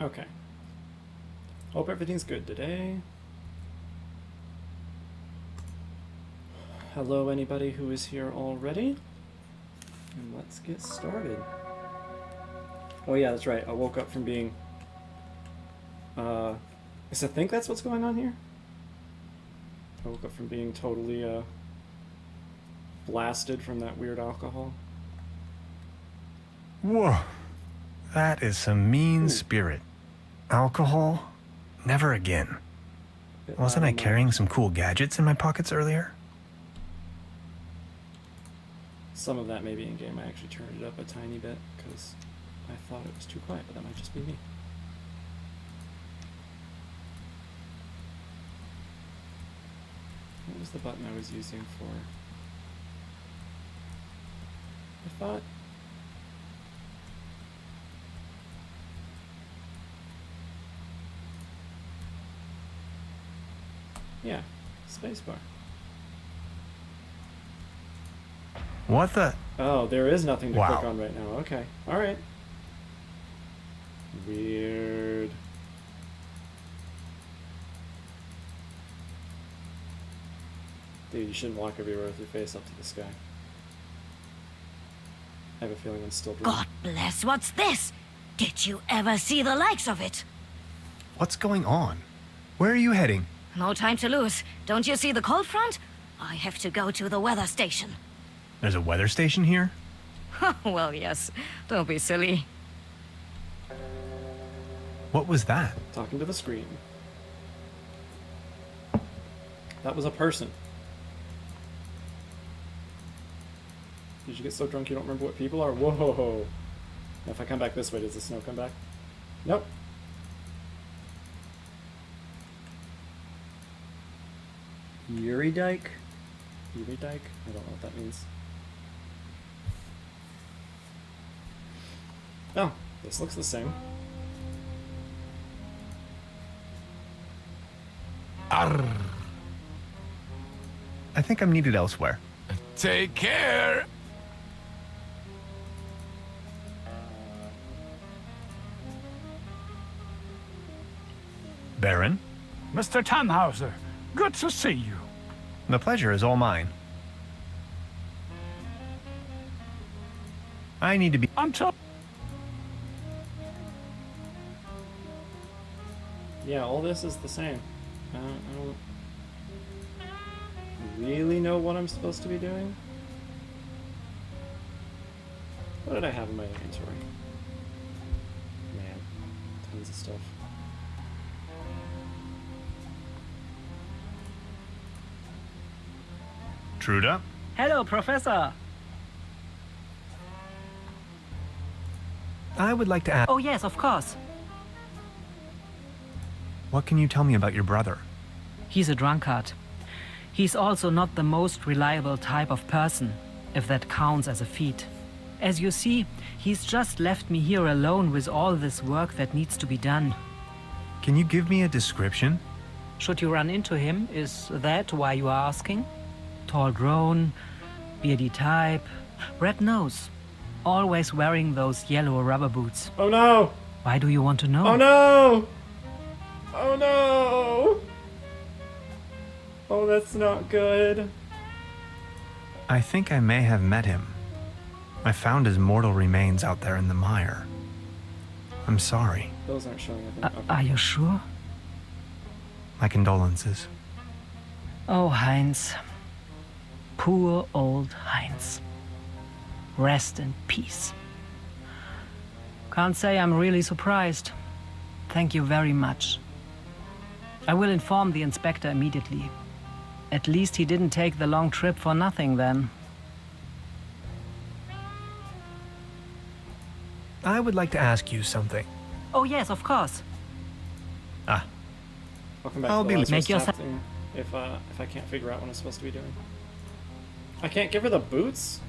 Okay. Hope everything's good today. Hello, anybody who is here already. And let's get started. Oh yeah, that's right. I woke up from being... I think that's what's going on here? I woke up from being totally, blasted from that weird alcohol. Whoa. That is some mean spirit. Alcohol? Never again. Wasn't I carrying some cool gadgets in my pockets earlier? Some of that may be in-game. I actually turned it up a tiny bit because I thought it was too quiet, but that might just be me. What was the button I was using for? I thought... Yeah, spacebar. What the? Oh, there is nothing to Wow. click on right now. Okay, alright. Weird. Dude, you shouldn't walk everywhere with your face up to the sky. I have a feeling I'm still dreaming. God bless, what's this? Did you ever see the likes of it? What's going on? Where are you heading? No time to lose. Don't you see the cold front? I have to go to the weather station. There's a weather station here? Well, yes. Don't be silly. What was that? Talking to the screen. That was a person. Did you get so drunk you don't remember what people are? Whoa. Now if I come back this way, does the snow come back? Nope. Eurydyke? Eurydyke? I don't know what that means. Oh, this looks the same. Arr. I think I'm needed elsewhere. Take care. Baron, Mr. Tannhauser, good to see you. the pleasure is all mine. I need to be... Until Yeah, all this is the same. I don't really know what I'm supposed to be doing. What did I have in my inventory? Man, tons of stuff. Truda? Hello, Professor. I would like to ask... Oh, yes, of course. What can you tell me about your brother? He's a drunkard. He's also not the most reliable type of person, if that counts as a feat. As you see, he's just left me here alone with all this work that needs to be done. Can you give me a description? Should you run into him, is that why you are asking? Tall grown, beardy type, red nose, always wearing those yellow rubber boots. Oh no! Why do you want to know? Oh no! Oh no! Oh, that's not good. I think I may have met him. I found his mortal remains out there in the mire. I'm sorry. Those aren't showing up. Okay. Are you sure? My condolences. Oh, Heinz. Poor old Heinz. Rest in peace. Can't say I'm really surprised. Thank you very much. I will inform the inspector immediately. At least he didn't take the long trip for nothing then. I would like to ask you something. Oh yes, of course. Ah, I'll come back I'll to be the late. last Make your stop thing if I can't figure out what I'm supposed to be doing. I can't give her the boots?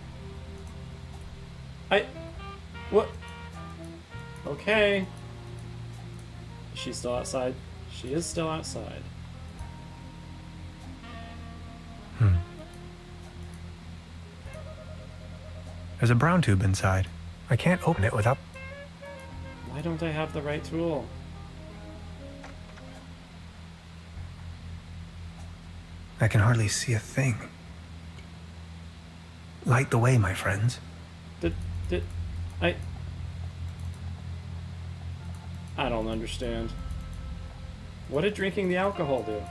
What? Okay. Is she still outside? She is still outside. There's a brown tube inside. I can't open it without... Why don't I have the right tool? I can hardly see a thing. Light the way, my friends. I don't understand. What did drinking the alcohol do?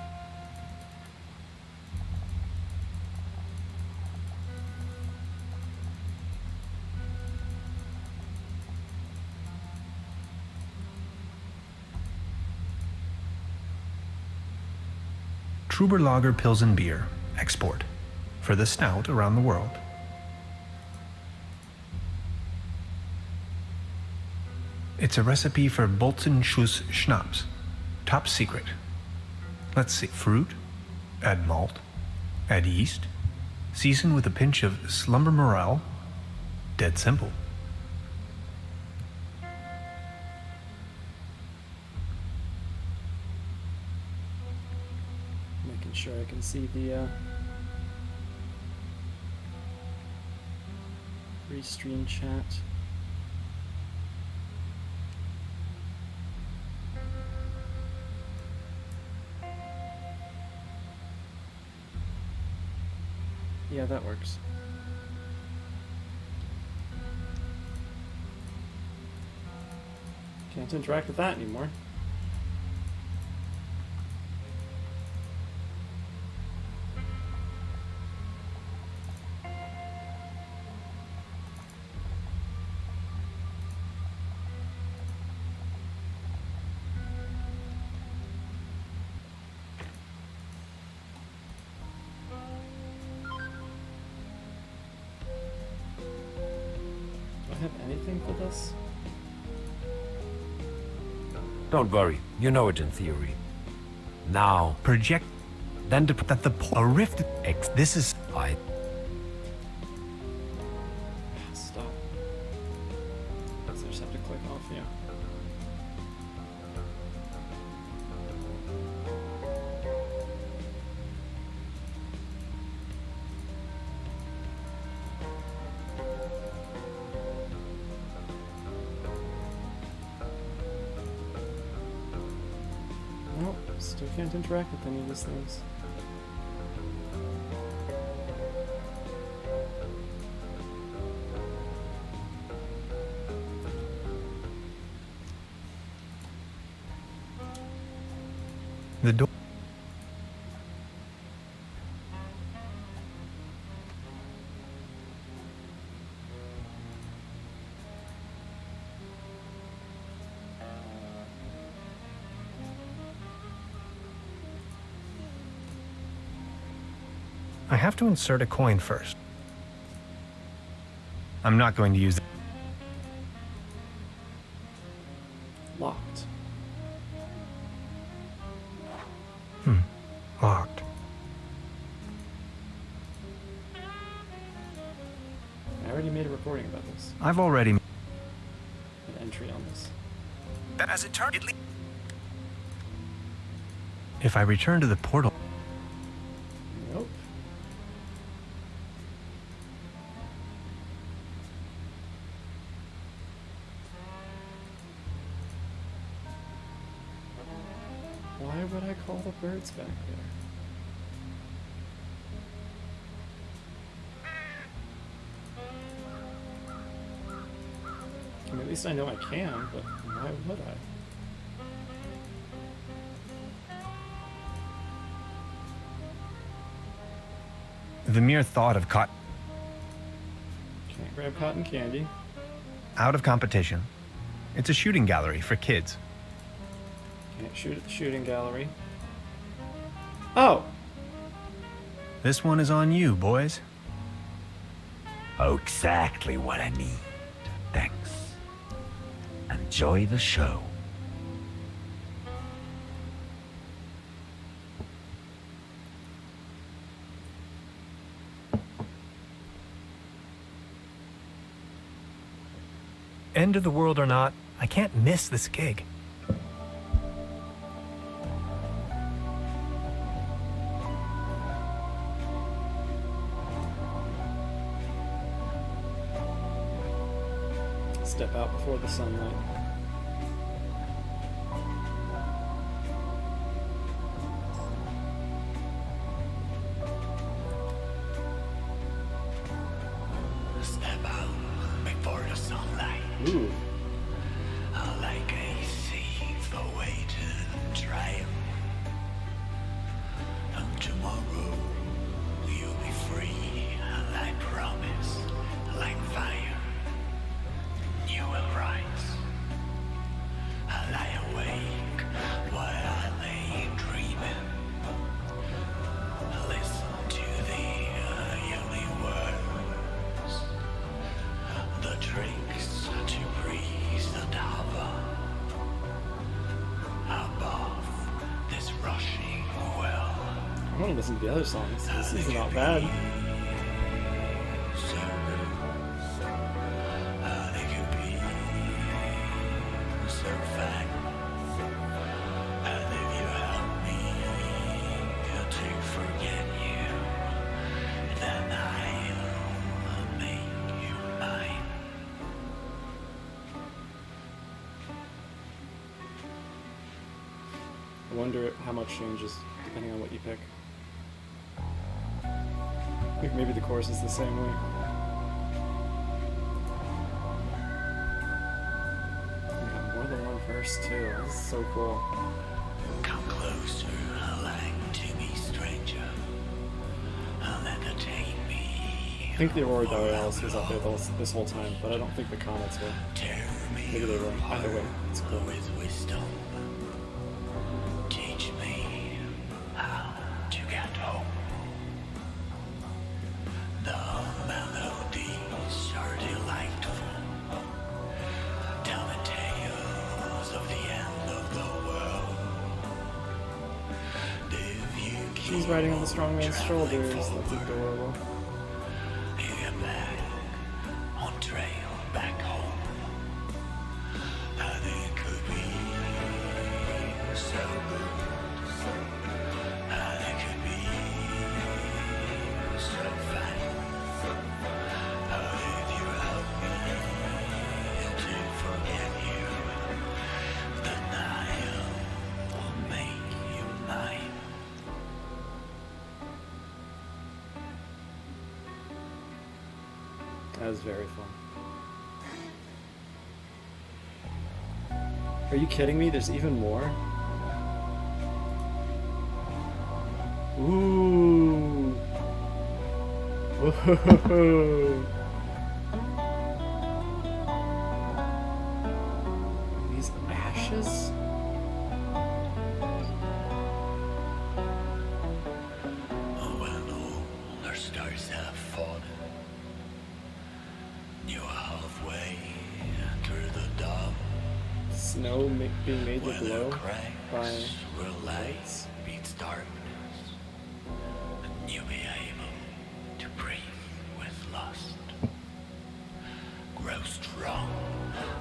Trüber Lager Pilsen beer, export, for the snout around the world. It's a recipe for Bolzenschuss Schnapps, top secret. Let's see, fruit, add malt, add yeast, season with a pinch of slumber morel, dead simple. Making sure I can see the restream chat. Yeah, that works. Can't interact with that anymore. Have anything for this? Don't worry, you know it in theory. Now, Project then to that the a rift X. This is I. Stop. So I just have to click off, yeah. Nope, still can't interact with any of these things. the door. I have to insert a coin first. I'm not going to use it. Locked. Locked. I already made a recording about this. I've already. An entry on this. As it turned, if I return to the portal, Nope. Why would I call the birds back there? I mean, at least I know I can, but why would I? the mere thought of Can't grab cotton candy. out of competition. It's a shooting gallery for kids. Can't shoot at the shooting gallery. Oh! This one is on you, boys. Oh, exactly what I need. Thanks. Enjoy the show. End of the world or not, I can't miss this gig. Step out before the sunlight. for the sunlight. Ooh. Like a thief awaiting trial. And tomorrow you'll be free, and I promise, like fire, you will rise. I lie awake while I lay dreaming. Listen to the universe, the tricks to breeze and hover above this rushing well. I want to listen to the other songs. This is not bad. So good, and it could be so fine. And if you help me to forget you, then I'll make you mine. I wonder how much changes depending on what you pick. I think maybe the chorus is the same way. Yeah, more than one verse too. This is so cool. Come closer, like to me, stranger, and entertain me. I think the Aurora Borealis was up there this whole time, but I don't think the comets were. Tear me Maybe they were. Either way, it's cool. with wisdom. Teach me how to get home. The melodies are delightful. Tell me tales of the end of the world. If you She's riding on the strong man's shoulders. That's adorable. you get back on trail back home. And it could be so good. And it could be so fine. And if you help me to forget you, then I'll make you mine. That was very fun. Are you kidding me? There's even more? Ooh. Whoa. These ashes? When all our stars have fallen, you are halfway through the dawn. Snow being made to When glow the cracks by where light lights. beats darkness, and you'll be able to breathe with lust. Grow strong,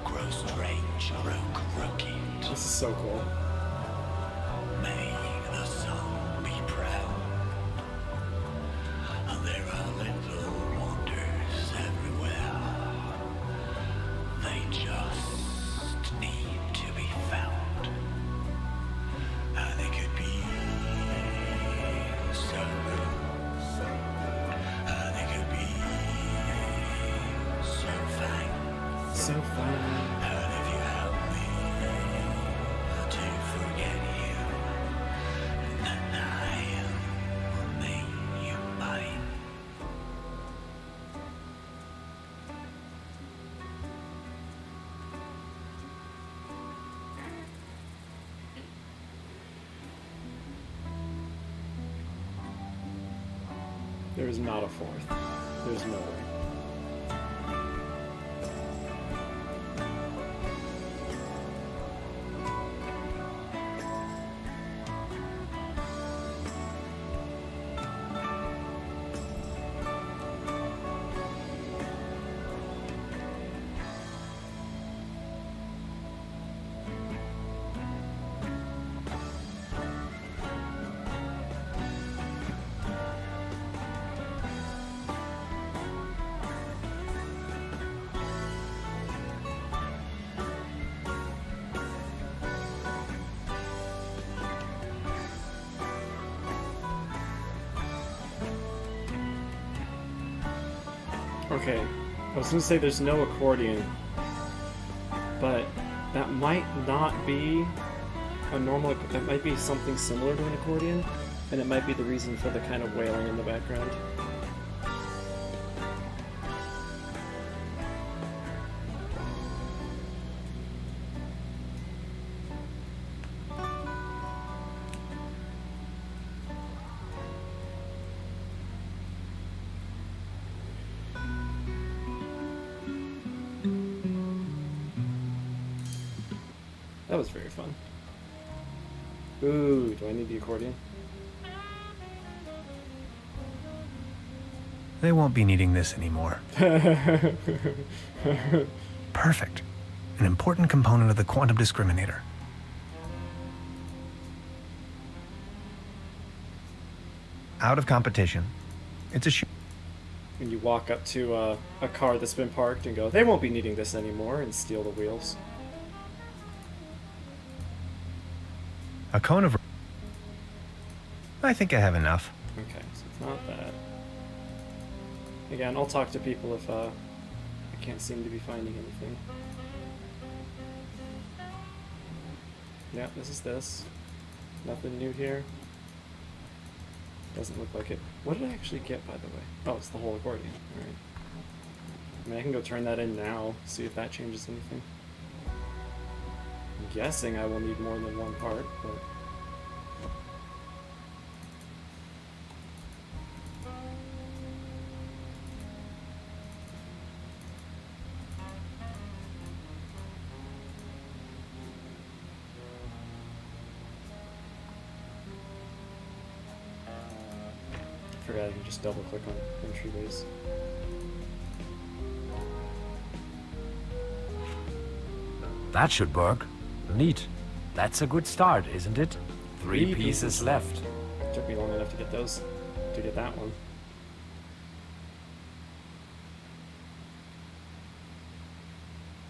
grow strange, grow crooked. This is so cool. May the sun be proud. And there are little wonders everywhere. They just need to be found. And it could be so good. And it could be so fine. So fun. And if you help me to forget you, then I'll make you mine. There is not a fourth. There's no way. Okay, I was gonna say there's no accordion, but that might not be a normal. That might be something similar to an accordion, and it might be the reason for the kind of wailing in the background. That was very fun. Ooh, do I need the accordion? They won't be needing this anymore. Perfect. An important component of the quantum discriminator. Out of competition. It's a When you walk up to a car that's been parked and go, they won't be needing this anymore, and steal the wheels. A cone of... I think I have enough. Okay, so it's not that. Again, I'll talk to people if I can't seem to be finding anything. Yeah, this is this. Nothing new here. Doesn't look like it. What did I actually get, by the way? Oh, it's the whole accordion. Alright. I mean, I can go turn that in now, see if that changes anything. I'm guessing I will need more than one part, but... I forgot I can just double click on entryways. That should work. Neat. That's a good start, isn't it? Three pieces left. Took me long enough to get those, to get that one.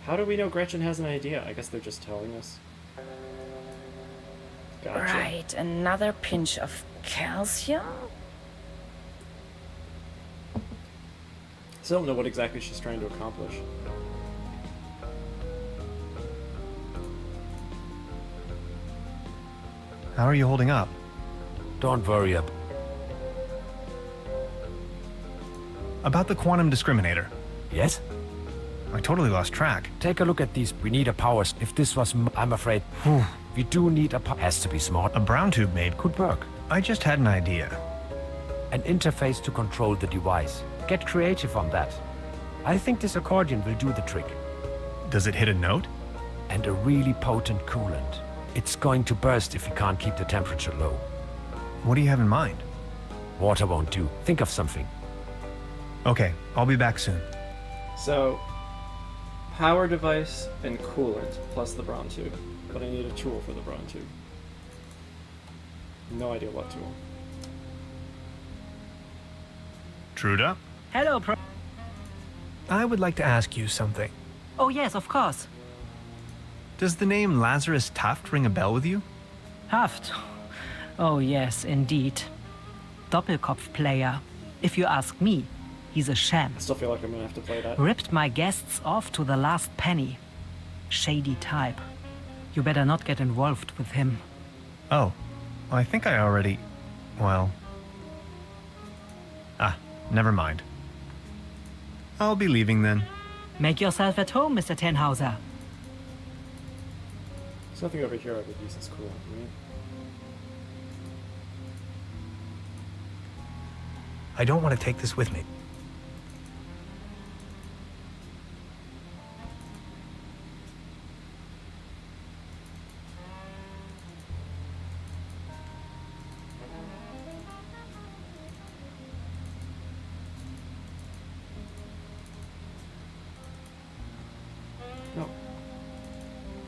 How do we know Gretchen has an idea? I guess they're just telling us. Gotcha. Right, another pinch of calcium? Still don't know what exactly she's trying to accomplish. How are you holding up? Don't worry About the quantum discriminator. Yes? I totally lost track. Take a look at these. We need a power. If this was, I'm afraid. We do need a has to be smart. A brown tube, maybe. Could work. I just had an idea. An interface to control the device. Get creative on that. I think this accordion will do the trick. Does it hit a note? And a really potent coolant. It's going to burst if you can't keep the temperature low. What do you have in mind? Water won't do. Think of something. Okay, I'll be back soon. So, power device and coolant plus the brown tube. But I need a tool for the brown tube. No idea what tool. Truda? Hello, I would like to ask you something. Oh, yes, of course. Does the name Lazarus Taft ring a bell with you? Haft. Oh, yes, indeed. Doppelkopf player. If you ask me, he's a sham. I still feel like I'm gonna have to play that. Ripped my guests off to the last penny. Shady type. You better not get involved with him. Oh, I think I already... well... never mind. I'll be leaving then. Make yourself at home, Mr. Tenhauser. There's nothing over here I could use as coolant, right? I don't want to take this with me. No.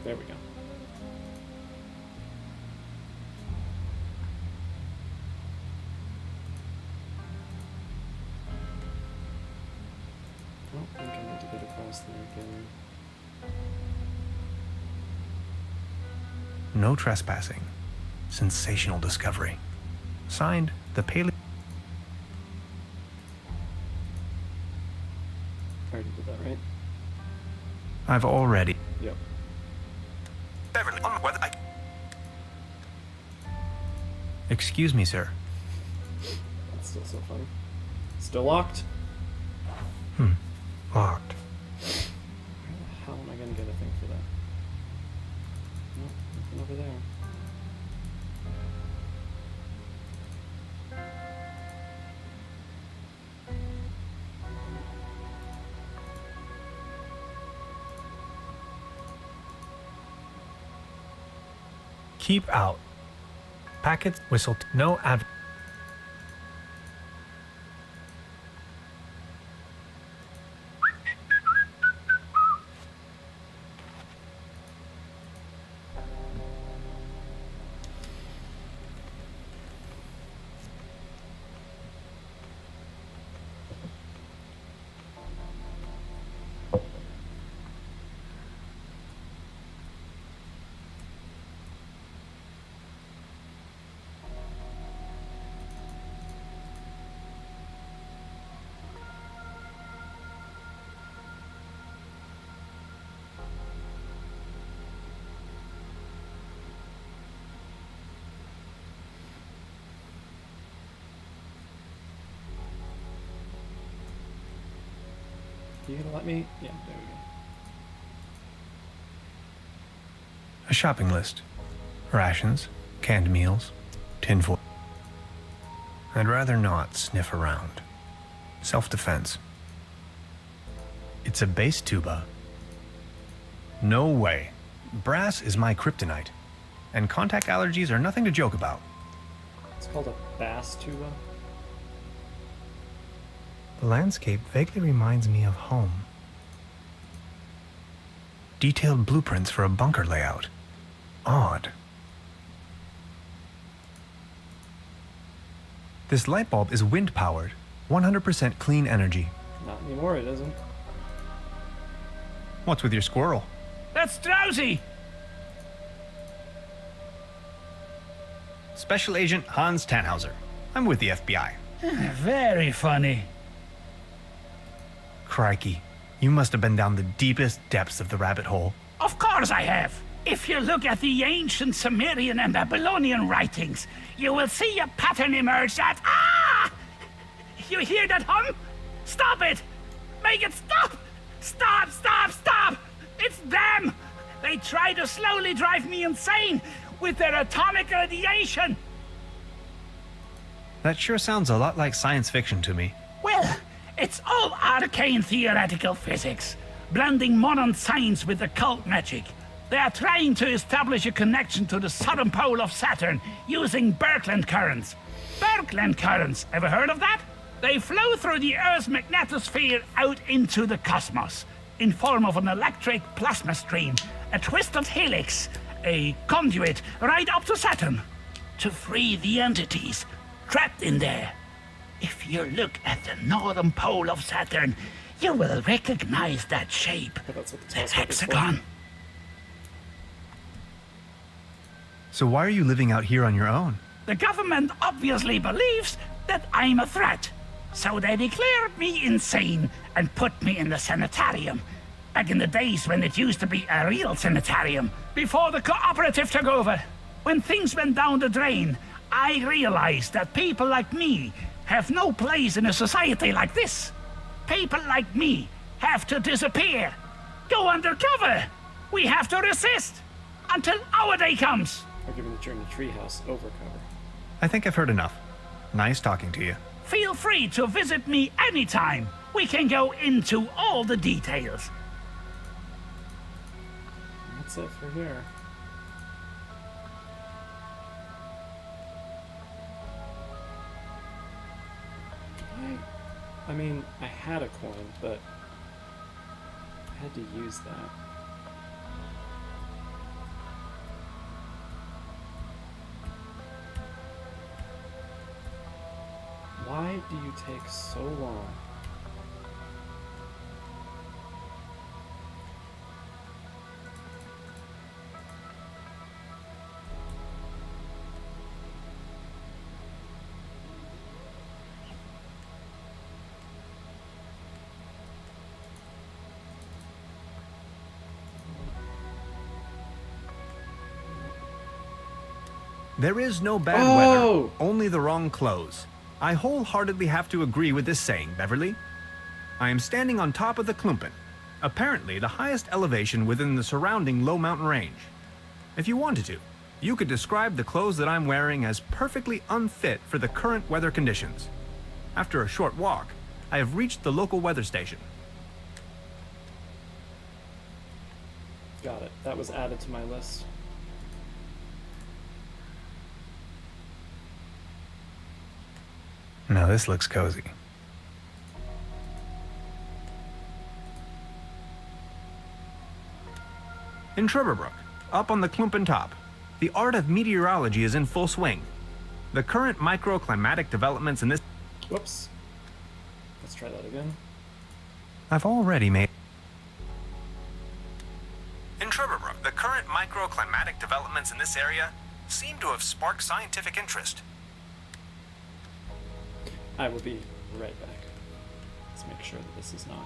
There we go. I don't think I need to get across there again. No trespassing. Sensational discovery. Signed, the paleo... already did that, right? I've already. Yep. Beverly, on whether I. Excuse me, sir. That's still so funny. Still locked? Locked. Where the hell am I gonna get a thing for that? Nope, nothing over there. Keep out. Packets whistled. No av. You gonna let me? Yeah, there we go. A shopping list. Rations, canned meals, tinfoil. I'd rather not sniff around. Self-defense. It's a bass tuba. No way. Brass is my kryptonite. And contact allergies are nothing to joke about. It's called a bass tuba. The landscape vaguely reminds me of home. Detailed blueprints for a bunker layout. Odd. This light bulb is wind-powered, 100% clean energy. Not anymore, it isn't. What's with your squirrel? That's Drowsy! Special Agent Hans Tannhauser. I'm with the FBI. Very funny. Crikey, you must have been down the deepest depths of the rabbit hole. Of course I have. If you look at the ancient Sumerian and Babylonian writings, you will see a pattern emerge that... Ah! You hear that hum? Stop it! Make it stop! Stop, stop, stop! It's them! They try to slowly drive me insane with their atomic radiation! That sure sounds a lot like science fiction to me. Well, it's all arcane theoretical physics, blending modern science with occult magic. They are trying to establish a connection to the southern pole of Saturn using Birkeland currents. Birkeland currents, ever heard of that? They flow through the Earth's magnetosphere out into the cosmos, in form of an electric plasma stream, a twisted helix, a conduit right up to Saturn, to free the entities trapped in there. If you look at the northern pole of Saturn, you will recognize that shape. But that's what the The telescope is for. hexagon. So why are you living out here on your own? The government obviously believes that I'm a threat. So they declared me insane and put me in the sanitarium. Back in the days when it used to be a real sanitarium, before the cooperative took over. When things went down the drain, I realized that people like me have no place in a society like this. People like me have to disappear. Go undercover. We have to resist until our day comes. Or giving the journey treehouse overcover. I think I've heard enough. Nice talking to you. Feel free to visit me anytime. We can go into all the details. That's it for here. I mean, I had a coin, but I had to use that. Why do you take so long? There is no bad Oh! weather, only the wrong clothes. I wholeheartedly have to agree with this saying, Beverly. I am standing on top of the Klumpen, apparently the highest elevation within the surrounding low mountain range. If you wanted to, you could describe the clothes that I'm wearing as perfectly unfit for the current weather conditions. After a short walk, I have reached the local weather station. Got it. That was added to my list. Now this looks cozy. In Trüberbrook, up on the Klumpen top, the art of meteorology is in full swing. The current microclimatic developments in this... Whoops. Let's try that again. I've already made... In Trüberbrook, the current microclimatic developments in this area seem to have sparked scientific interest. I will be right back. Let's make sure that this is not.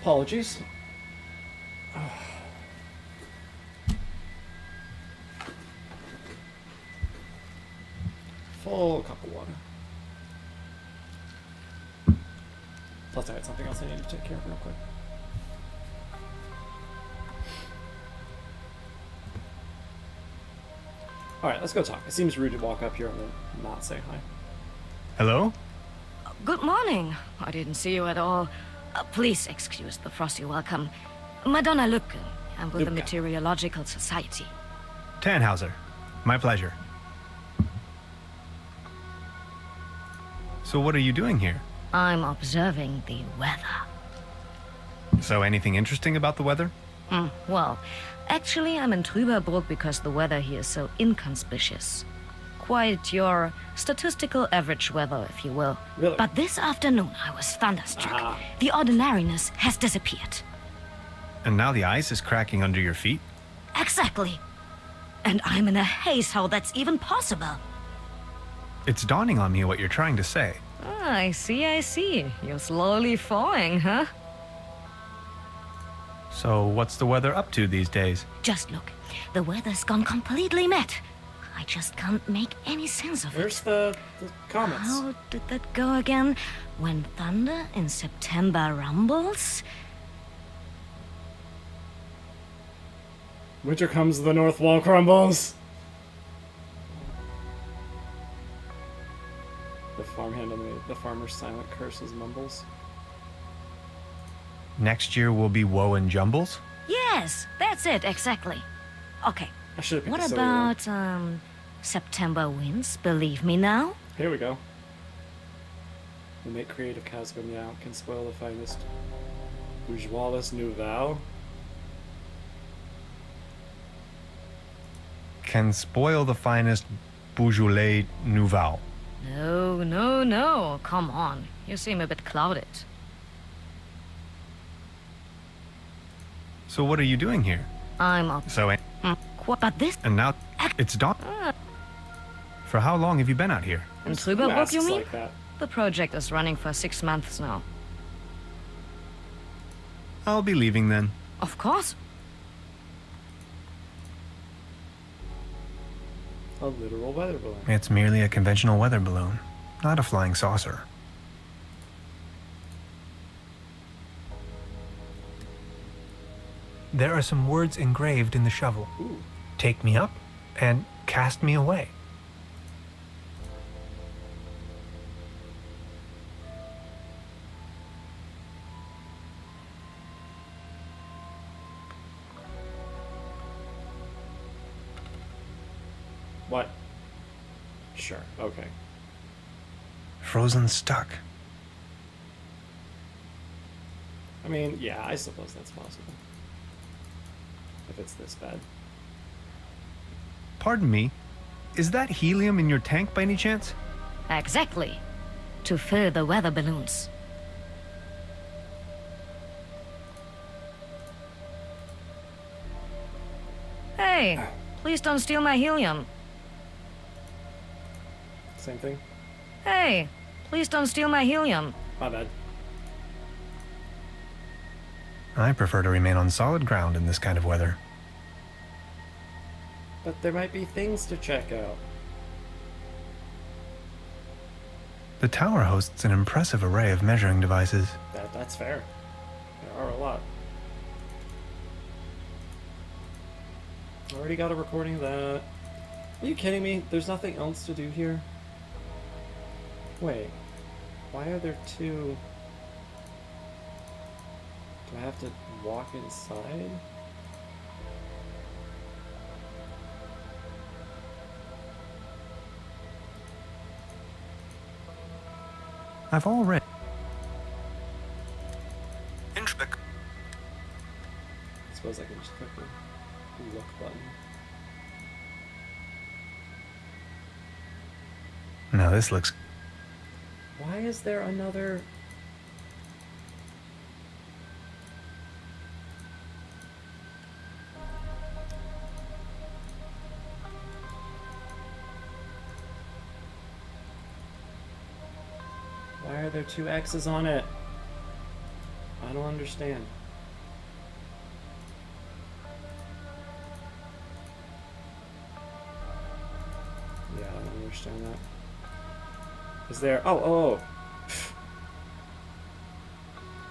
Apologies. Full cup of water. Plus I had something else I need to take care of real quick. Alright, let's go talk. It seems rude to walk up here and then not say hi. Hello? Good morning. I didn't see you at all. Please excuse the frosty welcome. Madonna Lücke. I'm with the Lücke. Meteorological Society. Tannhauser. My pleasure. So what are you doing here? I'm observing the weather. So anything interesting about the weather? Well, actually, I'm in Trüberbrook because the weather here is so inconspicuous. Quite your statistical average weather, if you will. Really? But this afternoon, I was thunderstruck. Ah. The ordinariness has disappeared. And now the ice is cracking under your feet? Exactly. And I'm in a haze how that's even possible. It's dawning on me what you're trying to say. Ah, I see. You're slowly falling, huh? So what's the weather up to these days? Just look. The weather's gone completely mad. I just can't make any sense of Where's it. the comments? How did that go again? When thunder in September rumbles? Winter comes, the north wall crumbles. The farmhand and the farmer's silent curses mumbles. Next year will be woe and jumbles? Yes, that's it, exactly. Okay, I should have picked what a silly one. about, September winds? Believe me now? Here we go. The make creative cows go meow can spoil the finest bourgeois nouveau. can spoil the finest Beaujolais Nouveau. No, no, no. Come on. You seem a bit clouded. So what are you doing here? I'm up. So, But this and now it's dawn. For how long have you been out here? in Who Trüberbrook, asks you mean? like that? The project is running for 6 months now. I'll be leaving then. Of course. A literal weather balloon. It's merely a conventional weather balloon, not a flying saucer. There are some words engraved in the shovel. Ooh. Take me up and cast me away. What? Sure. Okay. Frozen stuck. I mean, yeah, I suppose that's possible. If it's this bad. Pardon me, is that helium in your tank by any chance? Exactly. To fill the weather balloons. Hey, please don't steal my helium. Same thing? Hey, please don't steal my helium. My bad. I prefer to remain on solid ground in this kind of weather. But there might be things to check out. The tower hosts an impressive array of measuring devices. That's fair. There are a lot. Already got a recording of that. Are you kidding me? There's nothing else to do here? Wait. Why are there two? Do I have to walk inside? I've already... I suppose I can just click the look button. Now this looks... Why is there another... Why are there two X's on it? I don't understand. Yeah, I don't understand that. Is there... Oh.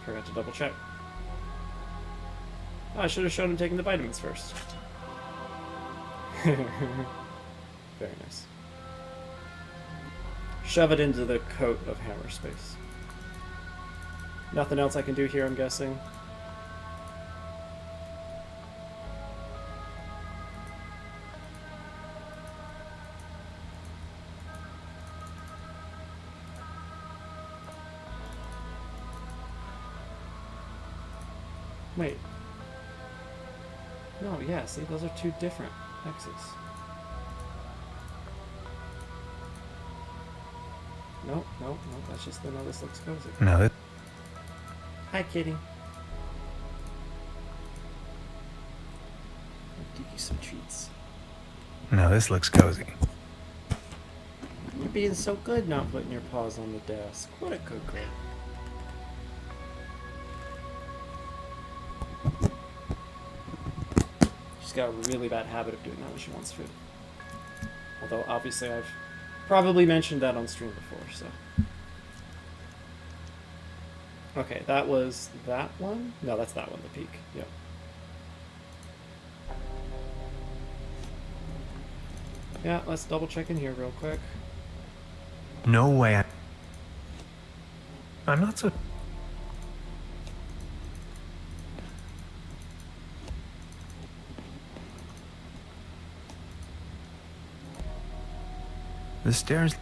Forgot to double check. Oh, I should have shown him taking the vitamins first. Very nice. Shove it into the coat of hammer space. Nothing else I can do here, I'm guessing. Wait. No, yeah, see, those are two different X's. No, that's just the no, this looks cozy. Now this... Hi, kitty. I'll give you some treats. Now this looks cozy. You're being so good not putting your paws on the desk. What a good girl. She's got a really bad habit of doing that when she wants food. Although, obviously, I've probably mentioned that on stream before, so... Okay, that was that one? No, that's that one, the peak. Yep. Yeah, let's double check in here real quick. No way I'm not so... The stairs...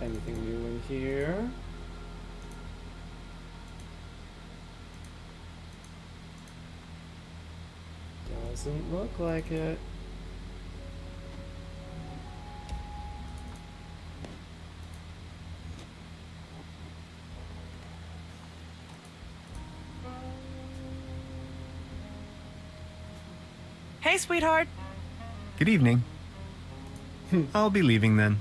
Anything new in here? Doesn't look like it. Hey, sweetheart. Good evening. I'll be leaving then.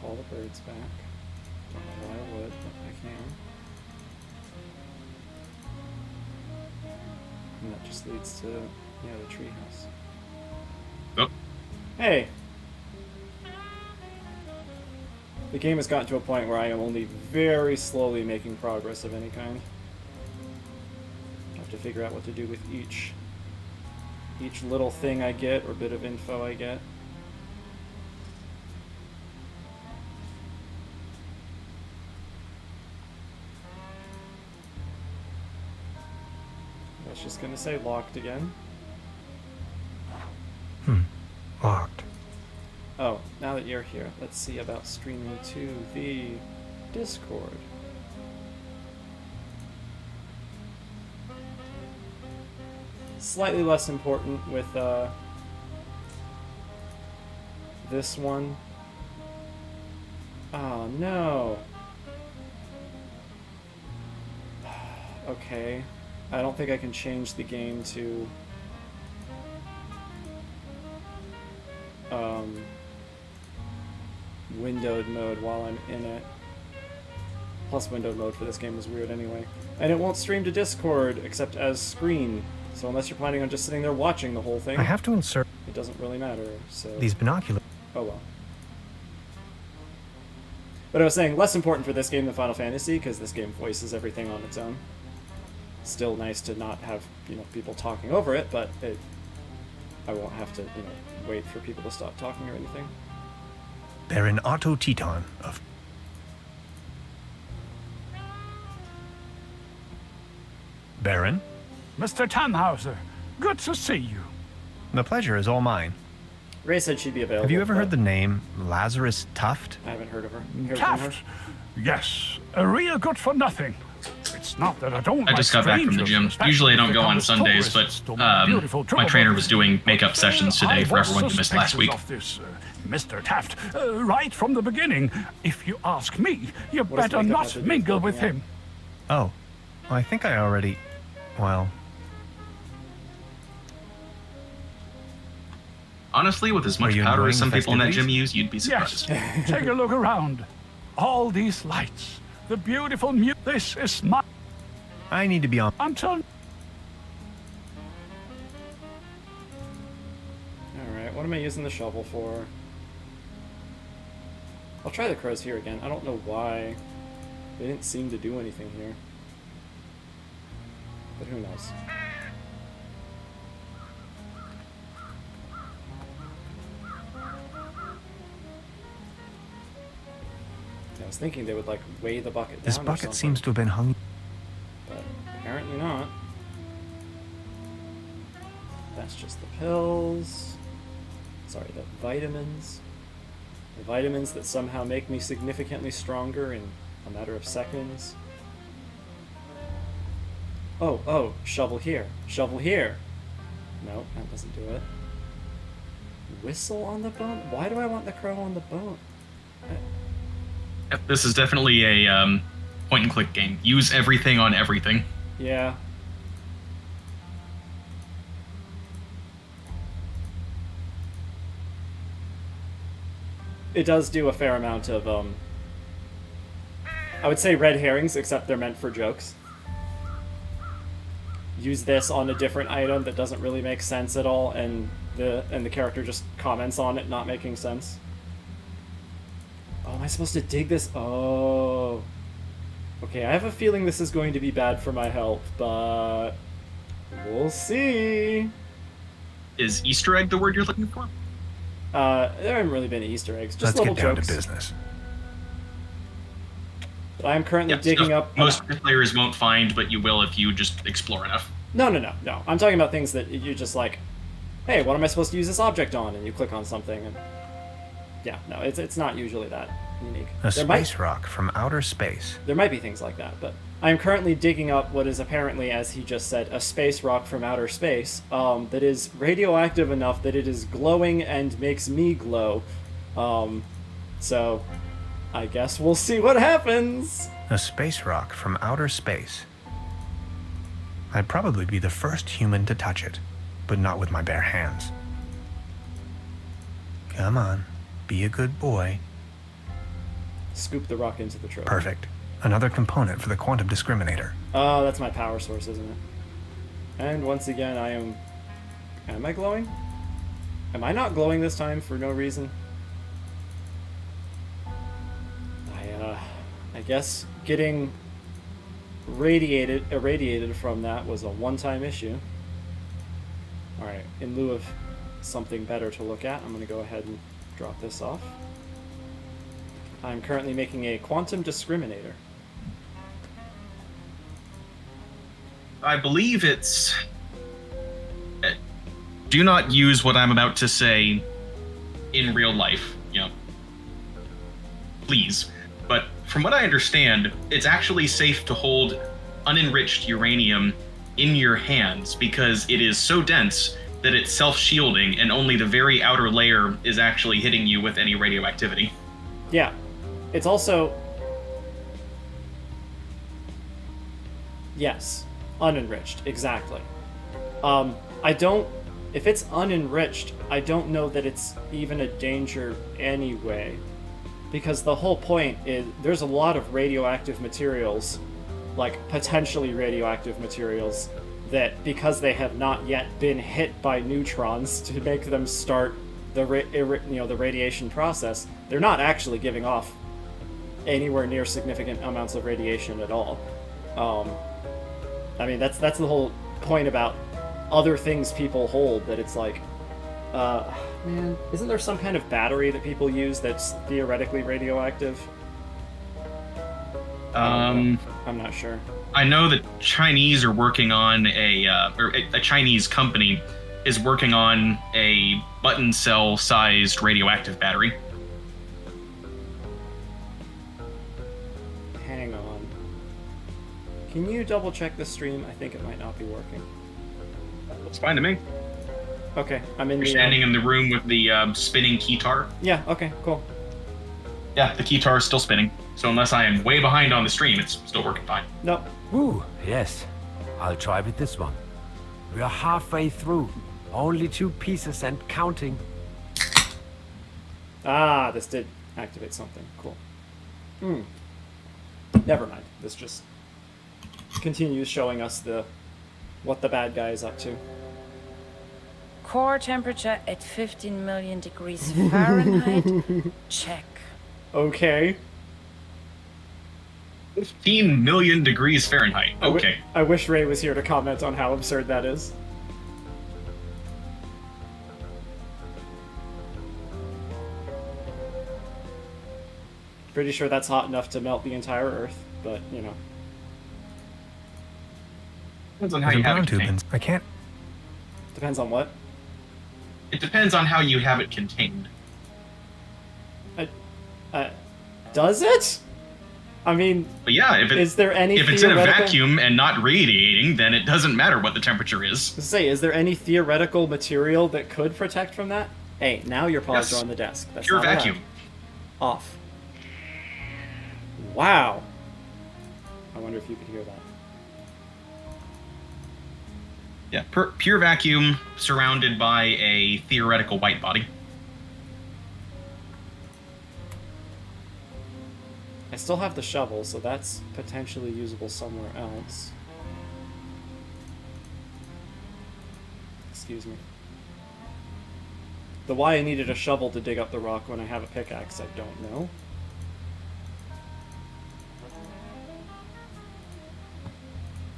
Call the birds back. Don't know why I would, but I can. And that just leads to, yeah, the treehouse. Oh. Hey! The game has gotten to a point where I am only very slowly making progress of any kind. I have to figure out what to do with each little thing I get or bit of info I get. I was just gonna say locked again. Locked. Oh, now that you're here, let's see about streaming to the Discord. Slightly less important with this one. Oh no. Okay. I don't think I can change the game to windowed mode while I'm in it. Plus windowed mode for this game is weird anyway. And it won't stream to Discord except as screen. So unless you're planning on just sitting there watching the whole thing, I have to insert it doesn't really matter. So these binoculars. oh well. But I was saying, less important for this game than Final Fantasy, because this game voices everything on its own. Still nice to not have, you know, people talking over it, but I won't have to, you know, wait for people to stop talking or anything. They're an Auto Teton of Baron. Mr. Tannhauser, good to see you. The pleasure is all mine. Ray said she'd be available. Have you ever heard but the name Lazarus Tuft? I haven't heard of her. You heard from her? Taft? Yes, a real good for nothing. It's not that I don't. I just got back from the gym. Usually I don't go on Sundays, but my trainer was doing makeup sessions today for everyone who missed last week. This, Mr. Taft, right from the beginning, if you ask me, you What does better makeup have not to do with mingle with working out? him. Oh, I think I already. Well, Honestly, with as much you powder enjoying as some the people in that gym festivities? use, you'd be surprised. Yes, take a look around. All these lights, the beautiful This is my. I need to be on. Until Alright, what am I using the shovel for? I'll try the crows here again. I don't know why. They didn't seem to do anything here. But who knows? I was thinking they would like weigh the bucket down. This or bucket something, seems to have been hung. but apparently not. That's just the pills. Sorry, the vitamins. The vitamins that somehow make me significantly stronger in a matter of seconds. Oh, shovel here. Shovel here. No, that doesn't do it. Whistle on the bone? Why do I want the crow on the bone? Yep, this is definitely a point and click game. Use everything on everything. Yeah. It does do a fair amount of, I would say red herrings, except they're meant for jokes. Use this on a different item that doesn't really make sense at all, and the character just comments on it not making sense. Oh, am I supposed to dig this? Oh. Okay, I have a feeling this is going to be bad for my health, but we'll see. Is Easter egg the word you're looking for? There haven't really been Easter eggs, just Let's little get down jokes. to business. But I am currently Yeah, digging stuff up. most players won't find, but you will if you just explore enough. No. I'm talking about things that you just like. hey, what am I supposed to use this object on? And you click on something, and yeah, no, it's not usually that unique. A space rock from outer space. There might be things like that, but I am currently digging up what is apparently, as he just said, a space rock from outer space that is radioactive enough that it is glowing and makes me glow. So I guess we'll see what happens. A space rock from outer space. I'd probably be the first human to touch it, but not with my bare hands. Come on, be a good boy. Scoop the rock into the trophy. Perfect. Another component for the quantum discriminator. Oh, that's my power source, isn't it? And once again, Am I glowing? Am I not glowing this time for no reason? I guess getting irradiated from that was a one-time issue. Alright, in lieu of something better to look at, I'm going to go ahead and drop this off. I'm currently making a quantum discriminator. I believe it's... Do not use what I'm about to say in real life, you know. Please. But from what I understand, it's actually safe to hold unenriched uranium in your hands because it is so dense that it's self-shielding and only the very outer layer is actually hitting you with any radioactivity. Yeah. It's also... Yes. Unenriched. Exactly. If it's unenriched, I don't know that it's even a danger anyway. Because the whole point is, there's a lot of radioactive materials, like potentially radioactive materials, that because they have not yet been hit by neutrons to make them start the radiation process, they're not actually giving off anywhere near significant amounts of radiation at all. I mean, that's the whole point about other things people hold, that it's like, man, isn't there some kind of battery that people use that's theoretically radioactive? I'm not sure. I know that Chinese are working on a Chinese company is working on a button cell sized radioactive battery. Hang on. Can you double check the stream? I think it might not be working. Looks fine to me. Okay, I'm in You're standing in the room with the spinning keytar. Yeah, okay, cool. Yeah, the keytar is still spinning. So unless I am way behind on the stream, it's still working fine. Nope. Ooh, yes. I'll try with this one. We are halfway through. Only 2 pieces and counting. Ah, this did activate something. Cool. Never mind. This just continues showing us what the bad guy is up to. Core temperature at 15 million degrees Fahrenheit. Check. Okay. 15 million degrees Fahrenheit. Okay. I wish Ray was here to comment on how absurd that is. Pretty sure that's hot enough to melt the entire Earth, but, you know. Depends on how you have it contained. I can't. Depends on what? It depends on how you have it contained. Does it? I mean, but yeah, if is there any if it's in a vacuum and not radiating, then it doesn't matter what the temperature is. Say, is there any theoretical material that could protect from that? Hey, now your paws are on the desk. That's pure not vacuum. allowed. Off. Wow. I wonder if you could hear that. Yeah, pure vacuum surrounded by a theoretical white body. I still have the shovel, so that's potentially usable somewhere else. Excuse me. The why I needed a shovel to dig up the rock when I have a pickaxe, I don't know.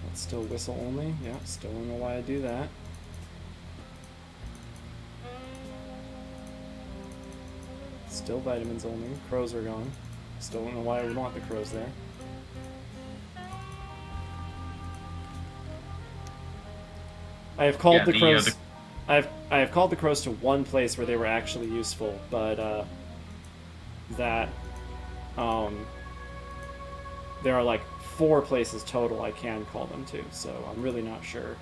That's still whistle only. Yeah, still don't know why I do that. Still vitamins only. Crows are gone. Still don't know why I would want the crows there. I have called the crows. I have called the crows to one place where they were actually useful, but there are like 4 places total I can call them to, so I'm really not sure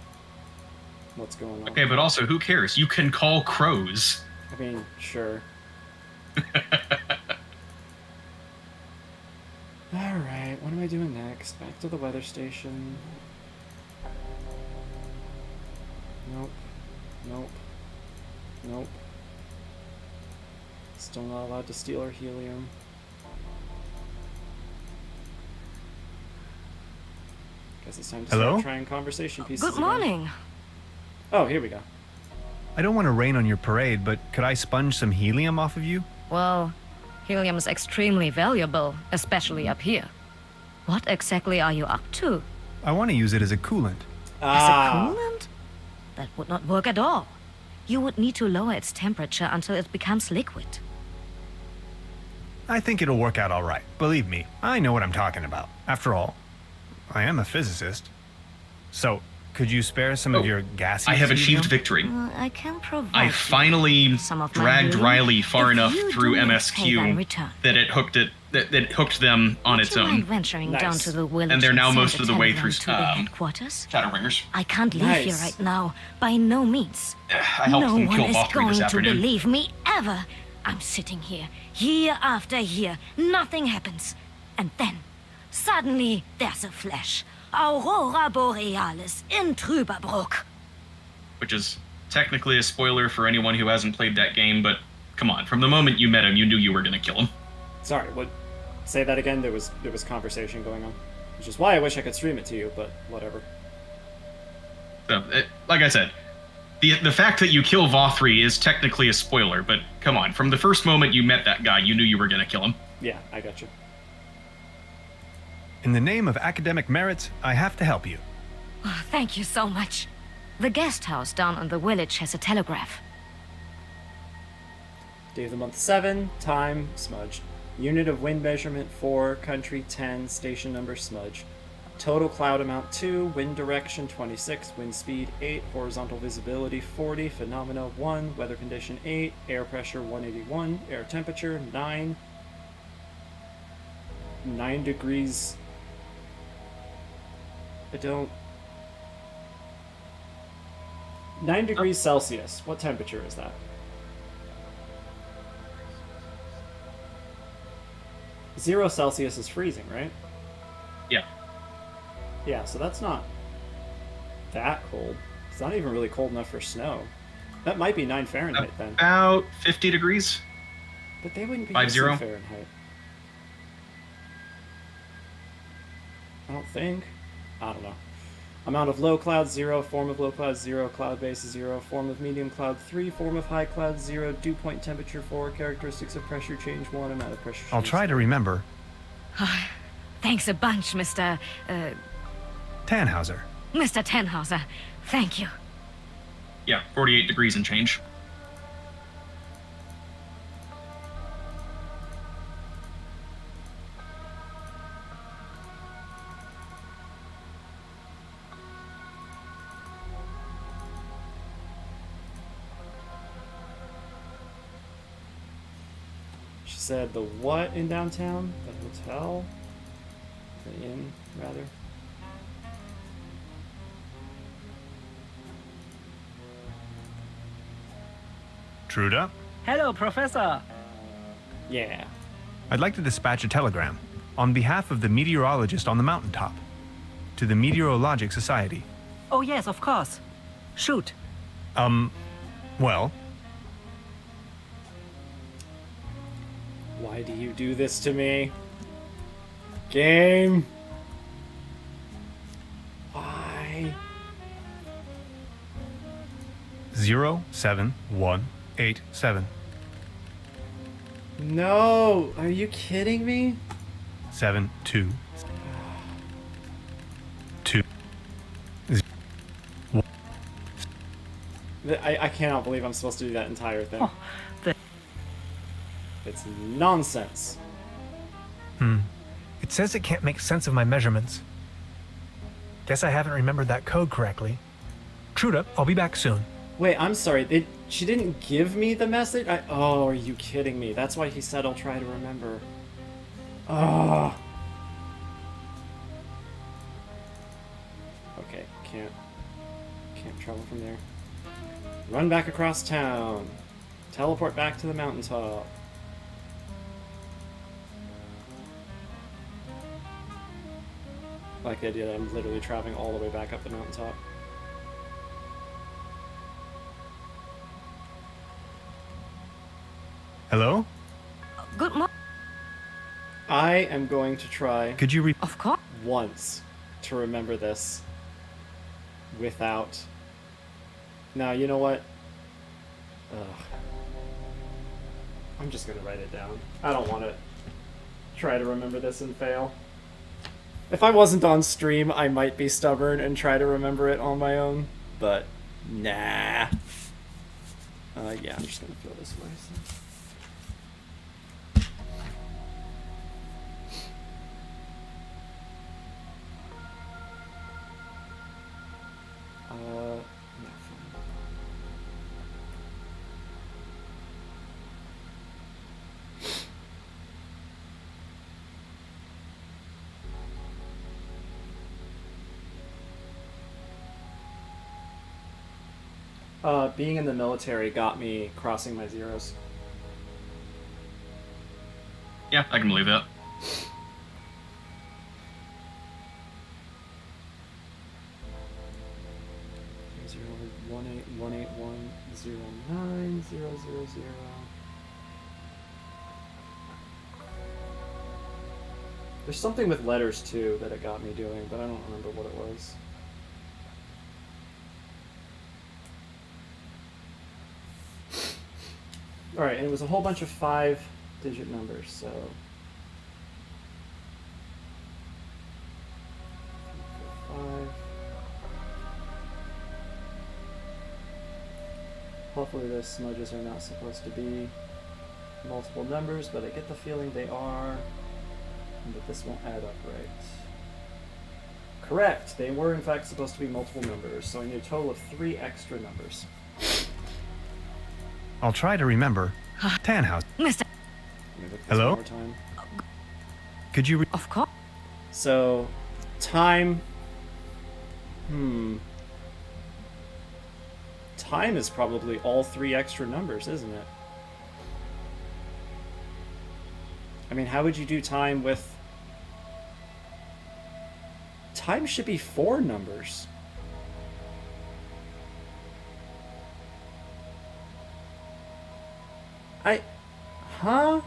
what's going on. Okay, but also, who cares? You can call crows. I mean, sure. Alright, what am I doing next? Back to the weather station. Nope. Nope. Nope. Still not allowed to steal our helium. Guess it's time to Hello? start trying conversation pieces Good again. morning. Oh, here we go. I don't want to rain on your parade, but could I sponge some helium off of you? Well, helium is extremely valuable, especially up here. What exactly are you up to? I want to use it as a coolant. As a coolant? That would not work at all. You would need to lower its temperature until it becomes liquid. I think it'll work out all right. Believe me, I know what I'm talking about. After all, I am a physicist. So, could you spare some of your gaseous I have achieved helium? victory. I can provide I you finally some of my dragged helium Riley far if enough you through do me a favor in MSQ return. that it hooked them on Would its you mind own. venturing Nice. down to the village And they're now send most a of the way telegram through, to the headquarters? Shadowbringers. I can't leave Nice. here right now. By no means. I helped No them one kill is Vothri going this to afternoon. believe me ever. I'm sitting here, year after year. Nothing happens. And then, suddenly, there's a flash. Aurora Borealis in Trüberbrook. Which is technically a spoiler for anyone who hasn't played that game, but come on, from the moment you met him, you knew you were going to kill him. Sorry, what? Say that again. There was conversation going on, which is why I wish I could stream it to you, but whatever. So, like I said, the fact that you kill Vothri is technically a spoiler, but come on, from the first moment you met that guy, you knew you were going to kill him. Yeah, I got you. In the name of academic merits, I have to help you. Oh, thank you so much. The guest house down in the village has a telegraph. Day of the month 7, time smudged. Unit of wind measurement 4, country 10, station number smudge. Total cloud amount 2, wind direction 26, wind speed 8, horizontal visibility 40, phenomena 1, weather condition 8, air pressure 181, air temperature 9 degrees. I don't. 9 degrees Celsius. What temperature is that? 0 Celsius is freezing, right? Yeah. Yeah, so that's not that cold. It's not even really cold enough for snow. That might be 9 Fahrenheit then. About 50 degrees. But they wouldn't be 50. using Fahrenheit. I don't think. I don't know. Amount of low cloud 0, form of low cloud 0, cloud base 0, form of medium cloud 3, form of high cloud 0, dew point temperature 4, characteristics of pressure change 1, amount of pressure I'll change try to remember. Thanks a bunch, Mr. Tannhauser. Mr. Tannhauser. Thank you. Yeah, 48 degrees and change. She said the what in downtown? The hotel? The inn, rather. Truda? Hello, Professor. Yeah. I'd like to dispatch a telegram on behalf of the meteorologist on the mountaintop to the Meteorologic Society. Oh, yes, of course. Shoot. Well, Why do you do this to me? Game. Why? 07187 No! Are you kidding me? 72 I cannot believe I'm supposed to do that entire thing. Oh, the- It's nonsense. It says it can't make sense of my measurements. Guess I haven't remembered that code correctly. Truda, I'll be back soon. Wait, I'm sorry. She didn't give me the message? Oh, are you kidding me? That's why he said I'll try to remember. Oh. Okay, can't travel from there. Run back across town. Teleport back to the mountaintop. I like the idea that I'm literally traveling all the way back up the mountaintop. Hello? Good morning. I am going to try Could you Of course. once to remember this without... Now, you know what? Ugh. I'm just gonna write it down. I don't want to try to remember this and fail. If I wasn't on stream, I might be stubborn and try to remember it on my own, but nah. Yeah, I'm just gonna throw this away. So. Yeah, fine. Being in the military got me crossing my zeros. Yeah, I can believe that. Zero 18181090000. There's something with letters too that it got me doing, but I don't remember what it was. Alright, and it was a whole bunch of 5-digit numbers, so... 5. Hopefully those smudges are not supposed to be multiple numbers, but I get the feeling they are, and that this won't add up right. Correct! They were in fact supposed to be multiple numbers, so I need a total of 3 extra numbers. I'll try to remember. Tannhaus. Mr. Let me look at this Hello? one more time. Could you Of course. So, time... Time is probably all 3 extra numbers, isn't it? I mean, how would you do time with... Time should be 4 numbers. Huh?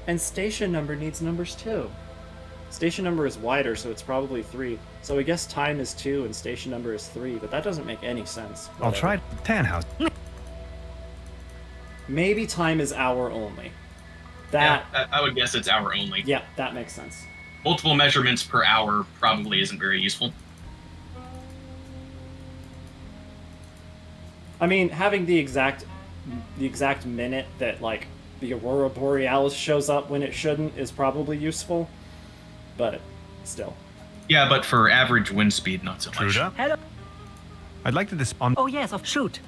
And station number needs numbers too. Station number is wider, so it's probably 3. So I guess time is 2 and station number is 3, but that doesn't make any sense. I'll Whatever. try Tannhaus. Maybe time is hour only. That... Yeah, I would guess it's hour only. Yeah, that makes sense. Multiple measurements per hour probably isn't very useful. I mean, having the exact minute that, like, the Aurora Borealis shows up when it shouldn't is probably useful, but still. Yeah, but for average wind speed, not so much. Truda? Hello. I'd like to respond. Oh yes, shoot.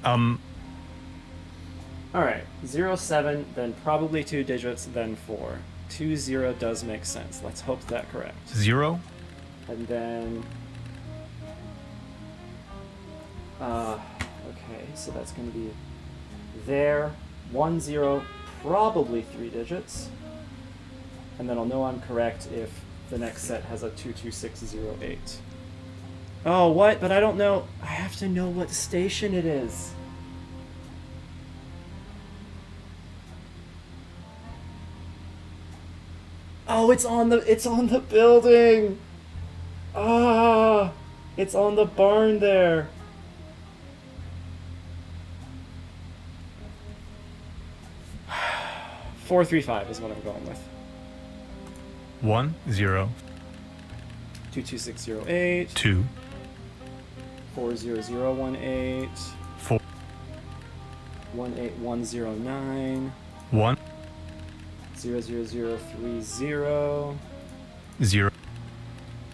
Alright, 07, then probably 2 digits, then 4. 20 does make sense. Let's hope that correct. 0. And then... okay, so that's going to be there. 10, probably 3 digits. And then I'll know I'm correct if the next set has a 22608. Oh, what? But I don't know. I have to know what station it is. Oh, it's on the building. Ah, it's on the barn there. $435 is what I'm going with. 1 0 22608. 2 40018. 4 18109. 1 00030. 0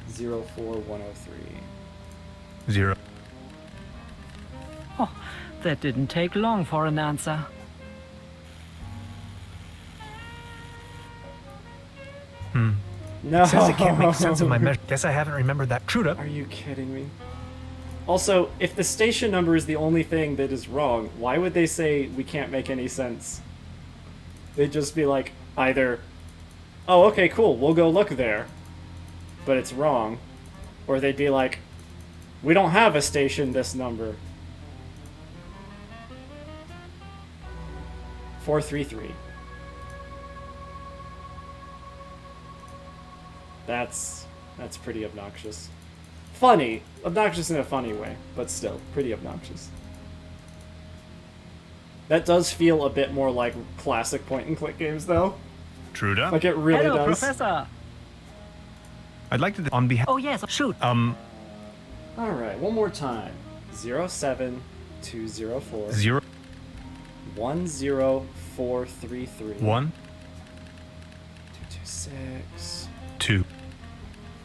04103. 0 Oh, that didn't take long for an answer. No. It says it can't make sense of my measure. Guess I haven't remembered that. Truda. Are you kidding me? Also, if the station number is the only thing that is wrong, why would they say we can't make any sense? They'd just be like, either, oh, okay, cool, we'll go look there, but it's wrong. Or they'd be like, we don't have a station this number. 433. That's pretty obnoxious. Funny. Obnoxious in a funny way, but still, pretty obnoxious. That does feel a bit more like classic point-and-click games, though. Truda? Like, it really Hello, does. Professor. I'd like to, on behalf... Oh, yes, shoot. Alright, one more time. 07204 0... 10433 1... 226 2...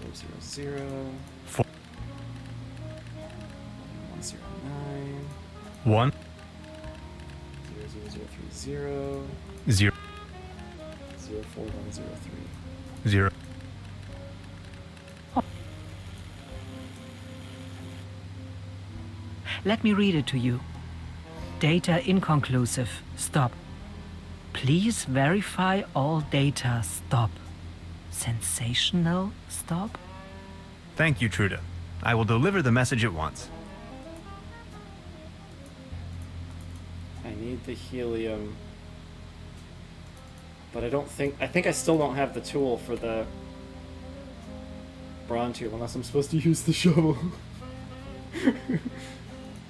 400 4... 109 1... 00030 0... 04103. 0... Let me read it to you. Data inconclusive. Stop. Please verify all data. Stop. Sensational. Stop. Thank you, Truda. I will deliver the message at once. I need the helium. But I think I still don't have the tool for the brawn tube unless I'm supposed to use the shovel.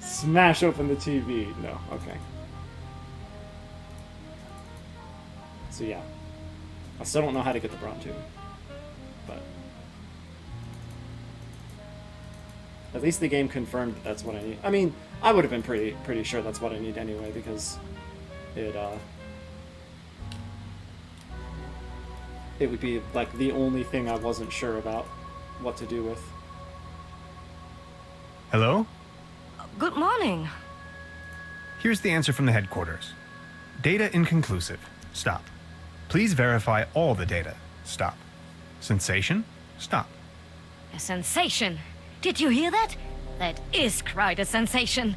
Smash open the TV. No, okay. So yeah. I still don't know how to get the brawn tube. But at least the game confirmed that that's what I need. I mean, I would have been pretty sure that's what I need anyway, because it would be like the only thing I wasn't sure about what to do with. Hello? Good morning. Here's the answer from the headquarters. Data inconclusive. Stop. Please verify all the data. Stop. Sensation? Stop. A sensation. Did you hear that? That is quite a sensation.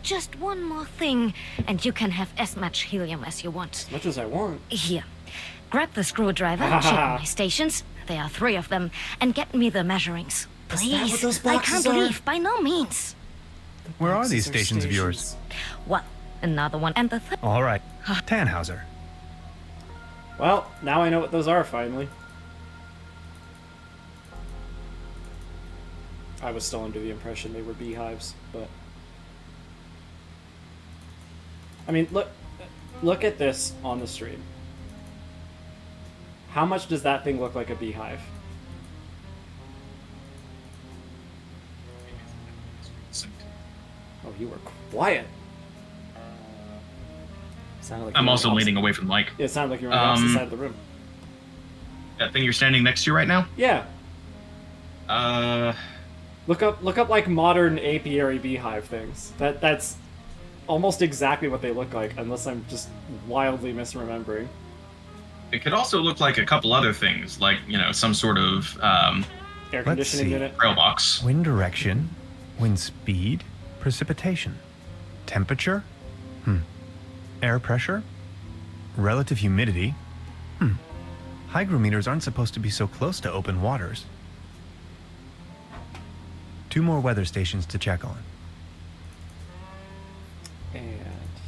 Just one more thing, and you can have as much helium as you want. As much as I want. Here. Grab the screwdriver, check my stations. There are 3 of them, and get me the measurings. Is that what Please. those I boxes can't are? leave, by no means. Where are these Boxes stations of yours? Well, another one, and the third. All right. Tannhauser. Well, now I know what those are, finally. I was still under the impression they were beehives, but... I mean, look at this on the stream. How much does that thing look like a beehive? Oh, you were quiet. Sounded like you I'm were also on the leaning opposite- away from the mic. It sounded like you were on the opposite side of the room. That thing you're standing next to right now? Yeah. Uh, Look up like modern apiary beehive things. That's almost exactly what they look like, unless I'm just wildly misremembering. it could also look like a couple other things, like, you know, some sort of Air conditioning see. unit. trail box. Wind direction, wind speed, precipitation, temperature, air pressure, relative humidity. Hygrometers aren't supposed to be so close to open waters. 2 more weather stations to check on. And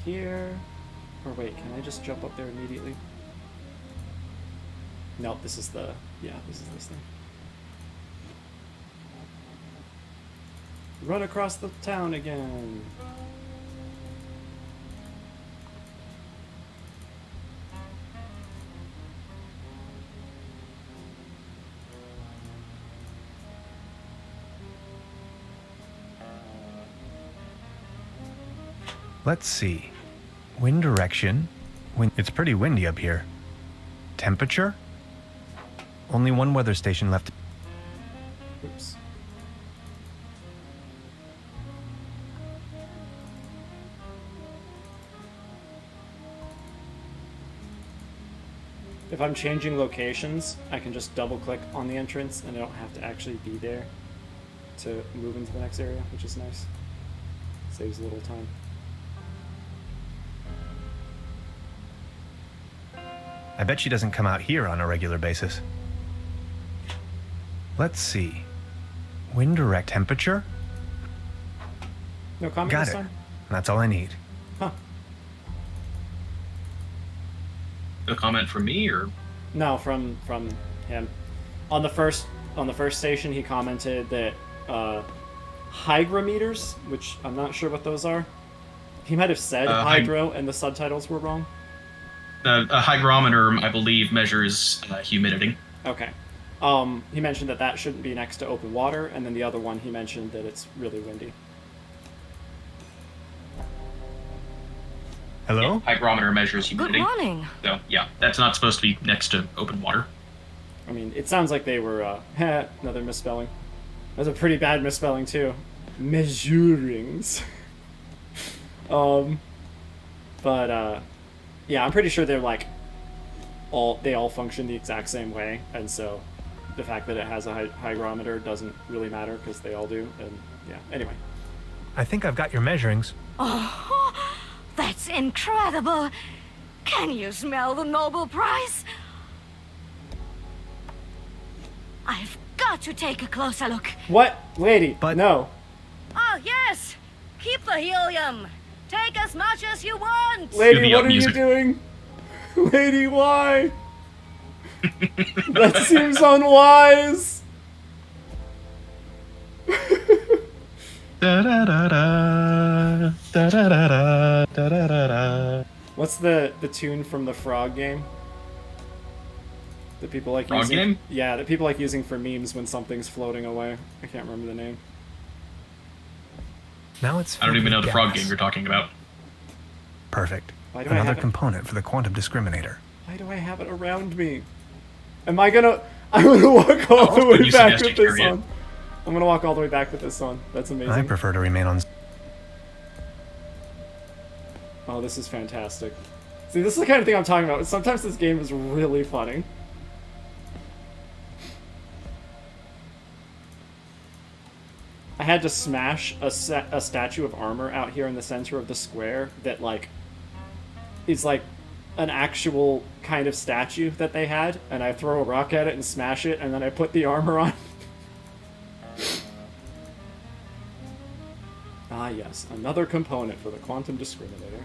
here... Or wait, can I just jump up there immediately? Nope, this is the... Yeah, this is this thing. Run across the town again! Let's see. Wind direction. It's pretty windy up here. Temperature? Only 1 weather station left. Oops. if I'm changing locations, I can just double click on the entrance and I don't have to actually be there to move into the next area, which is nice. Saves a little time. I bet she doesn't come out here on a regular basis. Let's see. Wind direct temperature? No comment Got this it. time? That's all I need. Huh. A comment from me, or No, from him. On the first station, he commented that hygrometers, which I'm not sure what those are. He might have said hydro, and the subtitles were wrong. a hygrometer, I believe, measures humidity. Okay. He mentioned that that shouldn't be next to open water, and then the other one he mentioned that it's really windy. Hello? Yeah, hygrometer measures Good humidity. morning. So yeah, that's not supposed to be next to open water. I mean, it sounds like they were, another misspelling. That's a pretty bad misspelling, too. Measurings. Yeah, I'm pretty sure they're, like, they all function the exact same way, and so the fact that it has a hygrometer doesn't really matter, because they all do, and, yeah, anyway. I think I've got your measurings. Oh, that's incredible. Can you smell the Nobel Prize? I've got to take a closer look. What? Lady, But- no. Oh, yes. Keep the helium. Take as much as you want. Lady, the what are you music. doing? Lady, why? That seems unwise. What's the tune from the Frog game? That people like Frog using. game? Yeah, that people like using for memes when something's floating away. I can't remember the name. Now it's I don't filled even know with the frog gas. game you're talking about. Perfect. Why do I Another have it? component for the quantum discriminator. Why do I have it around me? I'm gonna walk all the When way you back suggest with you this carry it. on. I'm gonna walk all the way back with this on. That's amazing. I prefer to remain on. Oh, this is fantastic. See, this is the kind of thing I'm talking about. Sometimes this game is really funny. I had to smash a statue of armor out here in the center of the square that, like, is like an actual kind of statue that they had, and I throw a rock at it and smash it, and then I put the armor on. Ah, yes, another component for the quantum discriminator.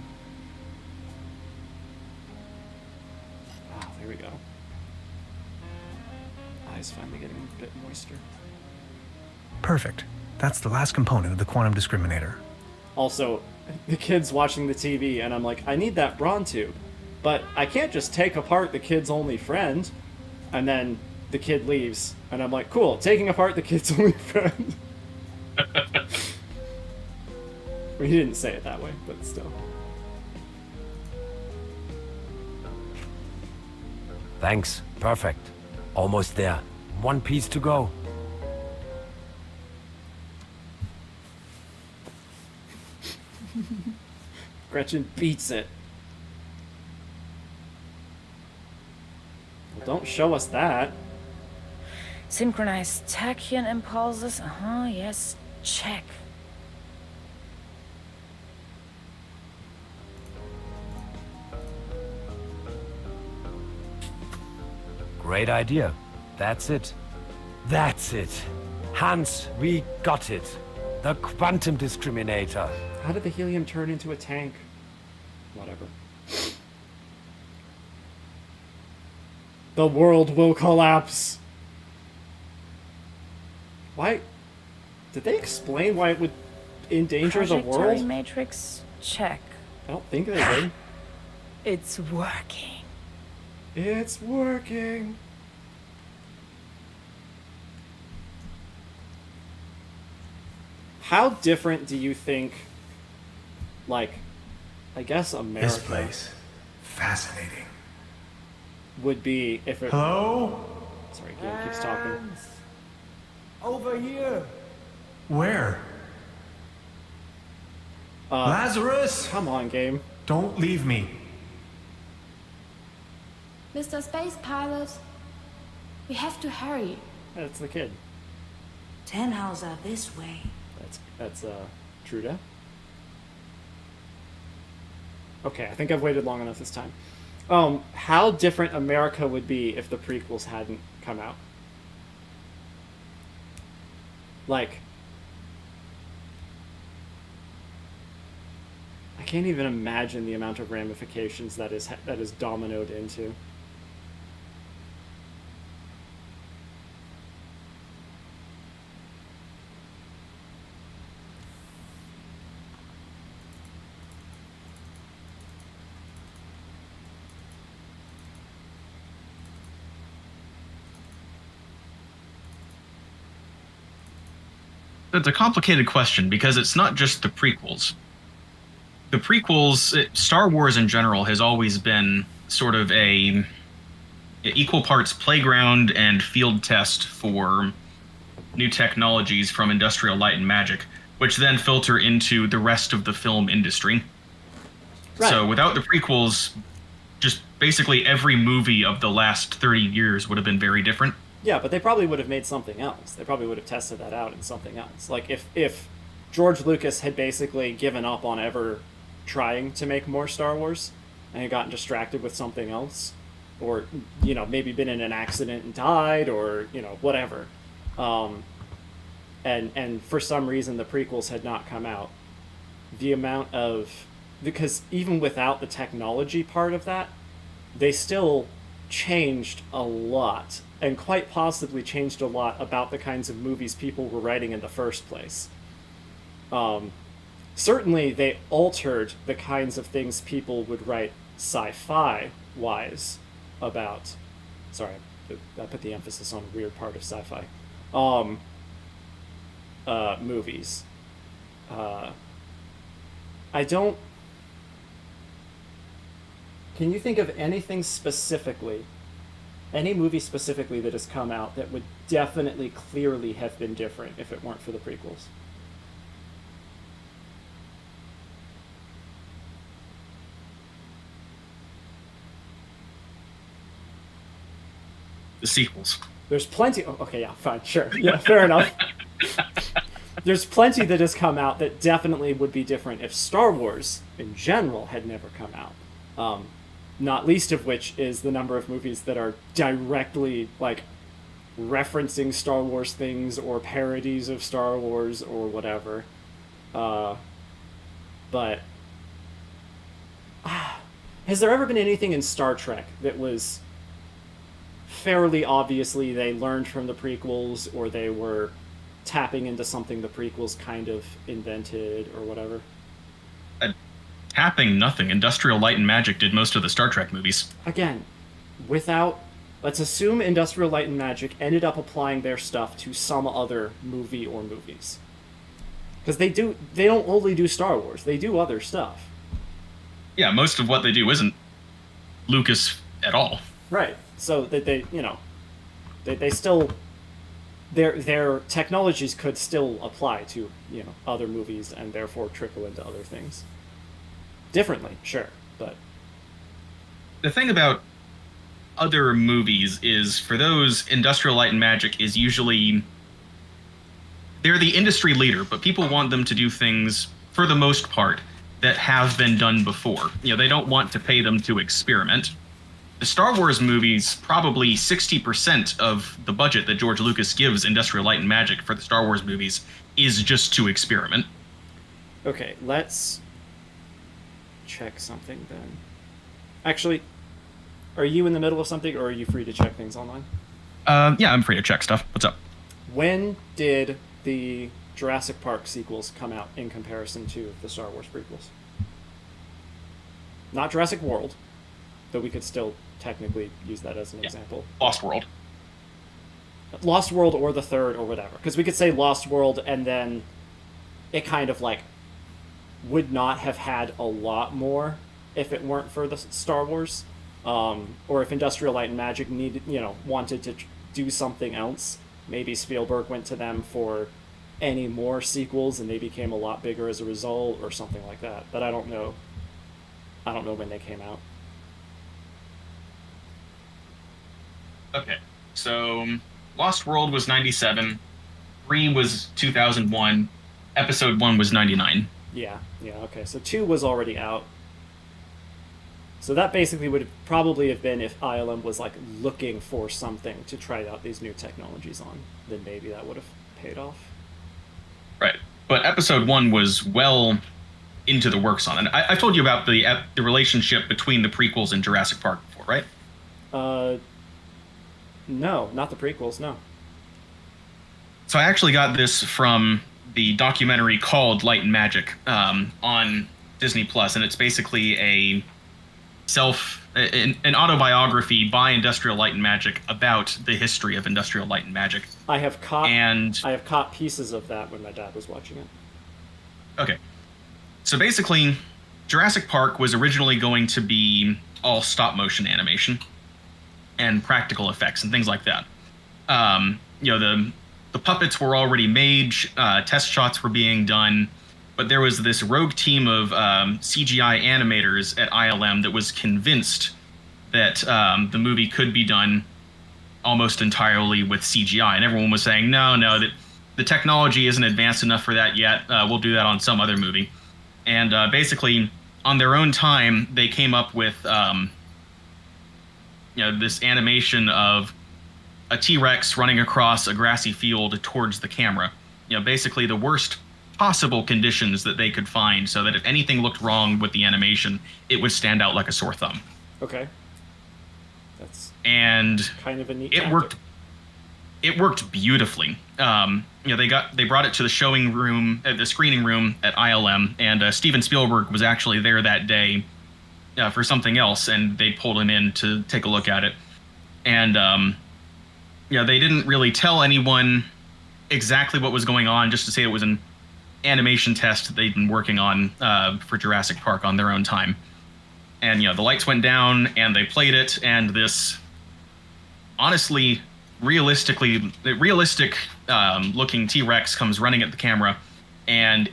Ah, there we go. Eyes finally getting a bit moister. Perfect. That's the last component of the quantum discriminator. Also, the kid's watching the TV, and I'm like, I need that brawn tube. But I can't just take apart the kid's only friend. And then the kid leaves, and I'm like, cool, taking apart the kid's only friend. Well, he didn't say it that way, but still. Thanks. Perfect. Almost there. One piece to go. Gretchen beats it. Well, don't show us that. Synchronized tachyon impulses. Yes. Check. Great idea. That's it. That's it. Hans, we got it. The quantum discriminator. How did the helium turn into a tank? Whatever. The world will collapse. Why? Did they explain why it would endanger the Trajectory world? matrix. Check. I don't think they did. It's working. It's working. How different do you think, like, I guess America This place. Fascinating. would be if it... Hello? Sorry, game keeps talking. Over here. Where? Lazarus! Come on, game. Don't leave me. Mr. Space Pilot, we have to hurry. That's the kid. Tannhauser this way. That's Truda. Okay, I think I've waited long enough this time. How different America would be if the prequels hadn't come out? Like, I can't even imagine the amount of ramifications that is dominoed into. It's a complicated question because it's not just the prequels. The prequels, Star Wars in general, has always been sort of a equal parts playground and field test for new technologies from Industrial Light and Magic, which then filter into the rest of the film industry. Right. So without the prequels, just basically every movie of the last 30 years would have been very different. Yeah, but they probably would have made something else. They probably would have tested that out in something else. Like, if George Lucas had basically given up on ever trying to make more Star Wars and had gotten distracted with something else, or, maybe been in an accident and died, or, whatever, and for some reason the prequels had not come out, the amount of... Because even without the technology part of that, they still changed a lot, and quite possibly changed a lot about the kinds of movies people were writing in the first place. Certainly they altered the kinds of things people would write sci-fi wise about. Sorry, I put the emphasis on a weird part of sci-fi. Movies. I don't... Can you think of anything specifically, any movie specifically that has come out that would definitely, clearly have been different if it weren't for the prequels? The sequels. There's plenty... Oh, okay, yeah, fine, sure. Yeah, fair enough. There's plenty that has come out that definitely would be different if Star Wars, in general, had never come out. Not least of which is the number of movies that are directly, referencing Star Wars things or parodies of Star Wars or whatever. But has there ever been anything in Star Trek that was fairly obviously they learned from the prequels, or they were tapping into something the prequels kind of invented or whatever? Tapping nothing. Industrial Light and Magic did most of the Star Trek movies. Again, let's assume Industrial Light and Magic ended up applying their stuff to some other movie or movies. Because they don't only do Star Wars, they do other stuff. Yeah, most of what they do isn't Lucas at all. Right. So that they still... Their technologies could still apply to, other movies and therefore trickle into other things. Differently, sure, but... The thing about other movies is, for those, Industrial Light and Magic is usually... They're the industry leader, but people want them to do things, for the most part, that have been done before. They don't want to pay them to experiment. The Star Wars movies, probably 60% of the budget that George Lucas gives Industrial Light and Magic for the Star Wars movies is just to experiment. Okay, let's check something then. Actually, are you in the middle of something, or are you free to check things online? Yeah, I'm free to check stuff. What's up? When did the Jurassic Park sequels come out in comparison to the Star Wars prequels? Not Jurassic World, though we could still technically use that as an example. Lost World. Lost World or the third or whatever. Because we could say Lost World and then it kind of would not have had a lot more if it weren't for the Star Wars. Or if Industrial Light and Magic wanted to do something else. Maybe Spielberg went to them for any more sequels and they became a lot bigger as a result, or something like that. But I don't know when they came out. Okay, so Lost World was 97, 3 was 2001, Episode 1 was 99. Yeah, okay. So 2 was already out. So that basically would probably have been if ILM was like looking for something to try out these new technologies on, then maybe that would have paid off. Right, but Episode 1 was well into the works on it. I've told you about the relationship between the prequels and Jurassic Park before, right? No, not the prequels, no. So I actually got this from the documentary called Light and Magic on Disney Plus, and it's basically an autobiography by Industrial Light and Magic about the history of Industrial Light and Magic. I have caught pieces of that when my dad was watching it. Okay. So basically, Jurassic Park was originally going to be all stop motion animation and practical effects and things like that. The puppets were already made, test shots were being done, but there was this rogue team of CGI animators at ILM that was convinced that the movie could be done almost entirely with CGI, and everyone was saying, no, that the technology isn't advanced enough for that yet. We'll do that on some other movie. And basically, on their own time, they came up with this animation of a T-Rex running across a grassy field towards the camera. Basically the worst possible conditions that they could find, so that if anything looked wrong with the animation, it would stand out like a sore thumb. Okay. That's kind of a neat tactic. It worked beautifully. They brought it to the showing room, the screening room at ILM, and Steven Spielberg was actually there that day for something else, and they pulled him in to take a look at it. And they didn't really tell anyone exactly what was going on, just to say it was an animation test they'd been working on for Jurassic Park on their own time. And the lights went down, and they played it, and this honestly realistic looking T-Rex comes running at the camera, and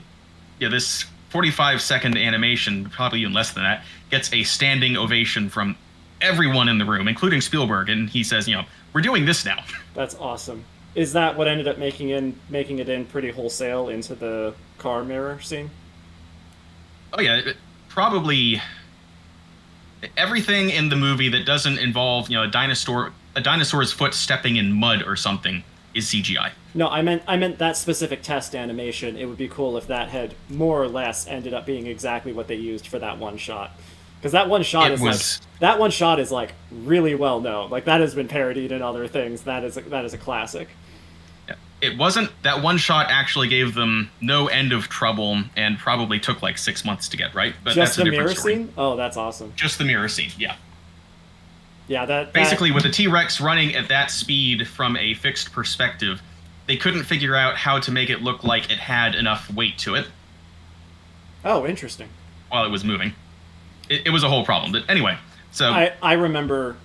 this 45-second animation, probably even less than that, gets a standing ovation from everyone in the room, including Spielberg, and he says, we're doing this now. That's awesome. Is that what ended up making it in pretty wholesale into the car mirror scene? Oh yeah, probably everything in the movie that doesn't involve a dinosaur's foot stepping in mud or something is CGI. No, I meant that specific test animation. It would be cool if that had more or less ended up being exactly what they used for that one shot. Because that one shot is like really well known. Like, that has been parodied in other things. That is a classic. Yeah. It wasn't that one shot actually gave them no end of trouble and probably took like 6 months to get right. But just that's a the different mirror story. scene? Oh, that's awesome. Just the mirror scene, yeah. Yeah, that basically with the T-Rex running at that speed from a fixed perspective, they couldn't figure out how to make it look like it had enough weight to it. Oh, interesting. While it was moving. It was a whole problem. But anyway, so I remember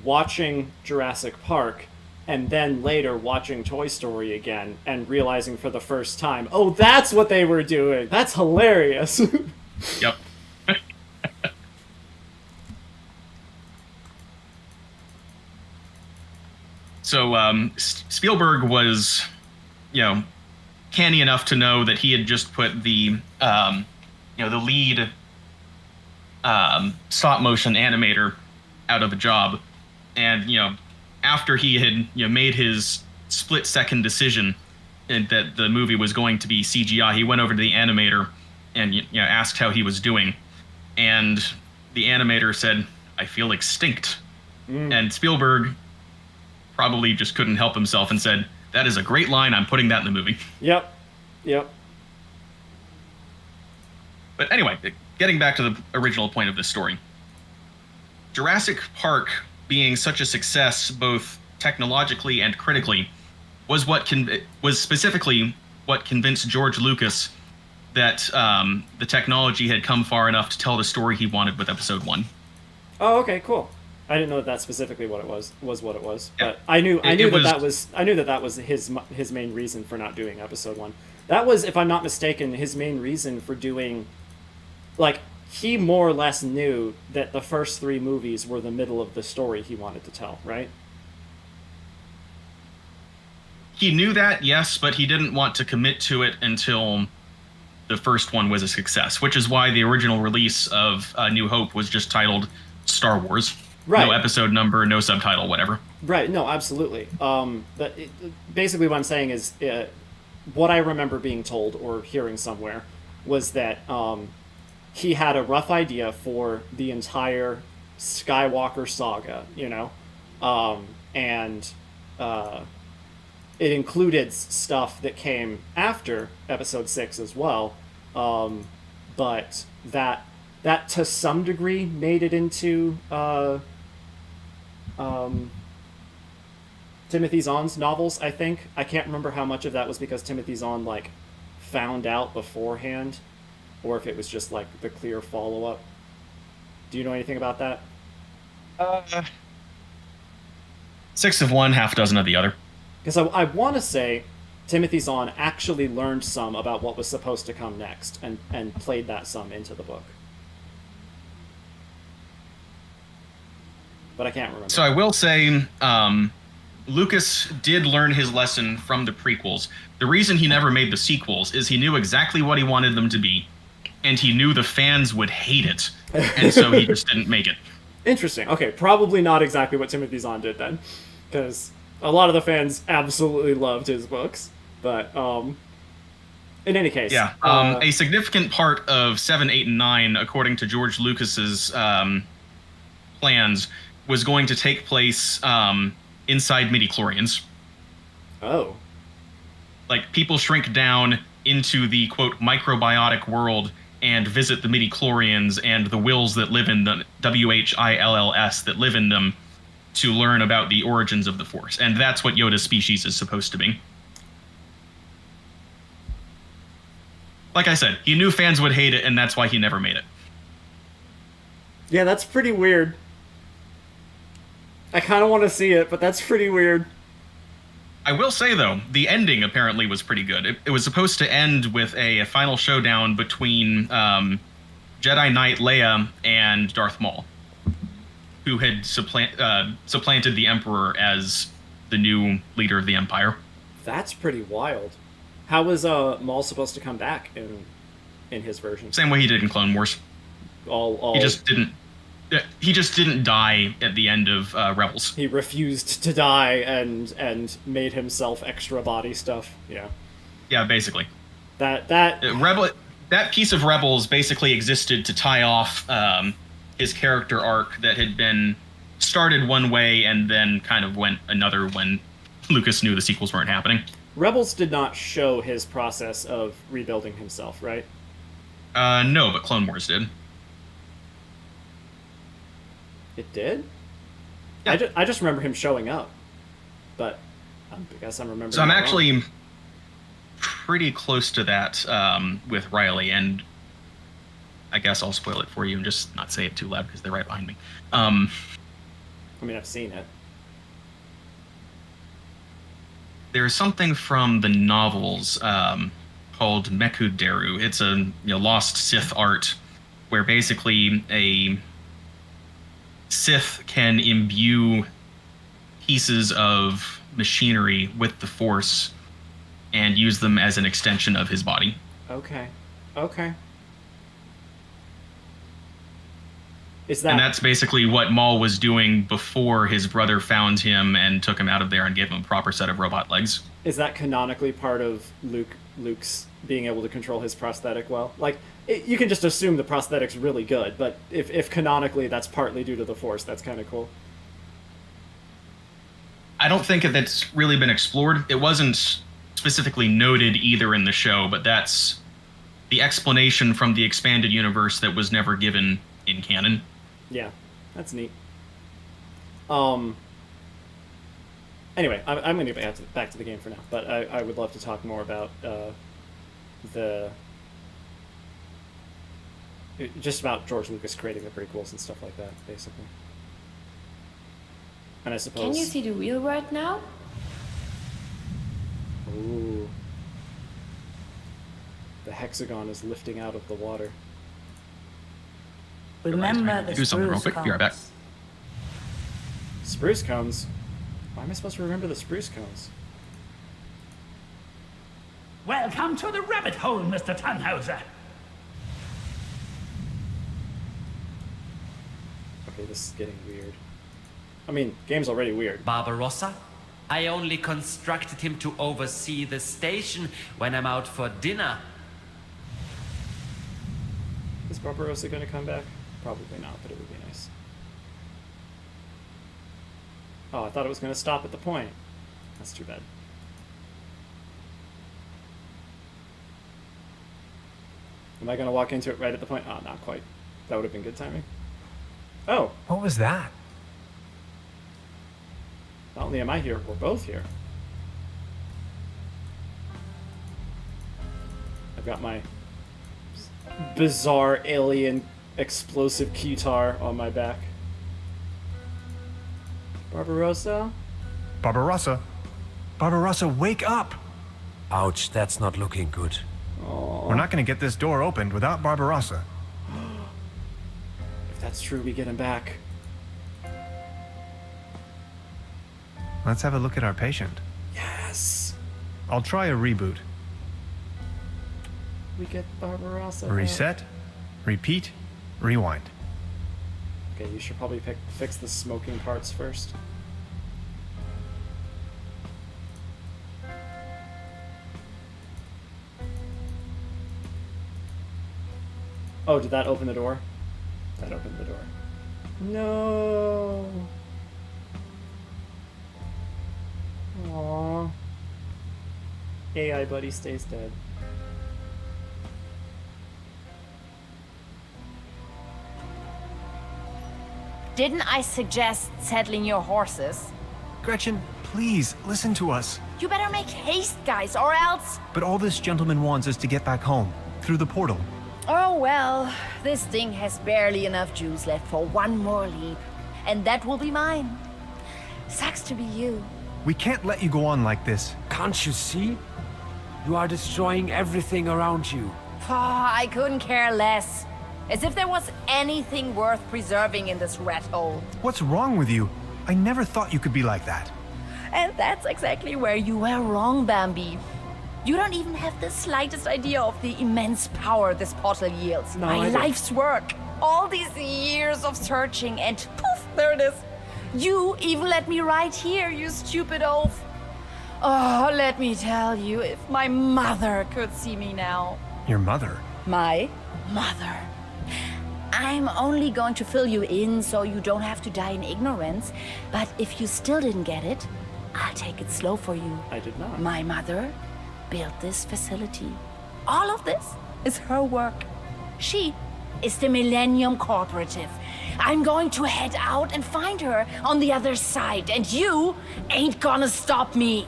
watching Jurassic Park and then later watching Toy Story again and realizing for the first time, oh, that's what they were doing. That's hilarious. Yep. So Spielberg was, canny enough to know that he had just put the lead stop motion animator out of a job, and after he had made his split-second decision that the movie was going to be CGI, he went over to the animator and asked how he was doing, and the animator said, "I feel extinct." And Spielberg probably just couldn't help himself and said, "That is a great line, I'm putting that in the movie." Yep. But anyway, getting back to the original point of this story. Jurassic Park being such a success, both technologically and critically, was specifically what convinced George Lucas that the technology had come far enough to tell the story he wanted with Episode 1. Oh, okay, cool. I didn't know that specifically what it was what it was, yeah. But I knew that was his main reason for not doing Episode 1. That was, if I'm not mistaken, his main reason for doing, like, he more or less knew that the first 3 movies were the middle of the story he wanted to tell, right? He knew that, yes, but he didn't want to commit to it until the first one was a success, which is why the original release of New Hope was just titled Star Wars. Right. No episode number, no subtitle, whatever. Right. No, absolutely. Basically, what I'm saying is, what I remember being told or hearing somewhere was that he had a rough idea for the entire Skywalker saga, and it included stuff that came after Episode 6 as well, but that to some degree made it into Timothy Zahn's novels, I think. I can't remember how much of that was because Timothy Zahn, found out beforehand, or if it was just, the clear follow-up. Do you know anything about that? 6 of one, half dozen of the other. Because I want to say Timothy Zahn actually learned some about what was supposed to come next and played that some into the book. But I can't remember. So I will say, Lucas did learn his lesson from the prequels. The reason he never made the sequels is he knew exactly what he wanted them to be, and he knew the fans would hate it, and so he just didn't make it. Interesting. Okay, probably not exactly what Timothy Zahn did then, because a lot of the fans absolutely loved his books. But in any case, yeah, a significant part of 7, 8, and 9, according to George Lucas's plans, was going to take place inside midichlorians. Oh. People shrink down into the, quote, microbiotic world and visit the midichlorians and the wills that live in them, WHILLS, that live in them, to learn about the origins of the Force. And that's what Yoda's species is supposed to be. Like I said, he knew fans would hate it, and that's why he never made it. Yeah, that's pretty weird. I kind of want to see it, but that's pretty weird. I will say, though, the ending apparently was pretty good. It was supposed to end with a final showdown between Jedi Knight Leia and Darth Maul, who had supplanted the Emperor as the new leader of the Empire. That's pretty wild. How was Maul supposed to come back in his version? Same way he did in Clone Wars. He just didn't. He just didn't die at the end of Rebels. He refused to die and made himself extra body stuff. Yeah. Yeah, basically. That piece of Rebels basically existed to tie off his character arc that had been started one way and then kind of went another when Lucas knew the sequels weren't happening. Rebels did not show his process of rebuilding himself, right? No, but Clone Wars did. It did? Yeah. I just remember him showing up. But I guess I'm remembering. So I'm actually pretty close to that with Riley, and I guess I'll spoil it for you and just not say it too loud because they're right behind me. I mean, I've seen it. There's something from the novels called Meku Deru. It's a lost Sith art where basically a Sith can imbue pieces of machinery with the Force and use them as an extension of his body. Okay. And that's basically what Maul was doing before his brother found him and took him out of there and gave him a proper set of robot legs. Is that canonically part of Luke's being able to control his prosthetic well? You can just assume the prosthetic's really good, but if canonically that's partly due to the Force, that's kind of cool. I don't think that's really been explored. It wasn't specifically noted either in the show, but that's the explanation from the expanded universe that was never given in canon. Yeah, that's neat. Anyway, I'm going to get back to the game for now, but I would love to talk more about just about George Lucas creating the prequels and stuff like that, basically. And I suppose... Can you see the wheel right now? Ooh. The hexagon is lifting out of the water. Remember the do something real quick. Be right back. Spruce cones? Why am I supposed to remember the spruce cones? Welcome to the rabbit hole, Mr. Tannhauser. Okay, this is getting weird. I mean, game's already weird. Barbarossa? I only constructed him to oversee the station when I'm out for dinner. Is Barbarossa gonna come back? Probably not, but it would be nice. Oh, I thought it was gonna stop at the point. That's too bad. Am I gonna walk into it right at the point? Oh, not quite. That would have been good timing. Oh! What was that? Not only am I here, we're both here. I've got my bizarre alien explosive guitar on my back. Barbarossa? Barbarossa! Barbarossa, wake up! Ouch, that's not looking good. Oh. We're not going to get this door opened without Barbarossa. If that's true, we get him back. Let's have a look at our patient. Yes! I'll try a reboot. We get Barbarossa. Reset, repeat, rewind. Okay, you should probably fix the smoking parts first. Oh, did that open the door? That opened the door. No! Aww. AI buddy stays dead. Didn't I suggest settling your horses? Gretchen, please, listen to us. You better make haste, guys, or else... But all this gentleman wants is to get back home, through the portal. Oh, well, this thing has barely enough juice left for one more leap. And that will be mine. Sucks to be you. We can't let you go on like this. Can't you see? You are destroying everything around you. Oh, I couldn't care less. As if there was anything worth preserving in this rat hole. What's wrong with you? I never thought you could be like that. And that's exactly where you were wrong, Bambi. You don't even have the slightest idea of the immense power this portal yields. No, My I don't. life's work. All these years of searching and poof, there it is. You even let me right here, you stupid oaf. Oh, let me tell you, if my mother could see me now. Your mother? My mother. I'm only going to fill you in so you don't have to die in ignorance. But if you still didn't get it, I'll take it slow for you. I did not. My mother built this facility. All of this is her work. She is the Millennium Cooperative. I'm going to head out and find her on the other side, and you ain't gonna stop me.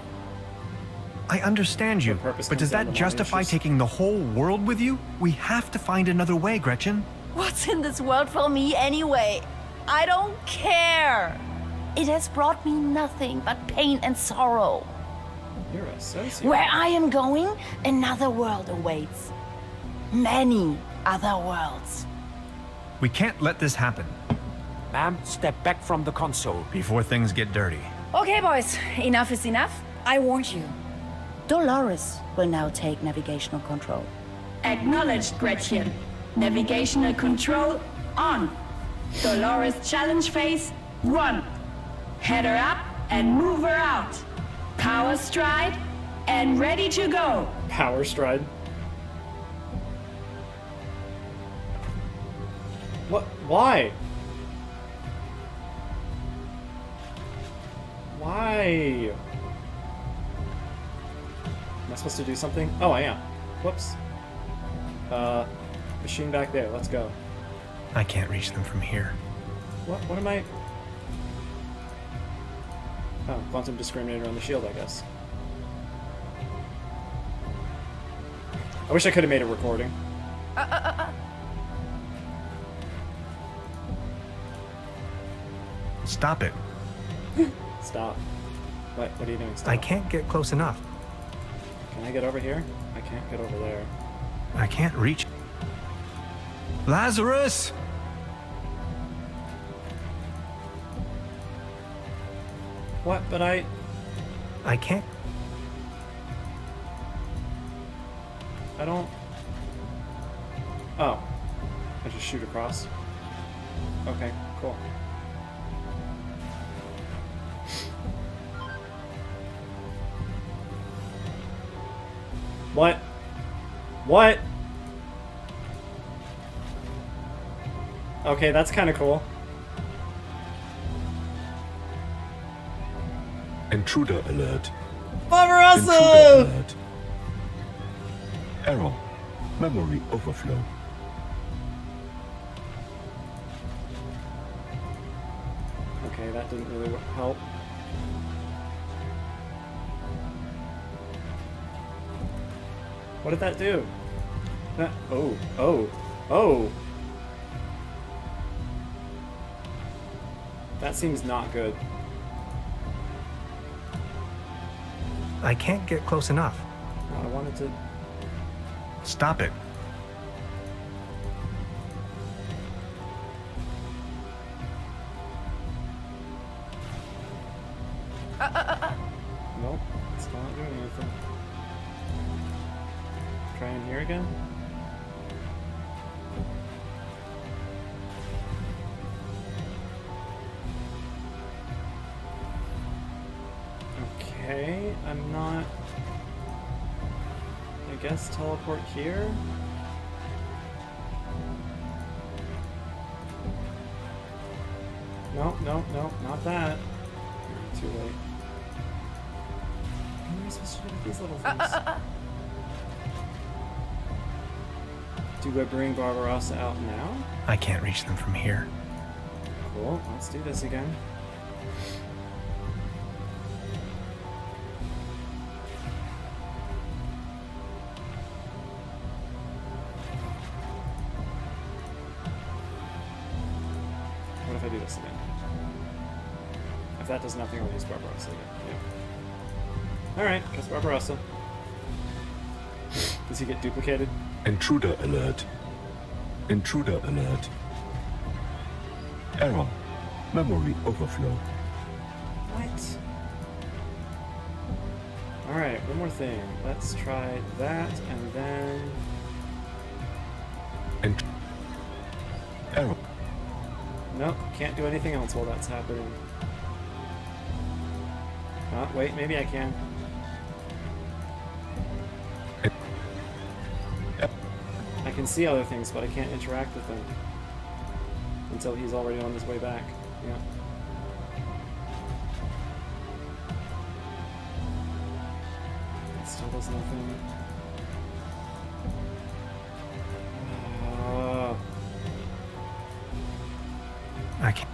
I understand you, purpose but comes does down that to justify issues. taking the whole world with you? We have to find another way, Gretchen. What's in this world for me anyway? I don't care. It has brought me nothing but pain and sorrow. You're a sociopath. Where I am going, another world awaits. Many other worlds. We can't let this happen Ma'am, step back from the console. before things get dirty. Okay, boys, enough is enough. I warned you. Dolores will now take navigational control. Acknowledged, Gretchen. Navigational control on. Dolores challenge phase 1. Head her up and move her out. Power stride and ready to go. Power stride. What? Why? Why? Am I supposed to do something? Oh, I am. Whoops. Machine back there. Let's go. I can't reach them from here. What am I? Oh, quantum discriminator on the shield, I guess. I wish I could have made a recording. Stop it. Stop. What are you doing? Stop. I can't get close enough. Can I get over here? I can't get over there. I can't reach. Lazarus! What? But I can't. I don't... Oh. I just shoot across. Okay, cool. What? What? Okay, that's kind of cool. Intruder alert. Barbarossa! Intruder alert. Error. Memory overflow. Okay, that didn't really help. What did that do? That, oh. That seems not good. I can't get close enough. No, I wanted to... Stop it. Nope, it's not doing anything. Try in here again. Okay, I'm not... I guess teleport here? No, not that. Too late. What am I supposed to do with these little things? Do I bring Barbarossa out now? I can't reach them from here. Cool, let's do this again. What if I do this again? If that does nothing, I'll use Barbarossa again. Yeah. Alright, guess Barbarossa. Does he get duplicated? Intruder alert. Intruder alert. Error. Memory overflow. What? Alright, one more thing. Let's try that, and then... Error. Nope, can't do anything else while that's happening. Oh, wait, maybe I can. I can see other things, but I can't interact with them. Until he's already on his way back. Yeah. It still does nothing. I can't.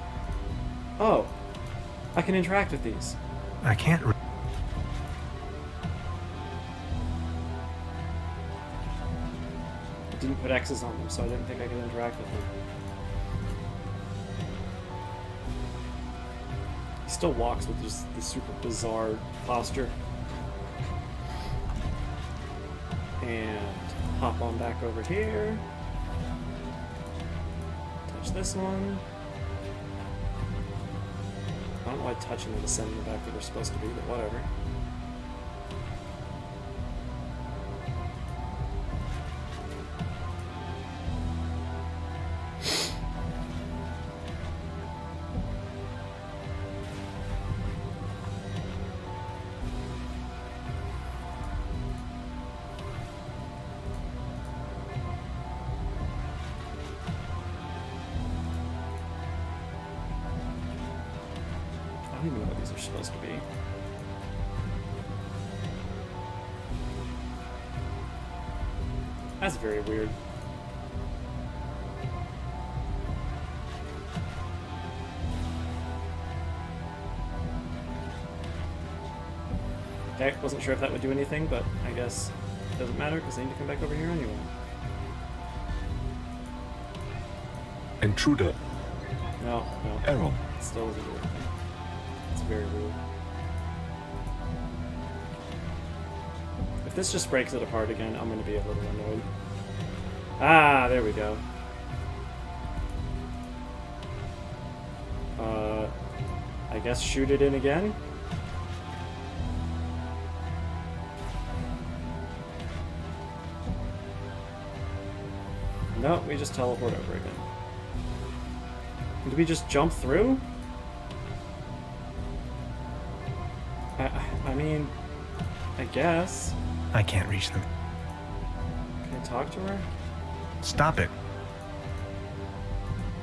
Oh! I can interact with these. I can't. It didn't put X's on them, so I didn't think I could interact with them. He still walks with just this super bizarre posture. And hop on back over here. Touch this one. I don't know why touching them is sending them back where they're supposed to be, but whatever. I don't even know what these are supposed to be. That's very weird. Okay, wasn't sure if that would do anything, but I guess it doesn't matter because I need to come back over here anyway. Intruder. No. Error. It still doesn't do anything. It's very weird. If this just breaks it apart again, I'm going to be a little annoyed. Ah, there we go. I guess shoot it in again? No, we just teleport over again. Do we just jump through? I mean, I guess. I can't reach them. Can I talk to her? Stop it.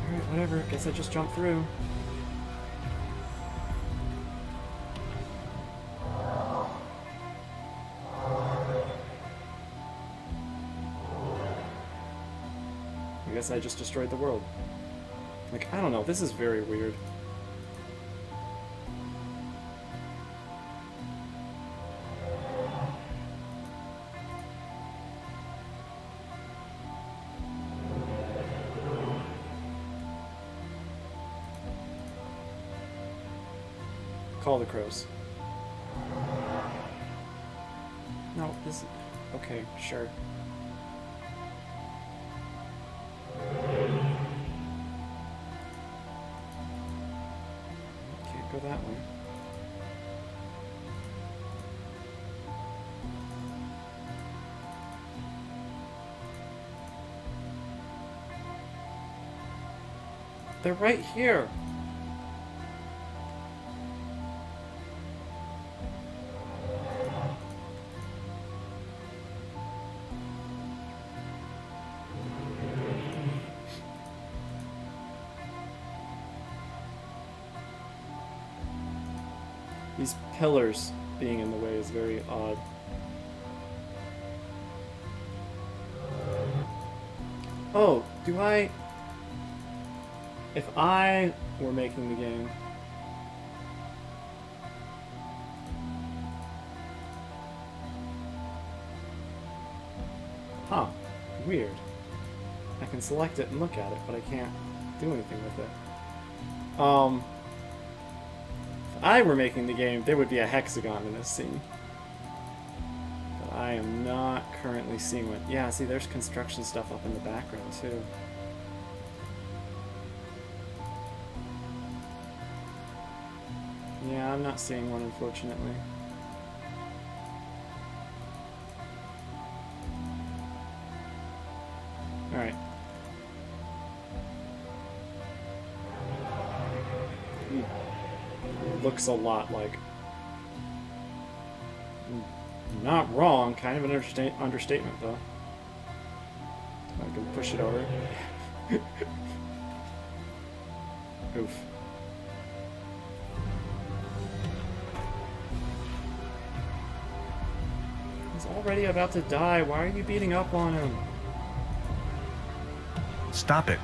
Alright, whatever. Guess I just jumped through. I guess I just destroyed the world. Like, I don't know. This is very weird. Call the crows. No, this... Okay, sure. Can't go that way. They're right here. These pillars being in the way is very odd. Oh, do I... If I were making the game... Huh. Weird. I can select it and look at it, but I can't do anything with it. If I were making the game, there would be a hexagon in this scene. But I am not currently seeing it. Yeah, see, there's construction stuff up in the background, too. Yeah, I'm not seeing one, unfortunately. Alright. Looks a lot like... Not wrong, kind of an understatement, though. I can push it over. Oof. He's already about to die. Why are you beating up on him? Stop it.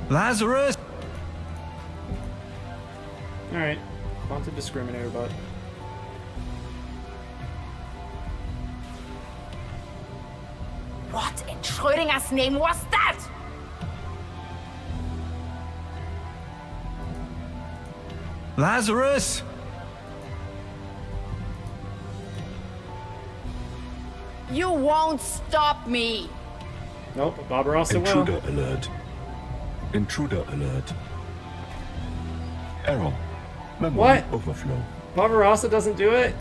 Lazarus! Alright. Wanted discriminator, but... What in Schrödinger's name was that? Lazarus! You won't stop me! Nope, Barbarossa will. Intruder alert. Intruder alert. Error. Memory What? overflow. Barbarossa doesn't do it?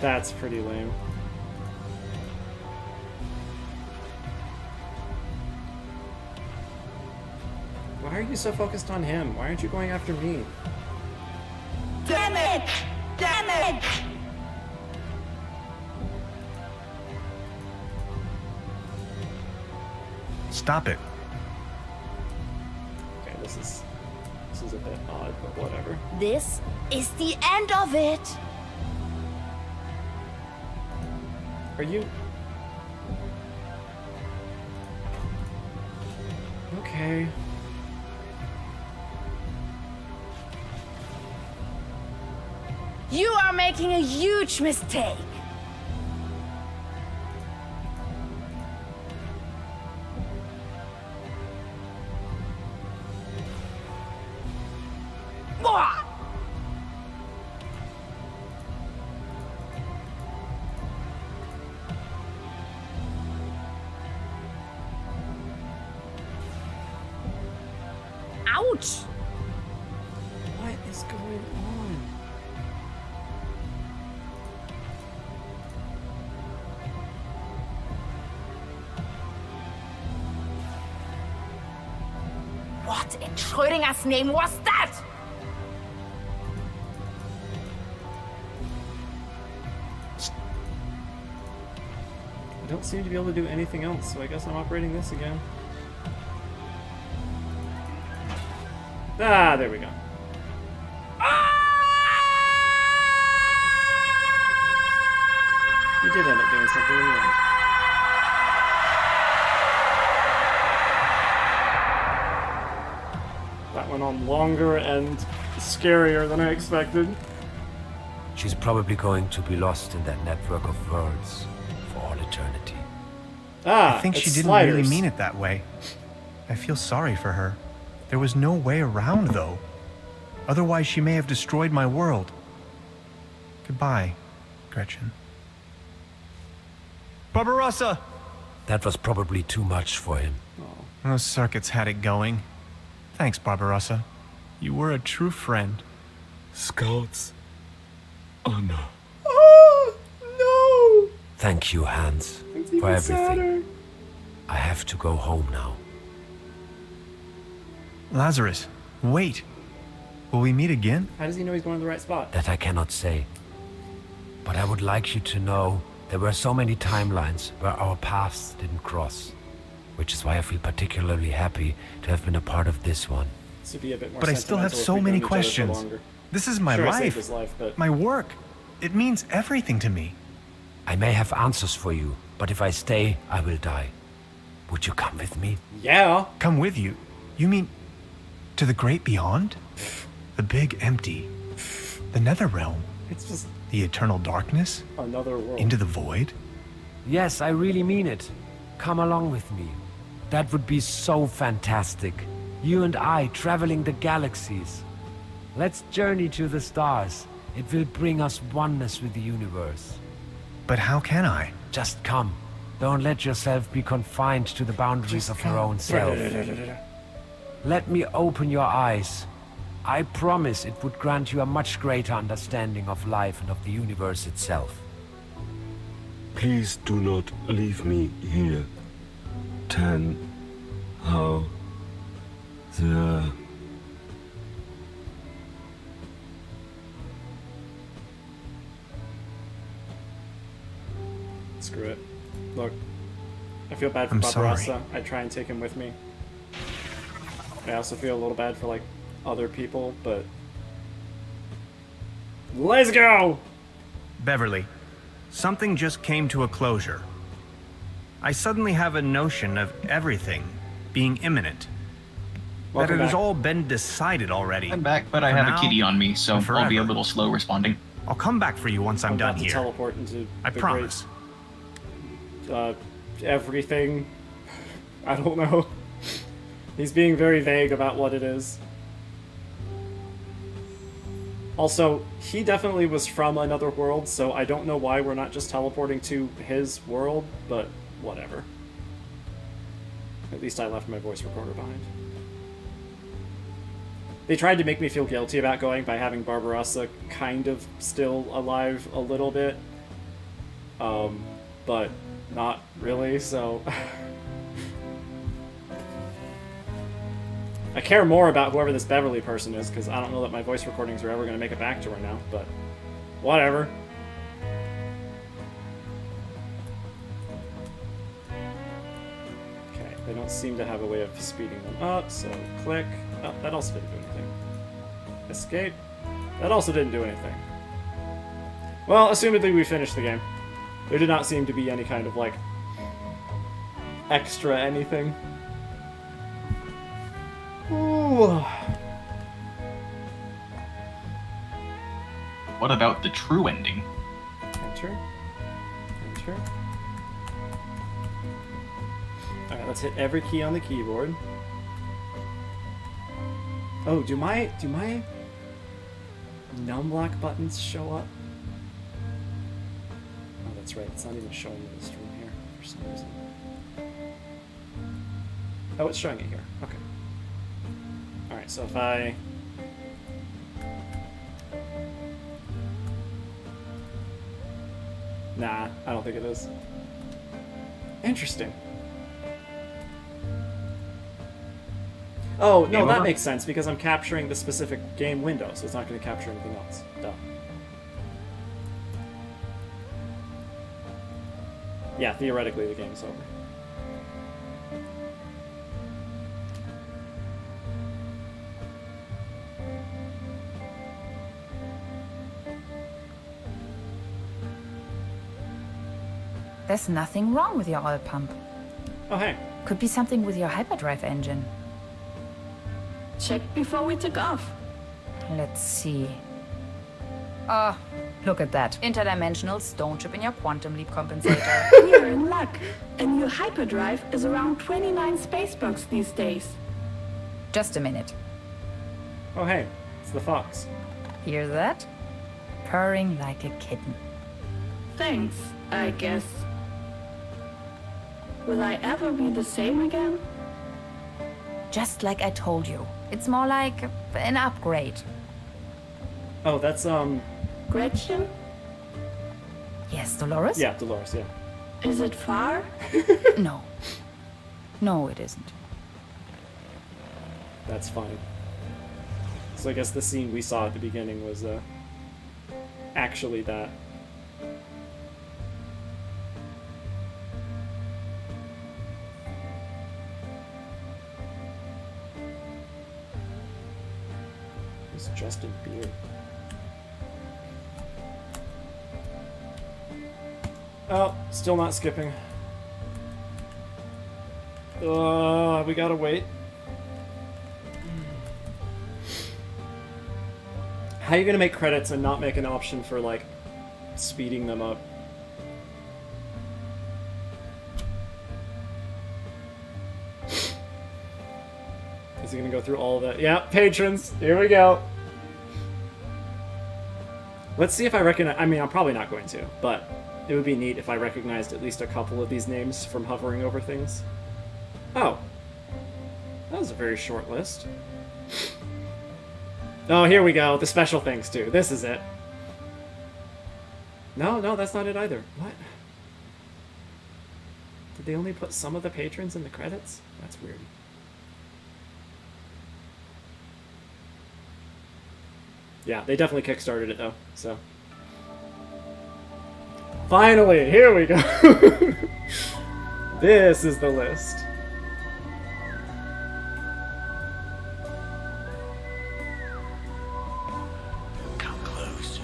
That's pretty lame. Why are you so focused on him? Why aren't you going after me? Damn it! Damn it! Stop it. Okay, this is a bit odd, but whatever. This is the end of it! Are you... Okay. You are making a huge mistake! Mwah! Ouch! What is going on? What in Schrödinger's name was that? I don't seem to be able to do anything else, so I guess I'm operating this again. Ah, there we go. You did end up doing something in the end. That went on longer and scarier than I expected. She's probably going to be lost in that network of worlds for all eternity. Ah, I think she it's didn't sliders. really mean it that way. I feel sorry for her. There was no way around, though. Otherwise, she may have destroyed my world. Goodbye, Gretchen. Barbarossa! That was probably too much for him. Those circuits had it going. Thanks, Barbarossa. You were a true friend. Scouts. Honor. Oh, no! Thank you, Hans, It's for even everything. sadder. I have to go home now. Lazarus, wait. Will we meet again? How does he know he's going to the right spot? That I cannot say. But I would like you to know there were so many timelines where our paths didn't cross. Which is why I feel particularly happy to have been a part of this one. This would be a bit more But I still have sentimental if so we'd many known each other for questions. longer. This is my Sure, I saved life. his life, but My work. It means everything to me. I may have answers for you, but if I stay, I will die. Would you come with me? yeah. Come with you? You mean to the great beyond? The big empty? The nether realm? It's just The eternal darkness? another world. Into the void? Yes, I really mean it. Come along with me. That would be so fantastic. You and I traveling the galaxies. Let's journey to the stars. It will bring us oneness with the universe. But how can I? Just come. Don't let yourself be confined to the boundaries of your own self. Let me open your eyes. I promise it would grant you a much greater understanding of life and of the universe itself. Please do not leave me here. Tan, how, the... Screw it. Look, I feel bad for I'm Barbarossa. sorry. I try and take him with me. I also feel a little bad for, like, other people, but... Let's go! Beverly, something just came to a closure. I suddenly have a notion of everything being imminent. Welcome that it has back. all been decided already. I'm back, but I For have now a kitty on me, so and I'll be a forever. little slow responding. I'll come back for you once I'm done about to here. teleport into I the promise. great, everything. I don't know. He's being very vague about what it is. Also, he definitely was from another world, so I don't know why we're not just teleporting to his world, but whatever. At least I left my voice recorder behind. They tried to make me feel guilty about going by having Barbarossa kind of still alive a little bit. But not really, so... I care more about whoever this Beverly person is, because I don't know that my voice recordings are ever going to make it back to her now, but whatever. Okay, they don't seem to have a way of speeding them up, so click. Oh, that also didn't do anything. Escape. That also didn't do anything. Well, assumedly we finished the game. There did not seem to be any kind of, like, extra anything. Ooh. What about the true ending? Enter. Enter. Alright, let's hit every key on the keyboard. Oh, do my numblock buttons show up? Oh, that's right. It's not even showing me the stream here for some reason. Oh, it's showing it here. Okay. Alright, so if I... Nah, I don't think it is. Interesting. Oh, no, Game that over? makes sense, because I'm capturing the specific game window, so it's not going to capture anything else. Duh. Yeah, theoretically the game's over. There's nothing wrong with your oil pump. Oh, hey. Could be something with your hyperdrive engine. Check before we took off. Let's see. Oh, look at that. Interdimensional stone chip in your quantum leap compensator. You're in luck. A new hyperdrive is around 29 space bucks these days. Just a minute. Oh, hey. It's the fox. Hear that? Purring like a kitten. Thanks, I guess. Will I ever be the same again? Just like I told you. It's more like an upgrade. Oh, that's, Gretchen? Yes, Dolores? Yeah, Dolores, yeah. Is it far? No. No, it isn't. That's fine. So I guess the scene we saw at the beginning was, actually that. It's Justin Beer. Oh, still not skipping. We gotta wait. How are you gonna make credits and not make an option for, like, speeding them up? Is he gonna go through all of that? Yeah, patrons! Here we go! Let's see if I recognize... I mean, I'm probably not going to, but it would be neat if I recognized at least a couple of these names from hovering over things. Oh. That was a very short list. Oh, here we go. The special things, too. This is it. No, that's not it either. What? Did they only put some of the patrons in the credits? That's weird. Yeah, they definitely kickstarted it, though, so... Finally! Here we go! This is the list. Come closer,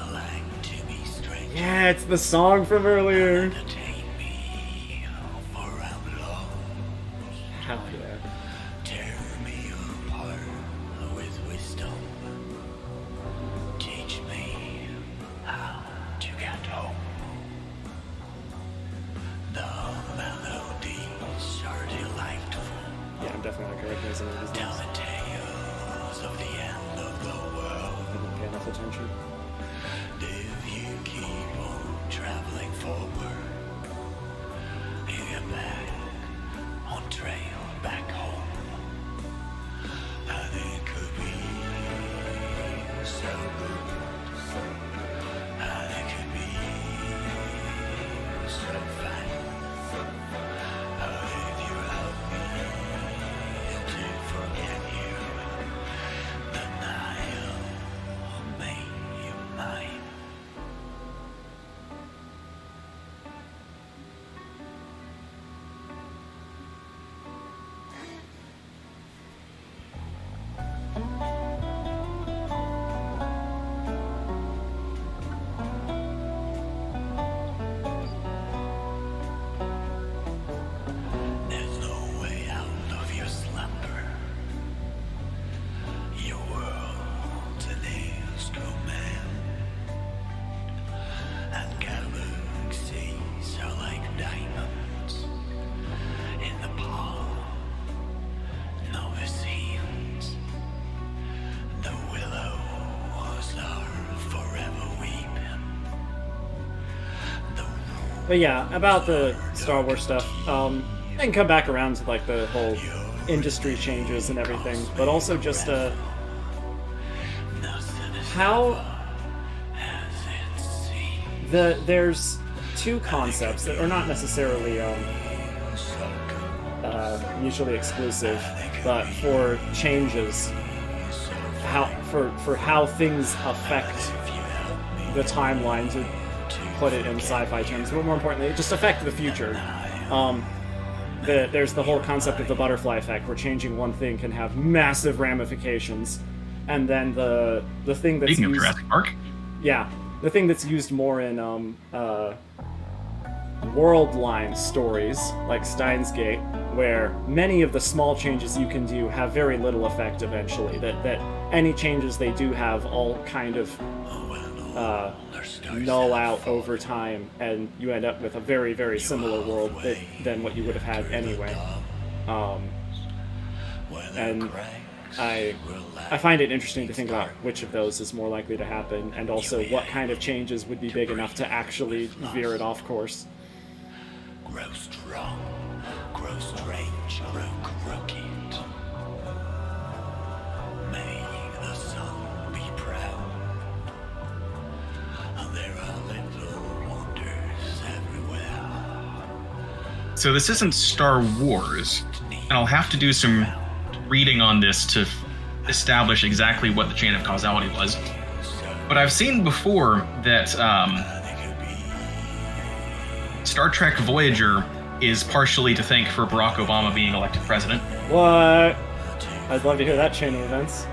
align to me straight. Yeah, it's the song from earlier. Entertain me for how long? Hell yeah. Tear me apart with wisdom. Teach me how to get home. The melodies are delightful. Yeah, I'm definitely not gonna recognize any of these Tell names. the tales of the end of the world. I didn't pay enough attention. If you keep on traveling forward, you get back on trail back home. And it could be so good. And it could be so fast. But if you help me to forget you, then I'll make you mine. There's no way out of your slumber. Your world's an instrument, and galaxies are like diamonds in the palm of his hands. The willows are forever weeping. But yeah, about the Star Wars stuff, I can come back around to, like, the whole industry changes and everything, but also just, how there's two concepts that are not necessarily, mutually exclusive, but for changes, for how things affect the timeline, to put it in sci-fi terms, but more importantly, just affect the future. There's the whole concept of the butterfly effect, where changing one thing can have massive ramifications, and then the thing that's Speaking of Jurassic Park, yeah, the thing that's used more in world line stories like Steins Gate, where many of the small changes you can do have very little effect eventually. That any changes they do have all kind of null out over time, and you end up with a very, very similar world than what you would have had anyway. And I find it interesting to think about which of those is more likely to happen, and also what kind of changes would be big enough to actually veer it off course. Grow strong, grow strange, grow crooked. May the sun be proud. There are little wonders everywhere. So this isn't Star Wars, and I'll have to do some reading on this to establish exactly what the chain of causality was. But I've seen before that Star Trek Voyager is partially to thank for Barack Obama being elected president. What? I'd love to hear that chain of events.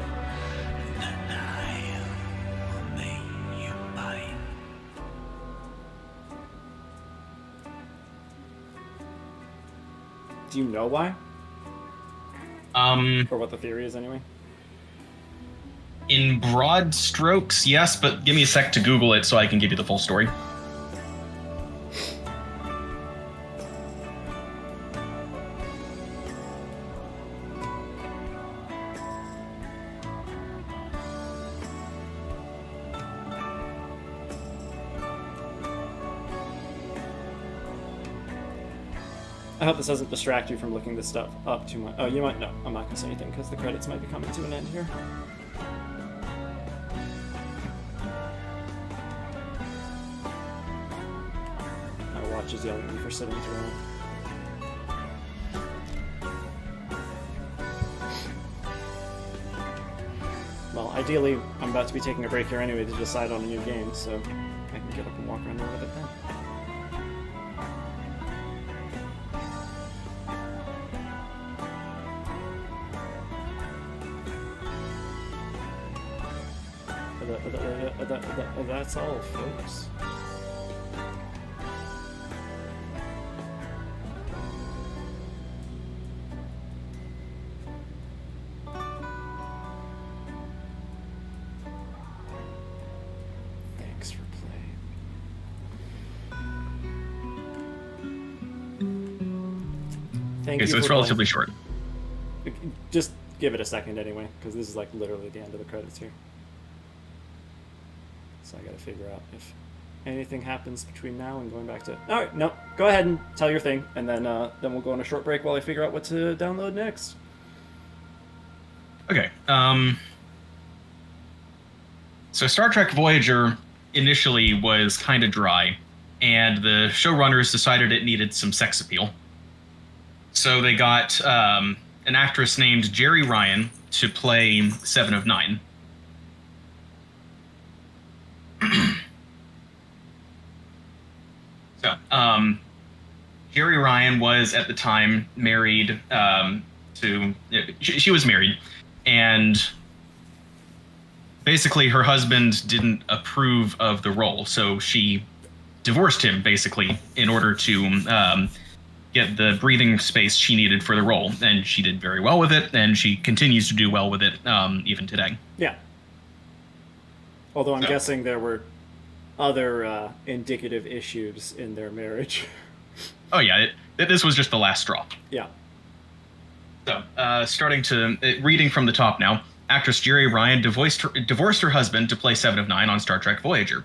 Do you know why? Or what the theory is, anyway? In broad strokes, yes, but give me a sec to Google it so I can give you the full story. I hope this doesn't distract you from looking this stuff up too much. Oh, you know what? No, I'm not going to say anything because the credits might be coming to an end here. My watch is yelling at me for sitting too long. Well, ideally, I'm about to be taking a break here anyway to decide on a new game, so I can get up and walk around a little bit then. That's all, folks. Thanks for playing. Thank you. Okay, so it's relatively short. Just give it a second anyway, because this is like literally the end of the credits here. So I gotta figure out if anything happens between now and going back to... Alright, no, go ahead and tell your thing, and then we'll go on a short break while I figure out what to download next. Okay, so Star Trek Voyager initially was kind of dry, and the showrunners decided it needed some sex appeal. So they got an actress named Jeri Ryan to play Seven of Nine. So, Jeri Ryan was at the time married she was married, and basically her husband didn't approve of the role, so she divorced him basically in order to get the breathing space she needed for the role, and she did very well with it, and she continues to do well with it even today. Yeah. Although I'm guessing there were other indicative issues in their marriage. Oh yeah, this was just the last straw. Yeah. So, reading from the top now, actress Jeri Ryan divorced her husband to play Seven of Nine on Star Trek Voyager.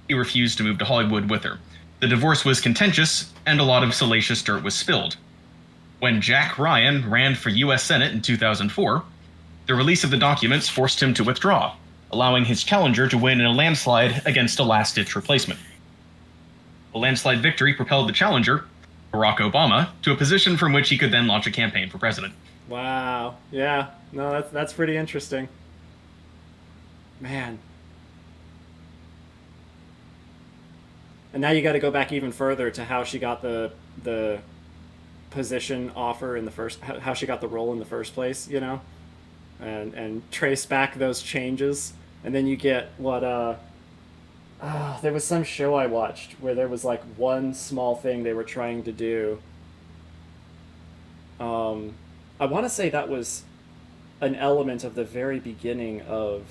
He refused to move to Hollywood with her. The divorce was contentious, and a lot of salacious dirt was spilled. When Jack Ryan ran for U.S. Senate in 2004, the release of the documents forced him to withdraw, allowing his challenger to win in a landslide against a last-ditch replacement. The landslide victory propelled the challenger, Barack Obama to a position from which he could then launch a campaign for president. Wow. Yeah. No, that's pretty interesting. Man. And now you got to go back even further to how she got the position offer in the first, how she got the role in the first place, you know, and trace back those changes, and then you get what there was some show I watched where there was like one small thing they were trying to do. I want to say that was an element of the very beginning of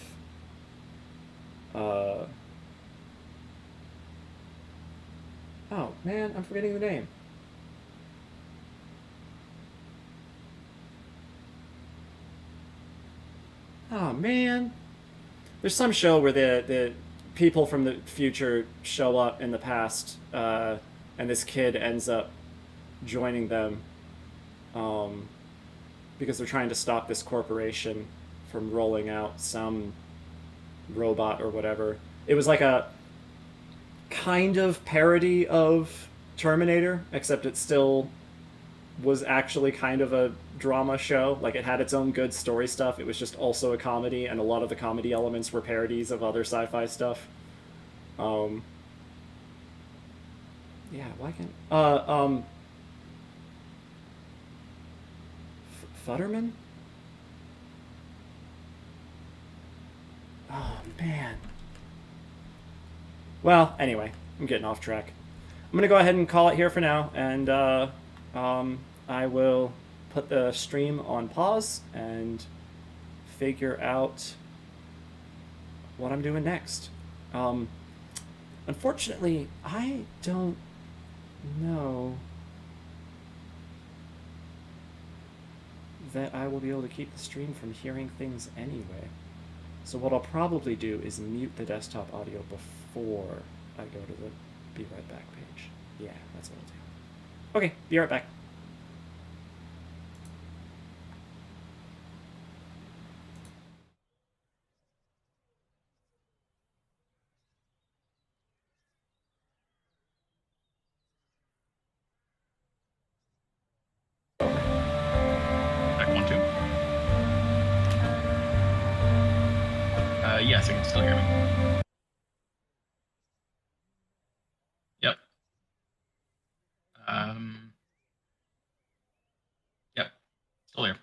oh man, I'm forgetting the name. Oh man, there's some show where the people from the future show up in the past, and this kid ends up joining them, because they're trying to stop this corporation from rolling out some robot or whatever. It was like a kind of parody of Terminator, except it still was actually kind of a drama show. Like, it had its own good story stuff. It was just also a comedy, and a lot of the comedy elements were parodies of other sci-fi stuff. Yeah, why can't Futterman? Oh man. Well, anyway, I'm getting off track. I'm gonna go ahead and call it here for now, and I will put the stream on pause and figure out what I'm doing next. Unfortunately, I don't know that I will be able to keep the stream from hearing things anyway. So what I'll probably do is mute the desktop audio before I go to the Be Right Back page. Yeah, that's what I'll do. Okay, be right back. Back one, two. Yes, I can still hear me. Yep. Yep. Still here.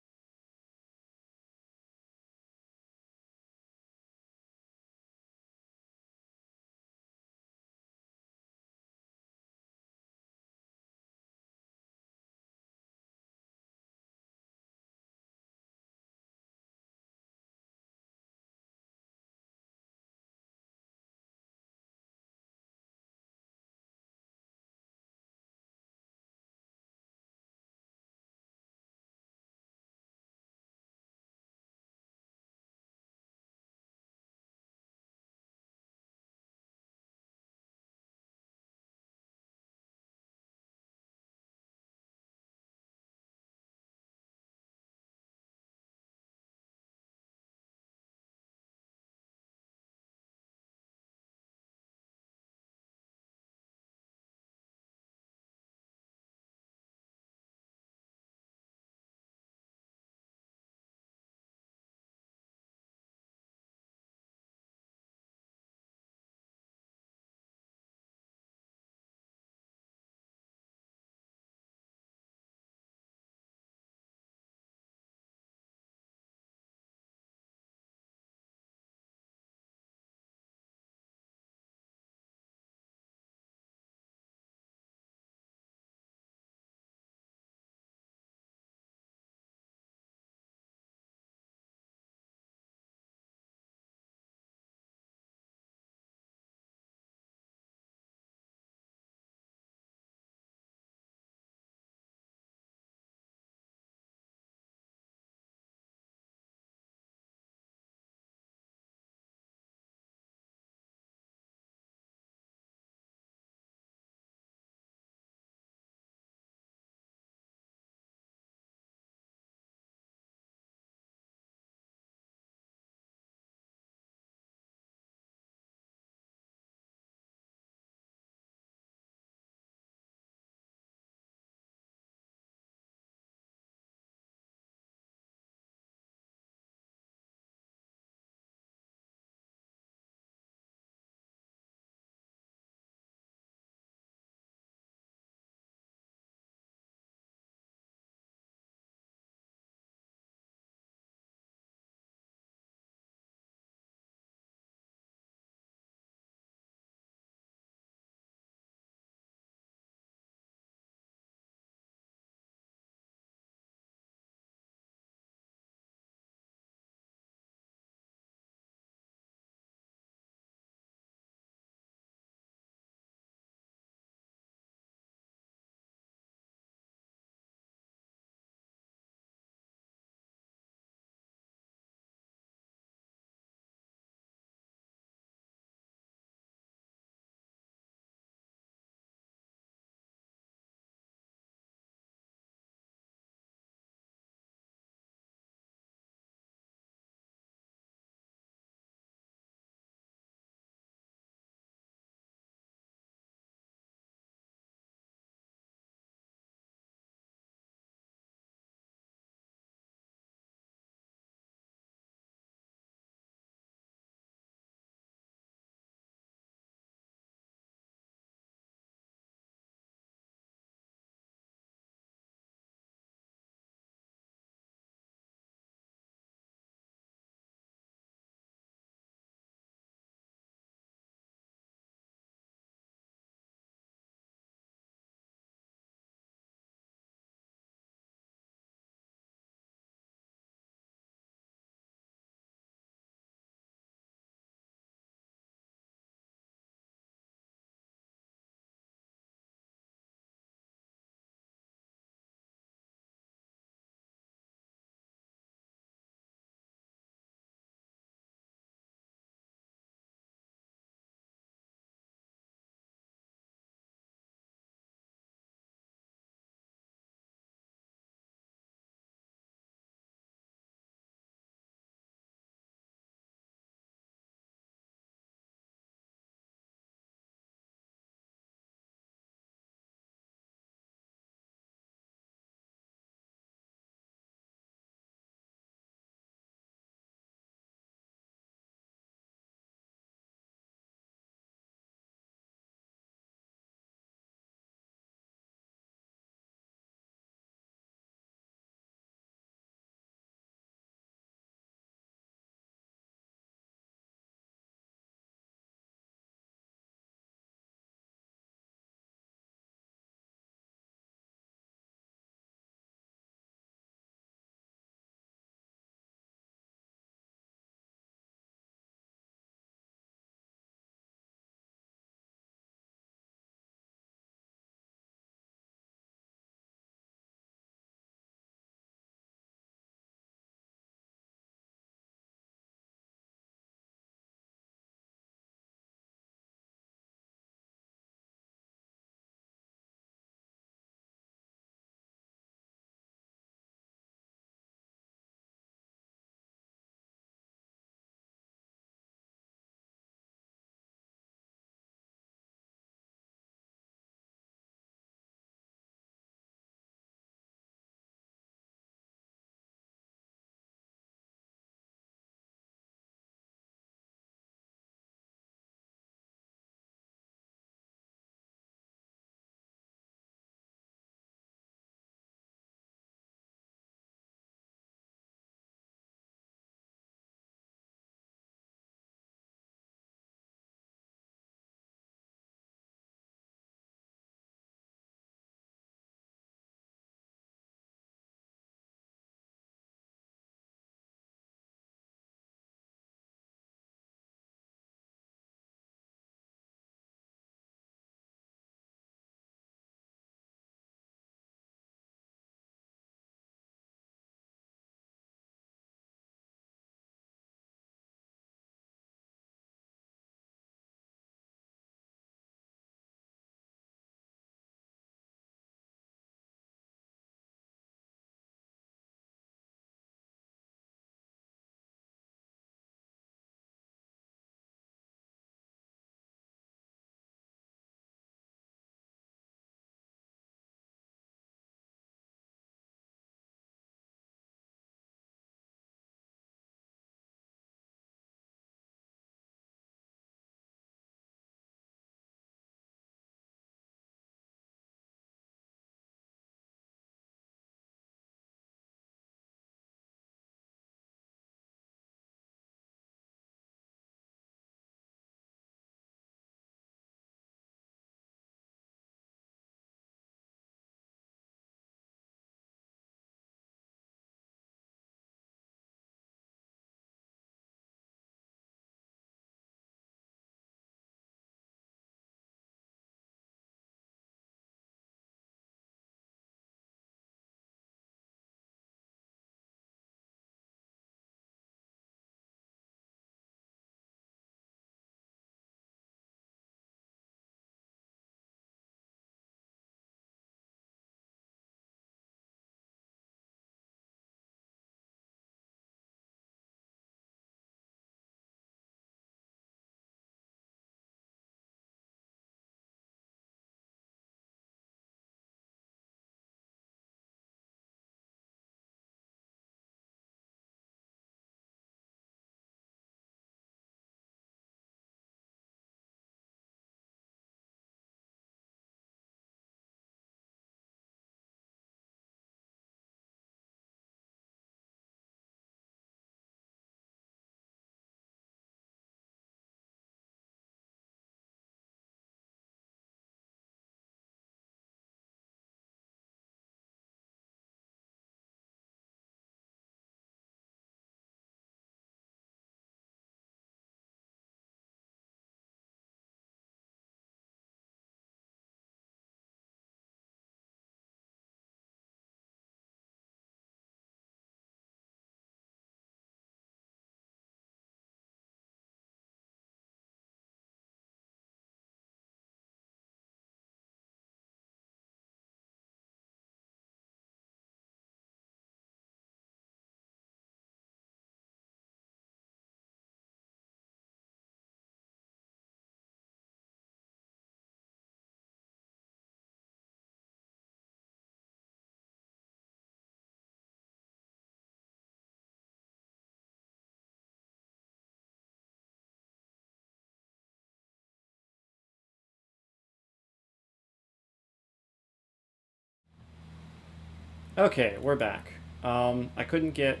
Okay, we're back. I couldn't get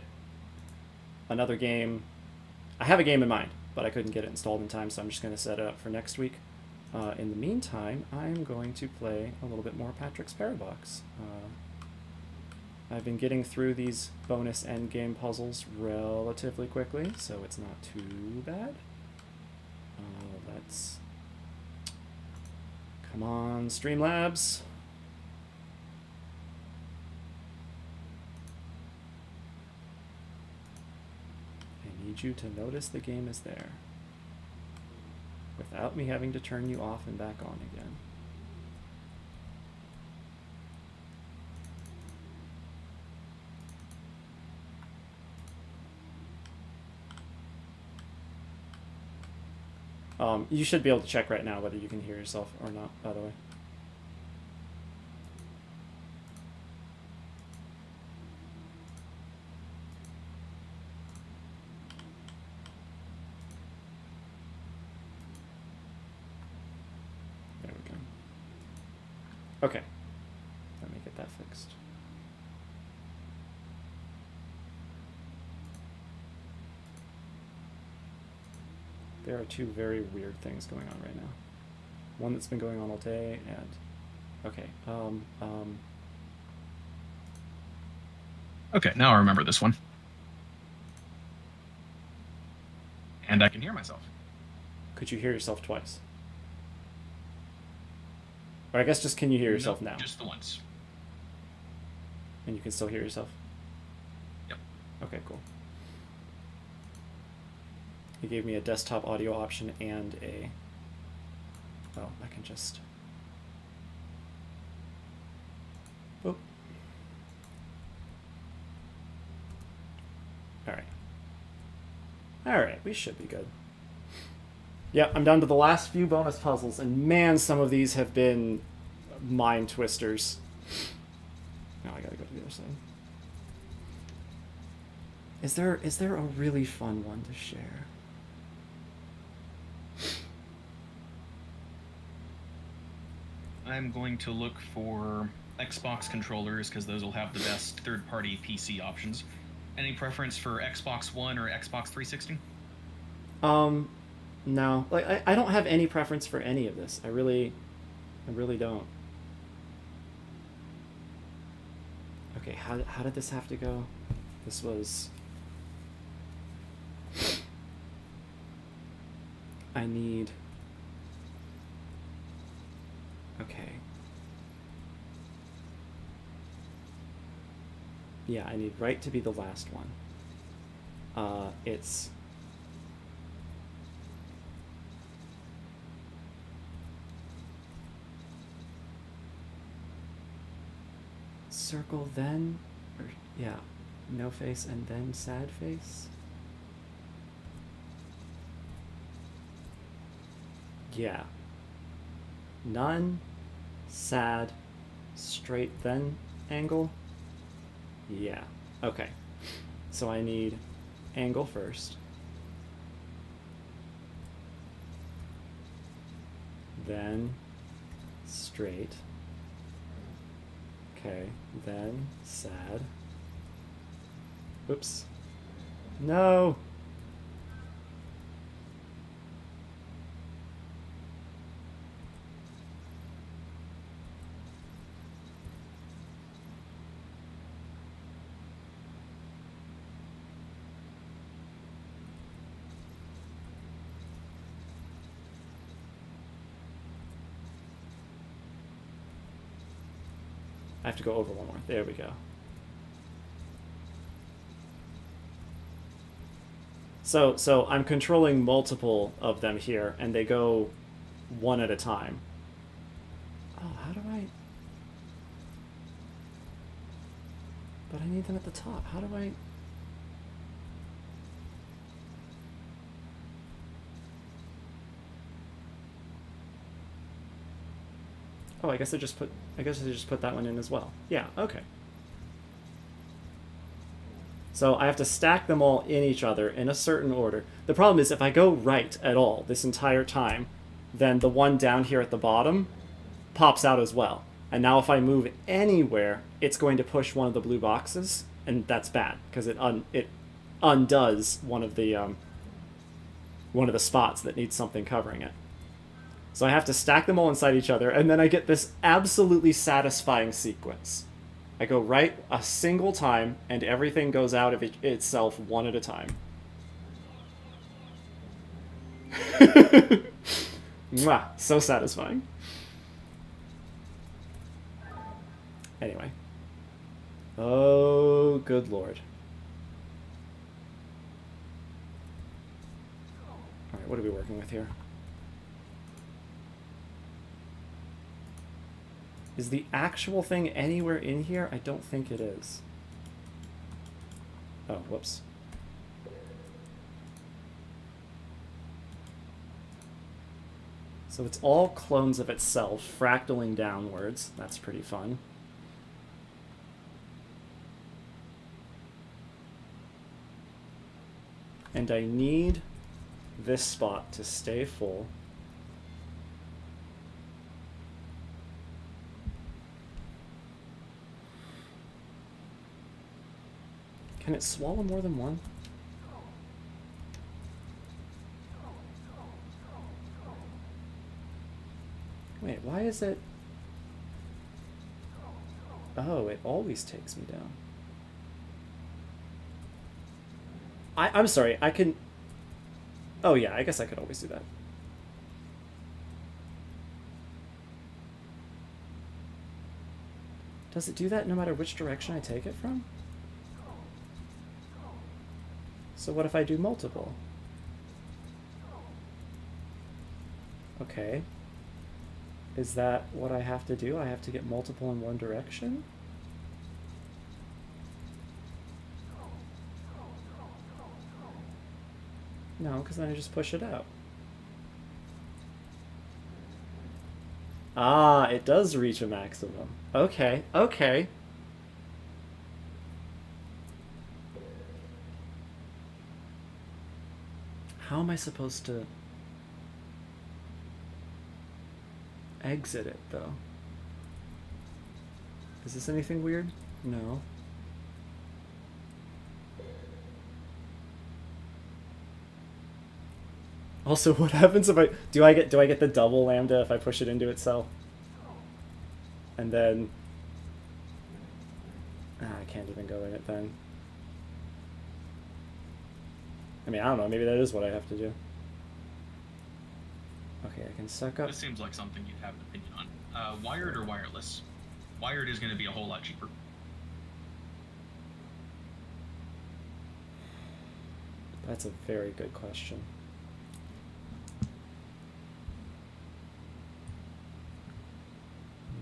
another game. I have a game in mind, but I couldn't get it installed in time, so I'm just going to set it up for next week. In the meantime, I'm going to play a little bit more Patrick's Paradox. I've been getting through these bonus endgame puzzles relatively quickly, so it's not too bad. Let's... Come on, Streamlabs. I need you to notice the game is there, without me having to turn you off and back on again. You should be able to check right now whether you can hear yourself or not, by the way. There we go. Okay. Let me get that fixed. There are two very weird things going on right now. One that's been going on all day, and... Okay, Okay, now I remember this one. And I can hear myself. Could you hear yourself twice? Or I guess just can you hear yourself now? Just the once. And you can still hear yourself? Yep. Okay, cool. He gave me a desktop audio option and a... Oh, I can just... Boop. Alright. Alright, we should be good. Yeah, I'm down to the last few bonus puzzles, and man, some of these have been mind twisters. Now I gotta go to the other side. Is there a really fun one to share? I'm going to look for Xbox controllers because those will have the best third-party PC options. Any preference for Xbox One or Xbox 360? No. Like I don't have any preference for any of this. I really don't. Okay, how did this have to go? This was... I need... Okay. Yeah, I need right to be the last one. It's... Circle then, or yeah, no face and then sad face. Yeah. None, sad, straight then angle. Yeah. Okay. So I need angle first. Then straight. Okay, then sad. Oops. No! I have to go over one more. There we go. So I'm controlling multiple of them here, and they go one at a time. Oh, how do I... But I need them at the top. How do I... Oh, I guess I just put that one in as well. Yeah, okay. So I have to stack them all in each other in a certain order. The problem is if I go right at all this entire time, then the one down here at the bottom pops out as well. And now if I move anywhere, it's going to push one of the blue boxes, and that's bad because it undoes one of the spots that needs something covering it. So I have to stack them all inside each other, and then I get this absolutely satisfying sequence. I go right a single time, and everything goes out of itself one at a time. Mwah, so satisfying. Anyway. Oh, good lord. Alright, what are we working with here? Is the actual thing anywhere in here? I don't think it is. Oh, whoops. So it's all clones of itself, fractaling downwards. That's pretty fun. And I need this spot to stay full. Can it swallow more than one? Wait, why is it... Oh, it always takes me down. I'm sorry, I can... Oh yeah, I guess I could always do that. Does it do that no matter which direction I take it from? So what if I do multiple? Okay. Is that what I have to do? I have to get multiple in one direction? No, because then I just push it out. Ah, it does reach a maximum. Okay, okay. How am I supposed to exit it, though? Is this anything weird? No. Also, what happens if I do I get the double lambda if I push it into itself? And then I can't even go in it then. I mean, I don't know, maybe that is what I have to do. Okay, I can suck up. This seems like something you'd have an opinion on. Wired or wireless? Wired is going to be a whole lot cheaper. That's a very good question.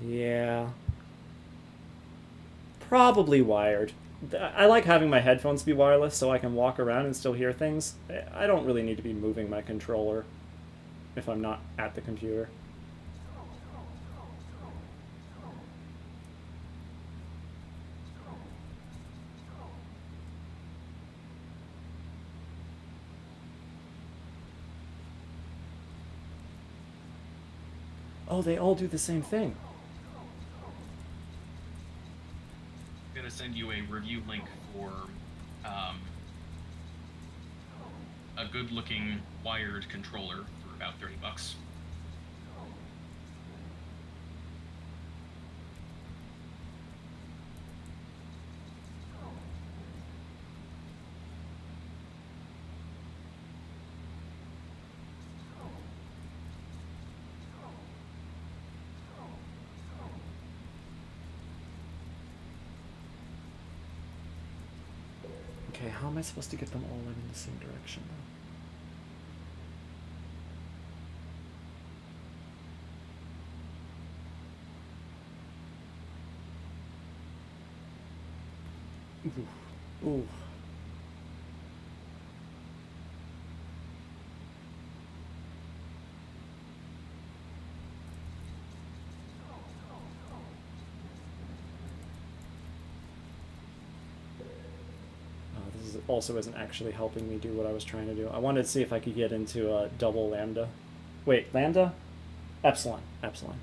Yeah. Probably wired. I like having my headphones be wireless so I can walk around and still hear things. I don't really need to be moving my controller if I'm not at the computer. Oh, they all do the same thing. I'm going to send you a review link for a good-looking wired controller for about $30. Okay, how am I supposed to get them all in the same direction, though? Ooh. This also isn't actually helping me do what I was trying to do. I wanted to see if I could get into a double lambda. Wait, lambda? Epsilon. Epsilon.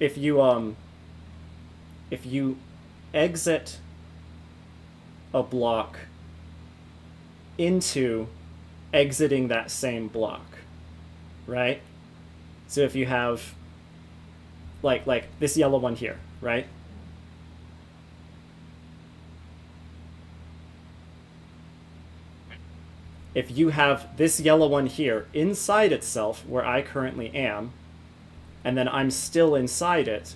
if you exit a block into exiting that same block, right? So if you have like this yellow one here, right? If you have this yellow one here inside itself, where I currently am, and then I'm still inside it,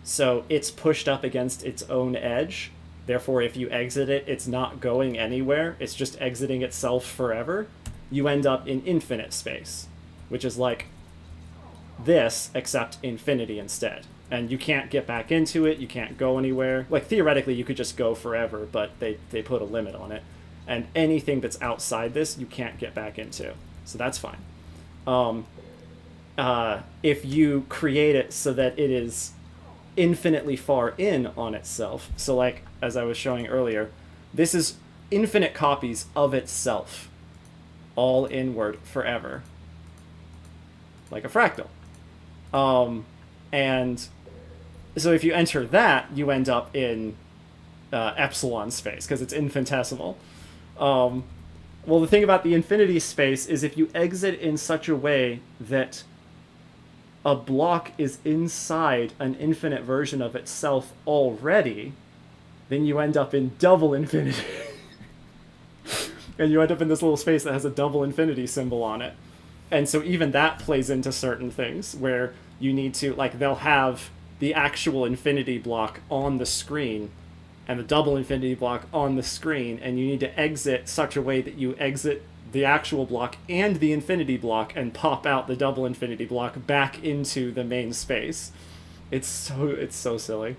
so it's pushed up against its own edge, therefore if you exit it, it's not going anywhere, it's just exiting itself forever, you end up in infinite space, which is like this, except infinity instead. And you can't get back into it, you can't go anywhere. Like, theoretically, you could just go forever, but they put a limit on it. And anything that's outside this, you can't get back into. So that's fine. If you create it so that it is infinitely far in on itself, so like, as I was showing earlier, this is infinite copies of itself, all inward forever. Like a fractal. And so if you enter that, you end up in epsilon space, because it's infinitesimal. Well, the thing about the infinity space is if you exit in such a way that a block is inside an infinite version of itself already, then you end up in double infinity. And you end up in this little space that has a double infinity symbol on it. And so even that plays into certain things where you need to, like, they'll have the actual infinity block on the screen and the double infinity block on the screen, and you need to exit such a way that you exit the actual block and the infinity block and pop out the double infinity block back into the main space. It's so silly.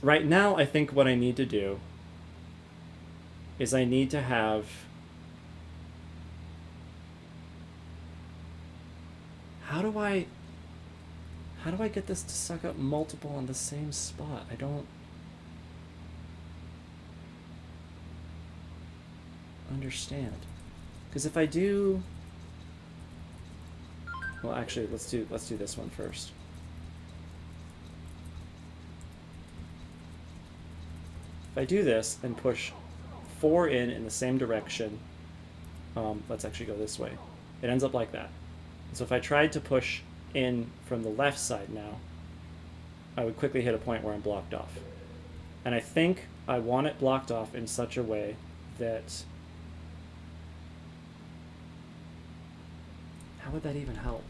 Right now, I think what I need to do is I need to have... How do I get this to suck up multiple on the same spot? I don't understand. Because if I do... Well, actually, let's do this one first. If I do this and push 4 in the same direction, let's actually go this way. It ends up like that. So if I tried to push in from the left side now, I would quickly hit a point where I'm blocked off. And I think I want it blocked off in such a way that... How would that even help?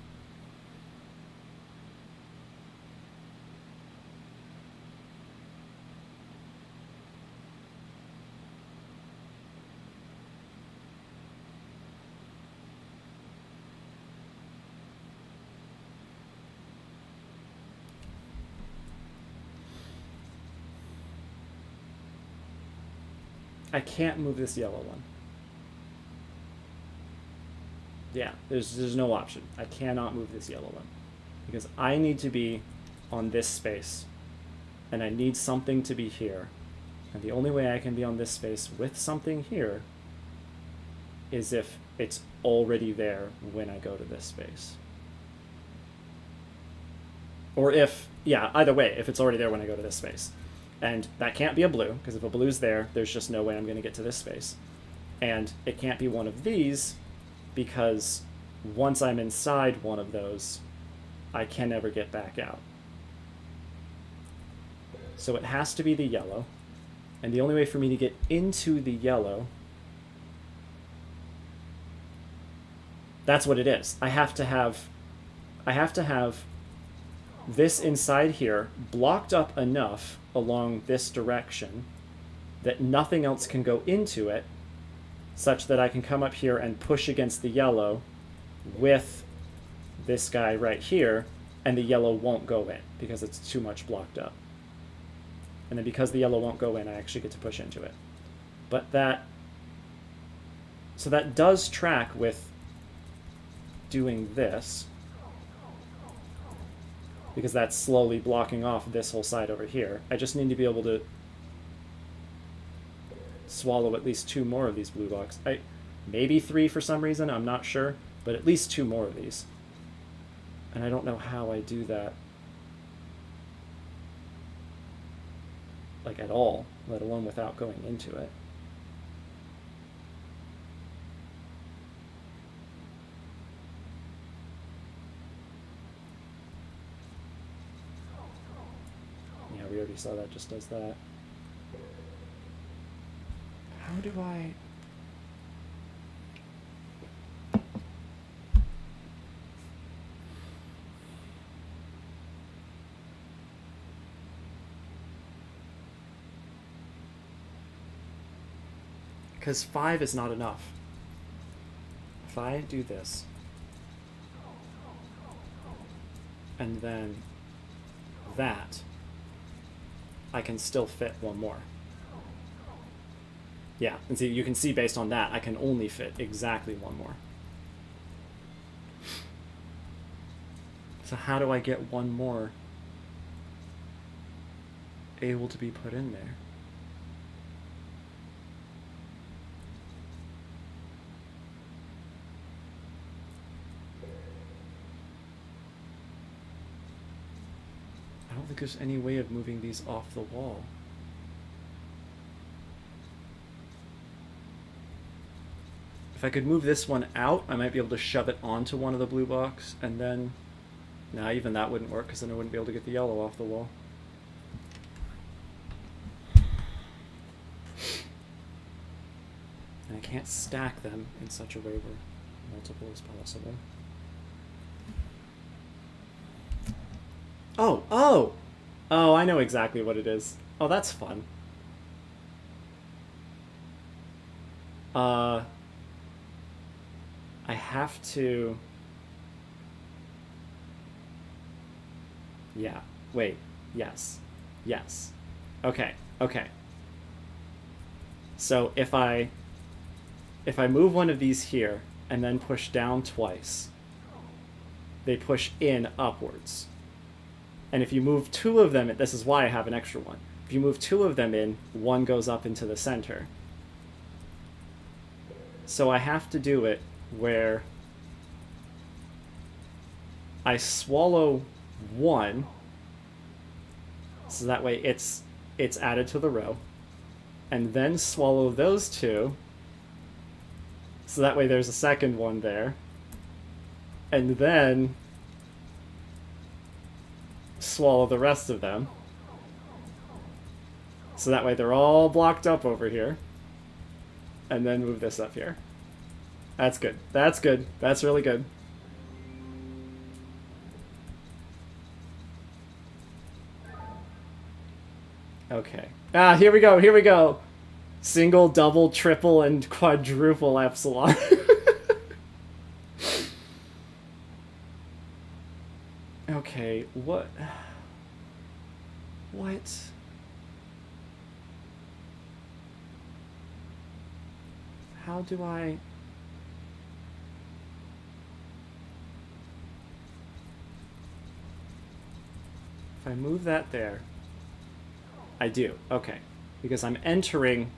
I can't move this yellow one. Yeah, there's no option. I cannot move this yellow one. Because I need to be on this space. And I need something to be here. And the only way I can be on this space with something here is if it's already there when I go to this space. Or if, yeah, either way, if it's already there when I go to this space. And that can't be a blue, because if a blue's there, there's just no way I'm going to get to this space. And it can't be one of these, because once I'm inside one of those, I can never get back out. So it has to be the yellow. And the only way for me to get into the yellow... That's what it is. I have to have this inside here blocked up enough along this direction that nothing else can go into it, such that I can come up here and push against the yellow with this guy right here, and the yellow won't go in because it's too much blocked up. And then because the yellow won't go in, I actually get to push into it. But so that does track with doing this, because that's slowly blocking off this whole side over here. I just need to be able to swallow at least 2 more of these blue blocks. Maybe 3 for some reason, I'm not sure, but at least 2 more of these. And I don't know how I do that. Like, at all, let alone without going into it. Yeah, we already saw that just does that. How do I... Because 5 is not enough. If I do this, and then that, I can still fit one more. Yeah, and see, you can see based on that, I can only fit exactly one more. So how do I get one more able to be put in there? I don't think there's any way of moving these off the wall. If I could move this one out, I might be able to shove it onto one of the blue blocks, and then... Nah, even that wouldn't work, because then I wouldn't be able to get the yellow off the wall. And I can't stack them in such a way where multiple is possible. Oh, oh! Oh, I know exactly what it is. Oh, that's fun. I have to... Yeah, wait, yes, yes. Okay, okay. So if I move one of these here and then push down twice, they push in upwards. And if you move 2 of them, this is why I have an extra one. If you move 2 of them in, one goes up into the center. So I have to do it where I swallow 1, so that way it's added to the row, and then swallow those 2, so that way there's a second one there, and then swallow the rest of them, so that way they're all blocked up over here, and then move this up here. That's good. That's good. That's really good. Okay. Ah, here we go. Here we go. Single, double, triple, and quadruple epsilon. Okay, what? What? How do I... If I move that there... I do, okay. Because I'm entering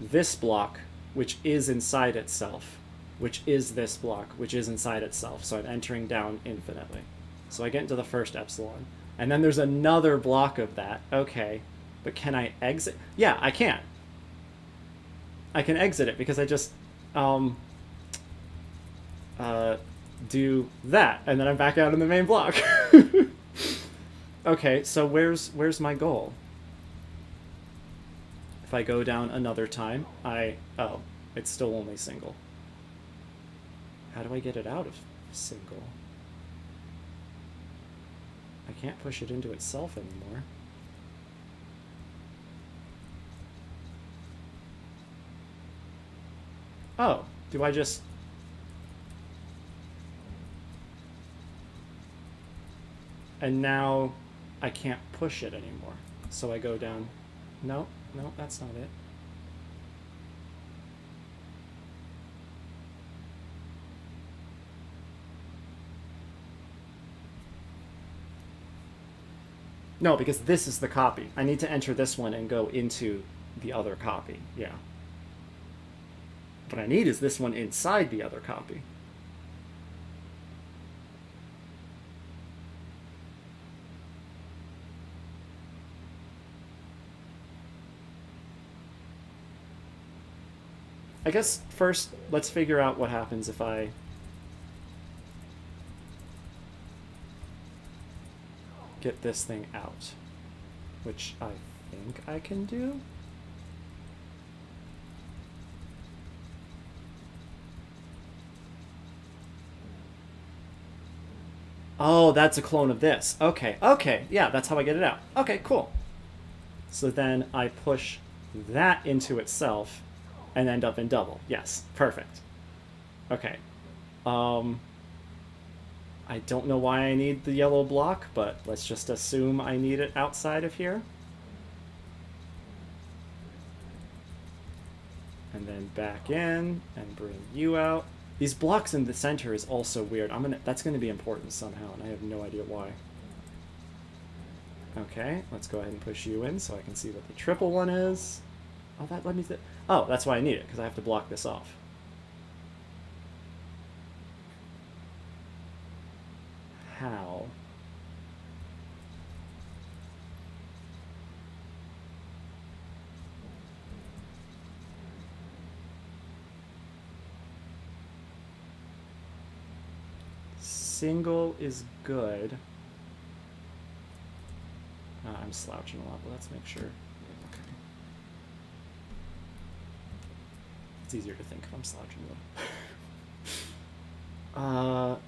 this block, which is inside itself, which is this block, which is inside itself. So I'm entering down infinitely. So I get into the first epsilon. And then there's another block of that. Okay. But can I exit? Yeah, I can. I can exit it because I just do that, and then I'm back out in the main block. Okay, so where's my goal? If I go down another time, oh, it's still only single. How do I get it out of single? I can't push it into itself anymore. Oh, do I just... And now I can't push it anymore. So I go down... No, no, that's not it. No, because this is the copy. I need to enter this one and go into the other copy. Yeah. What I need is this one inside the other copy. I guess first, let's figure out what happens if I... get this thing out. Which I think I can do? Oh, that's a clone of this. Okay, okay, yeah, that's how I get it out. Okay, cool. So then I push that into itself and end up in double. Yes, perfect. Okay. I don't know why I need the yellow block, but let's just assume I need it outside of here. And then back in and bring you out. These blocks in the center is also weird. That's gonna be important somehow, and I have no idea why. Okay, let's go ahead and push you in so I can see what the triple one is. Oh, that let me. Oh, that's why I need it, because I have to block this off. How? Single is good. I'm slouching a lot, but let's make sure. Okay. It's easier to think if I'm slouching though.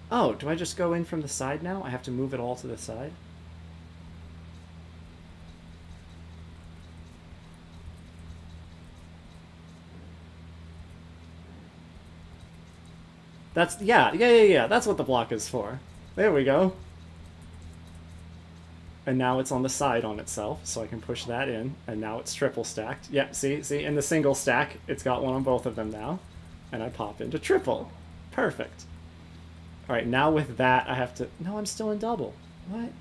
Oh, do I just go in from the side now? I have to move it all to the side? That's, yeah, that's what the block is for. There we go. And now it's on the side on itself, so I can push that in, and now it's triple stacked. Yeah, see, in the single stack, it's got one on both of them now. And I pop into triple. Perfect. Alright, now with that, I have to... No, I'm still in double. What?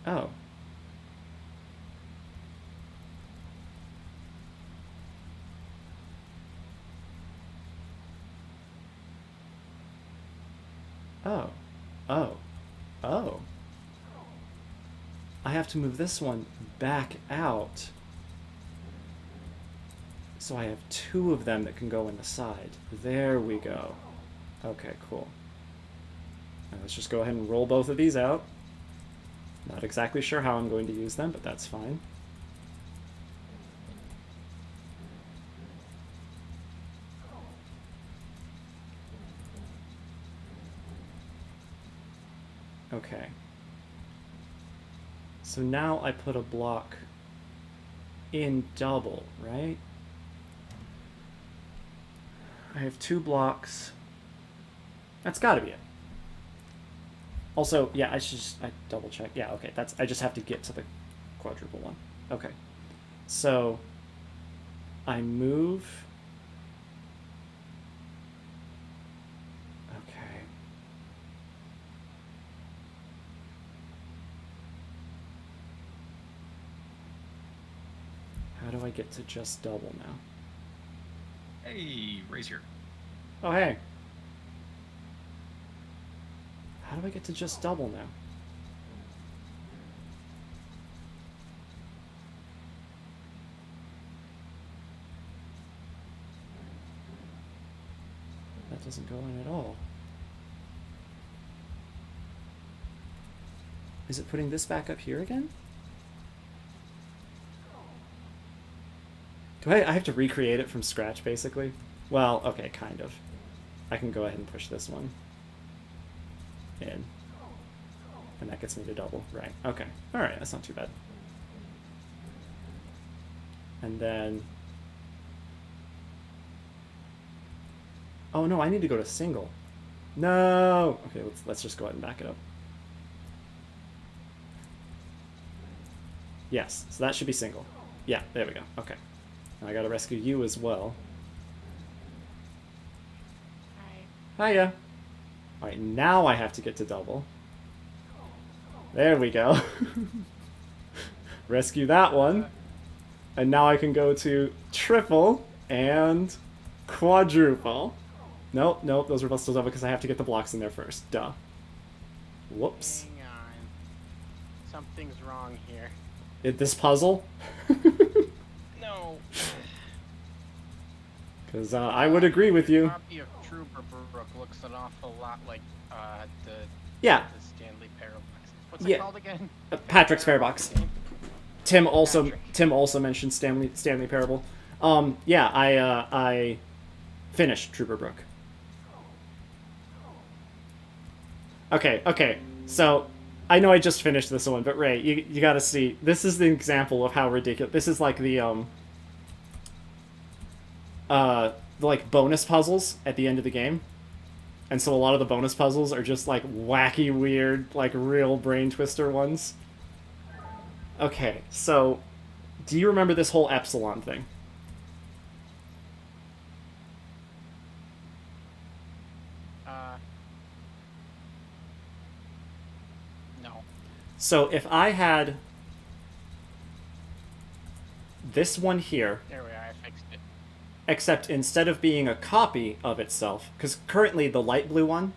Oh. Oh. Oh. Oh. I have to move this one back out. So I have two of them that can go in the side. There we go. Okay, cool. Now let's just go ahead and roll both of these out. Not exactly sure how I'm going to use them, but that's fine. Okay. So now I put a block in double, right? I have two blocks. That's gotta be it. Also, yeah, I double check. Yeah, okay, I just have to get to the quadruple one. Okay. So I move. Okay. How do I get to just double now? Hey, Ray's here. Oh, hey. How do I get to just double now? That doesn't go in at all. Is it putting this back up here again? I have to recreate it from scratch, basically? Well, okay, kind of. I can go ahead and push this one in. And that gets me to double. Right, okay. Alright, that's not too bad. And then... Oh no, I need to go to single. No! Okay, let's just go ahead and back it up. Yes, so that should be single. Yeah, there we go. Okay. Now I gotta rescue you as well. Hi. Hiya. Alright, now I have to get to double. There we go. Rescue that one. And now I can go to triple and quadruple. Nope, nope, those are both still double because I have to get the blocks in there first. Duh. Whoops. Hang on. Something's wrong here. This puzzle? No. Because I would agree with you. A copy of Trüberbrook looks an awful lot like the Stanley Parable. What's it called again? Patrick's Parabox. Tim also mentioned Stanley Parable. I finished Trüberbrook. Okay. So I know I just finished this one, but Ray, you gotta see. This is the example of how ridiculous. This is like the like bonus puzzles at the end of the game. And so a lot of the bonus puzzles are just like wacky, weird, like real brain twister ones. Okay, so do you remember this whole epsilon thing? No. So if I had this one here, There we are, I fixed it. except instead of being a copy of itself, because currently the light blue one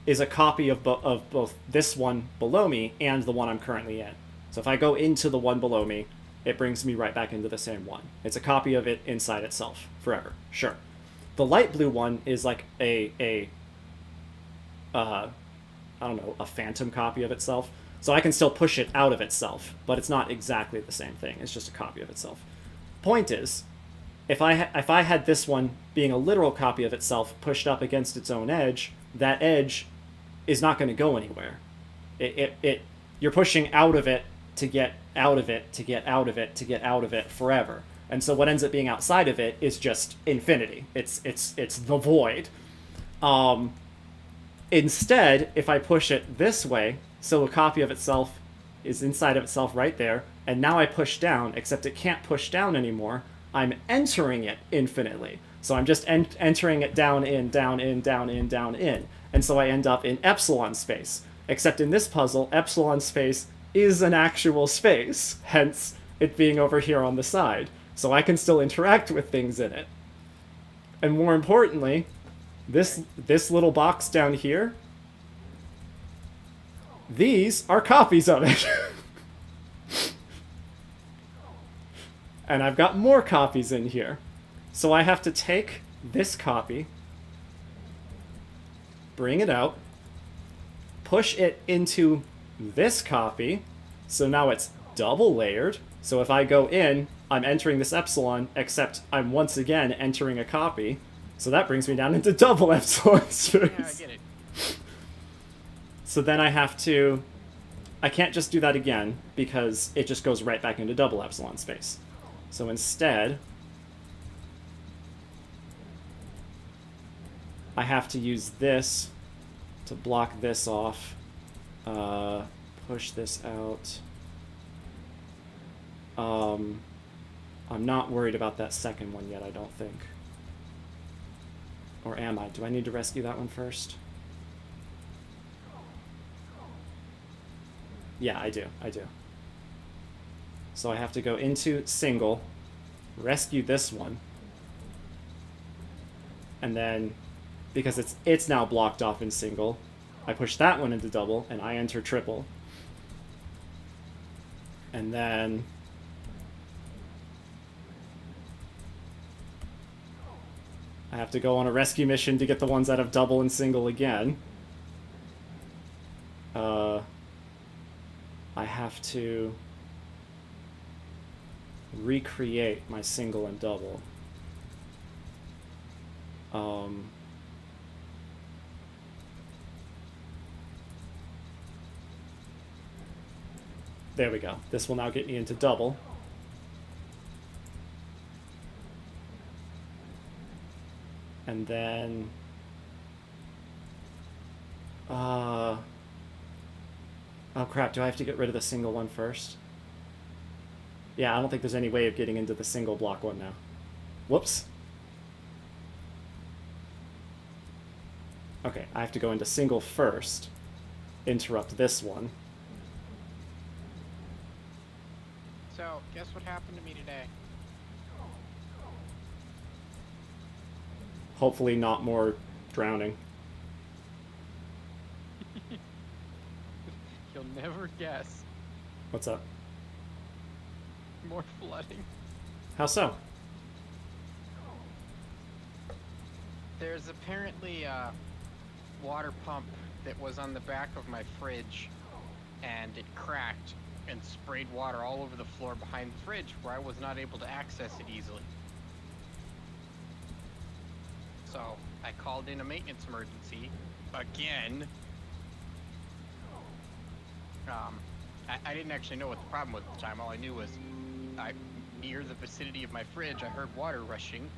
is a copy of both this one below me and the one I'm currently in. So if I go into the one below me, it brings me right back into the same one. It's a copy of it inside itself, forever. Sure. The light blue one is like I don't know, a phantom copy of itself. So I can still push it out of itself, but it's not exactly the same thing. It's just a copy of itself. Point is, if I had this one being a literal copy of itself pushed up against its own edge, that edge is not going to go anywhere. You're pushing out of it to get out of it, to get out of it, to get out of it forever. And so what ends up being outside of it is just infinity. It's the void. Instead, if I push it this way, so a copy of itself is inside of itself right there, and now I push down, except it can't push down anymore, I'm entering it infinitely. So I'm just entering it down, in, down, in, down, in, down, in. And so I end up in epsilon space. Except in this puzzle, epsilon space is an actual space, hence it being over here on the side. So I can still interact with things in it. And more importantly, this little box down here, these are copies of it. And I've got more copies in here. So I have to take this copy, bring it out, push it into this copy, so now it's double layered. So if I go in, I'm entering this epsilon, except I'm once again entering a copy. So that brings me down into double epsilon space. Yeah, I get it. So then I can't just do that again, because it just goes right back into double epsilon space. So instead, I have to use this to block this off, push this out. I'm not worried about that second one yet, I don't think. Or am I? Do I need to rescue that one first? Yeah, I do. So I have to go into single, rescue this one, and then, because it's now blocked off in single, I push that one into double, and I enter triple. And then I have to go on a rescue mission to get the ones out of double and single again. I have to recreate my single and double. There we go. This will now get me into double. And then oh crap, do I have to get rid of the single one first? Yeah, I don't think there's any way of getting into the single block one now. Whoops. Okay, I have to go into single first, interrupt this one. So, guess what happened to me today? Hopefully not more drowning. You'll never guess. What's up? More flooding. How so? There's apparently a water pump that was on the back of my fridge, and it cracked and sprayed water all over the floor behind the fridge where I was not able to access it easily. So I called in a maintenance emergency again. I didn't actually know what the problem was at the time. All I knew was near the vicinity of my fridge, I heard water rushing,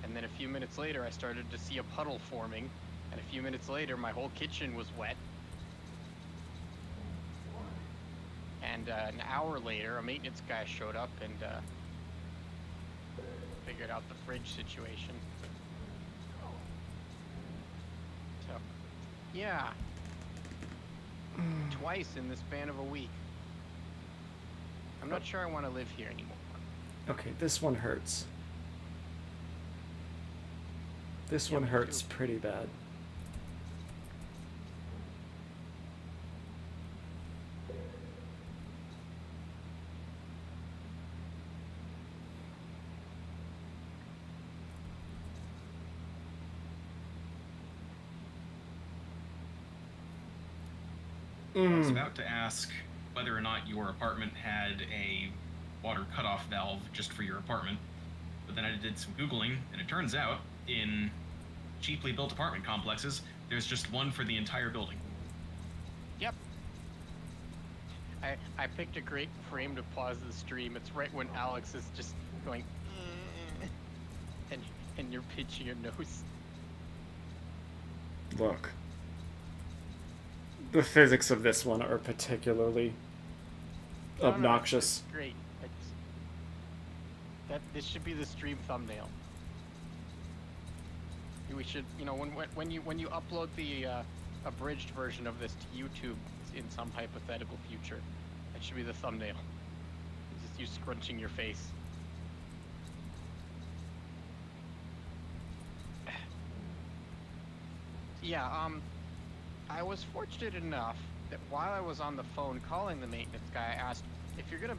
and then a few minutes later I started to see a puddle forming, and a few minutes later my whole kitchen was wet. And an hour later, a maintenance guy showed up and figured out the fridge situation. So, yeah. Twice in the span of a week. I'm not sure I want to live here anymore. Okay, this one hurts. This one hurts pretty bad. I was about to ask whether or not your apartment had a water cutoff valve just for your apartment, but then I did some Googling, and it turns out in cheaply built apartment complexes, there's just one for the entire building. Yep. I picked a great frame to pause the stream. It's right when Alex is just going, and you're pinching your nose. Look. The physics of this one are particularly obnoxious. No, great. This should be the stream thumbnail. We should, when you upload the abridged version of this to YouTube in some hypothetical future, that should be the thumbnail. It's just you scrunching your face. Yeah, I was fortunate enough that while I was on the phone calling the maintenance guy, I asked, if you're gonna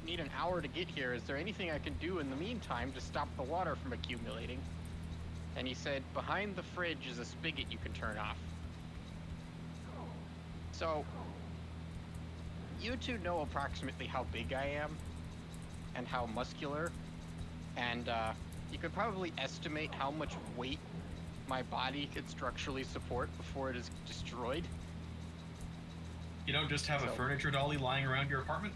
need an hour to get here, is there anything I can do in the meantime to stop the water from accumulating? And he said, behind the fridge is a spigot you can turn off. So, you two know approximately how big I am and how muscular, and you could probably estimate how much weight my body could structurally support before it is destroyed. You don't just have a furniture dolly lying around your apartment?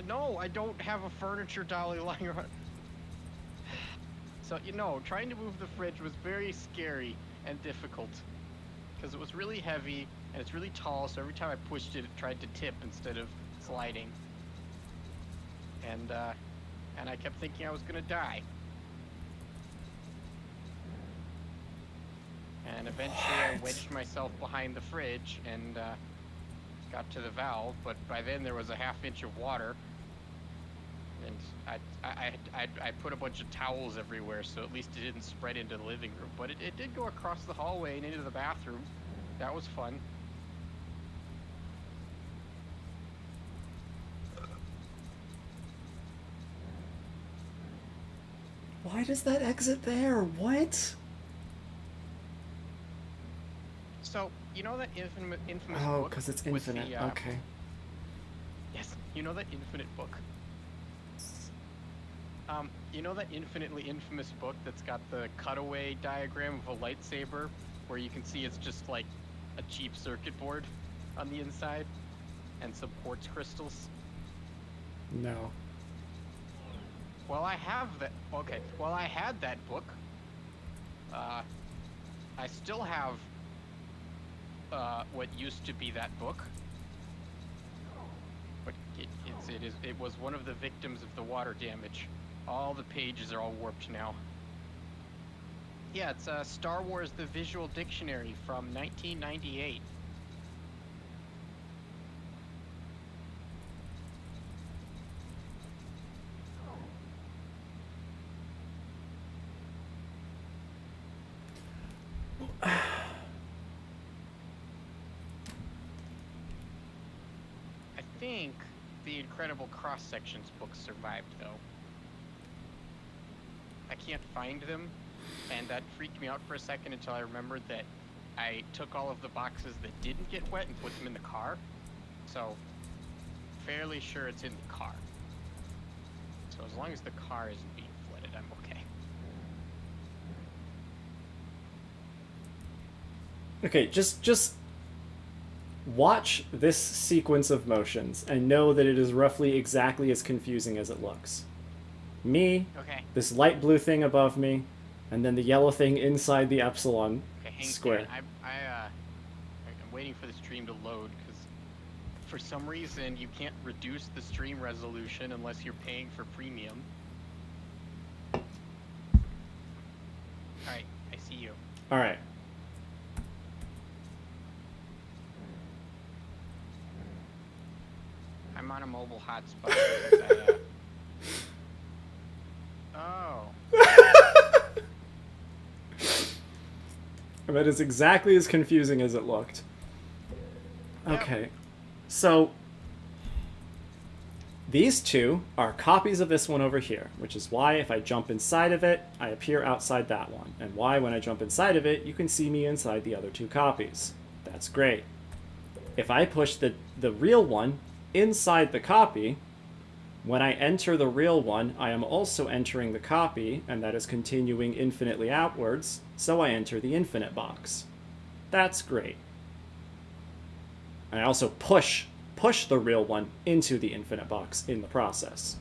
No, I don't have a furniture dolly lying around. So, trying to move the fridge was very scary and difficult. Because it was really heavy, and it's really tall, so every time I pushed it, it tried to tip instead of sliding. And I kept thinking I was gonna die. And eventually I wedged myself behind the fridge and got to the valve, but by then there was a half-inch of water. And I put a bunch of towels everywhere, so at least it didn't spread into the living room. But it did go across the hallway and into the bathroom. That was fun. Why does that exit there? What? So, you know that infamous Oh, book? because it's infinite. Okay. Yes, you know that infinite book? You know that infinitely infamous book that's got the cutaway diagram of a lightsaber, where you can see it's just like a cheap circuit board on the inside, and some quartz crystals? No. Well, I have that. Okay, well, I had that book. I still have what used to be that book, but it was one of the victims of the water damage. All the pages are all warped now. Yeah, it's Star Wars: The Visual Dictionary from 1998. think the Incredible Cross Sections books survived, though. I can't find them, and that freaked me out for a second until I remembered that I took all of the boxes that didn't get wet and put them in the car. So, fairly sure it's in the car. So as long as the car isn't being flooded, I'm okay. Okay, just watch this sequence of motions and know that it is roughly exactly as confusing as it looks. Me, Okay. this light blue thing above me, and then the yellow thing inside the epsilon square. I'm waiting for the stream to load because for some reason you can't reduce the stream resolution unless you're paying for premium. Alright, I see you. Alright. I'm on a mobile hotspot. Because Oh. That is exactly as confusing as it looked. Okay, so these two are copies of this one over here, which is why if I jump inside of it, I appear outside that one, and why when I jump inside of it, you can see me inside the other two copies. That's great. If I push the real one inside the copy, when I enter the real one, I am also entering the copy, and that is continuing infinitely outwards, so I enter the infinite box. That's great. And I also push the real one into the infinite box in the process.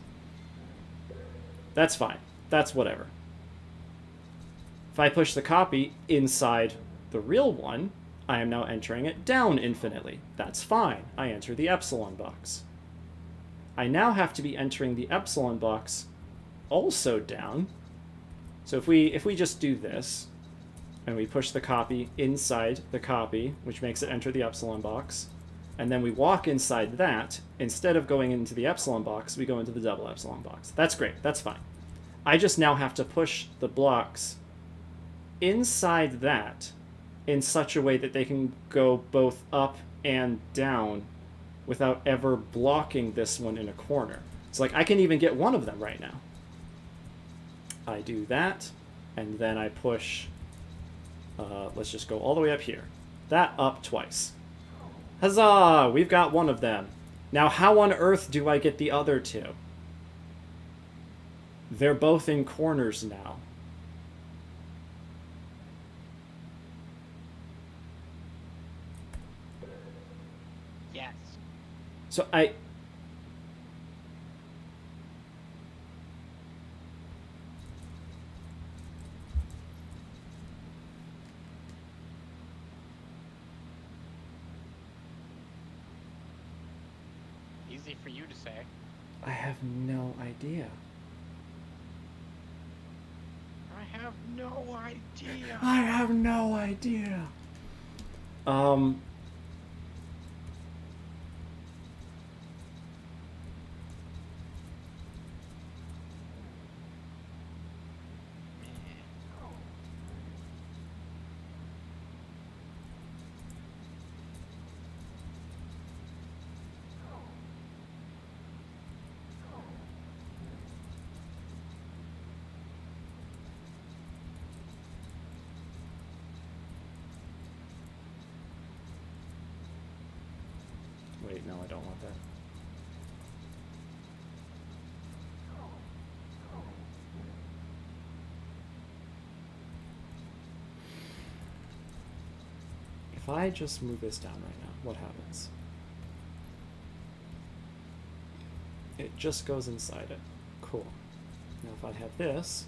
That's fine. That's whatever. If I push the copy inside the real one, I am now entering it down infinitely. That's fine. I enter the epsilon box. I now have to be entering the epsilon box also down. So if we just do this, and we push the copy inside the copy, which makes it enter the epsilon box, and then we walk inside that, instead of going into the epsilon box, we go into the double epsilon box. That's great. That's fine. I just now have to push the blocks inside that in such a way that they can go both up and down without ever blocking this one in a corner. It's like I can even get one of them right now. I do that, and then I push, let's just go all the way up here. That up twice. Huzzah! We've got one of them. Now how on earth do I get the other two? They're both in corners now. Yes. So Easy for you to say. I have no idea. I have no idea. I have no idea. Wait, no, I don't want that. If I just move this down right now, what happens? It just goes inside it. Cool. Now if I have this,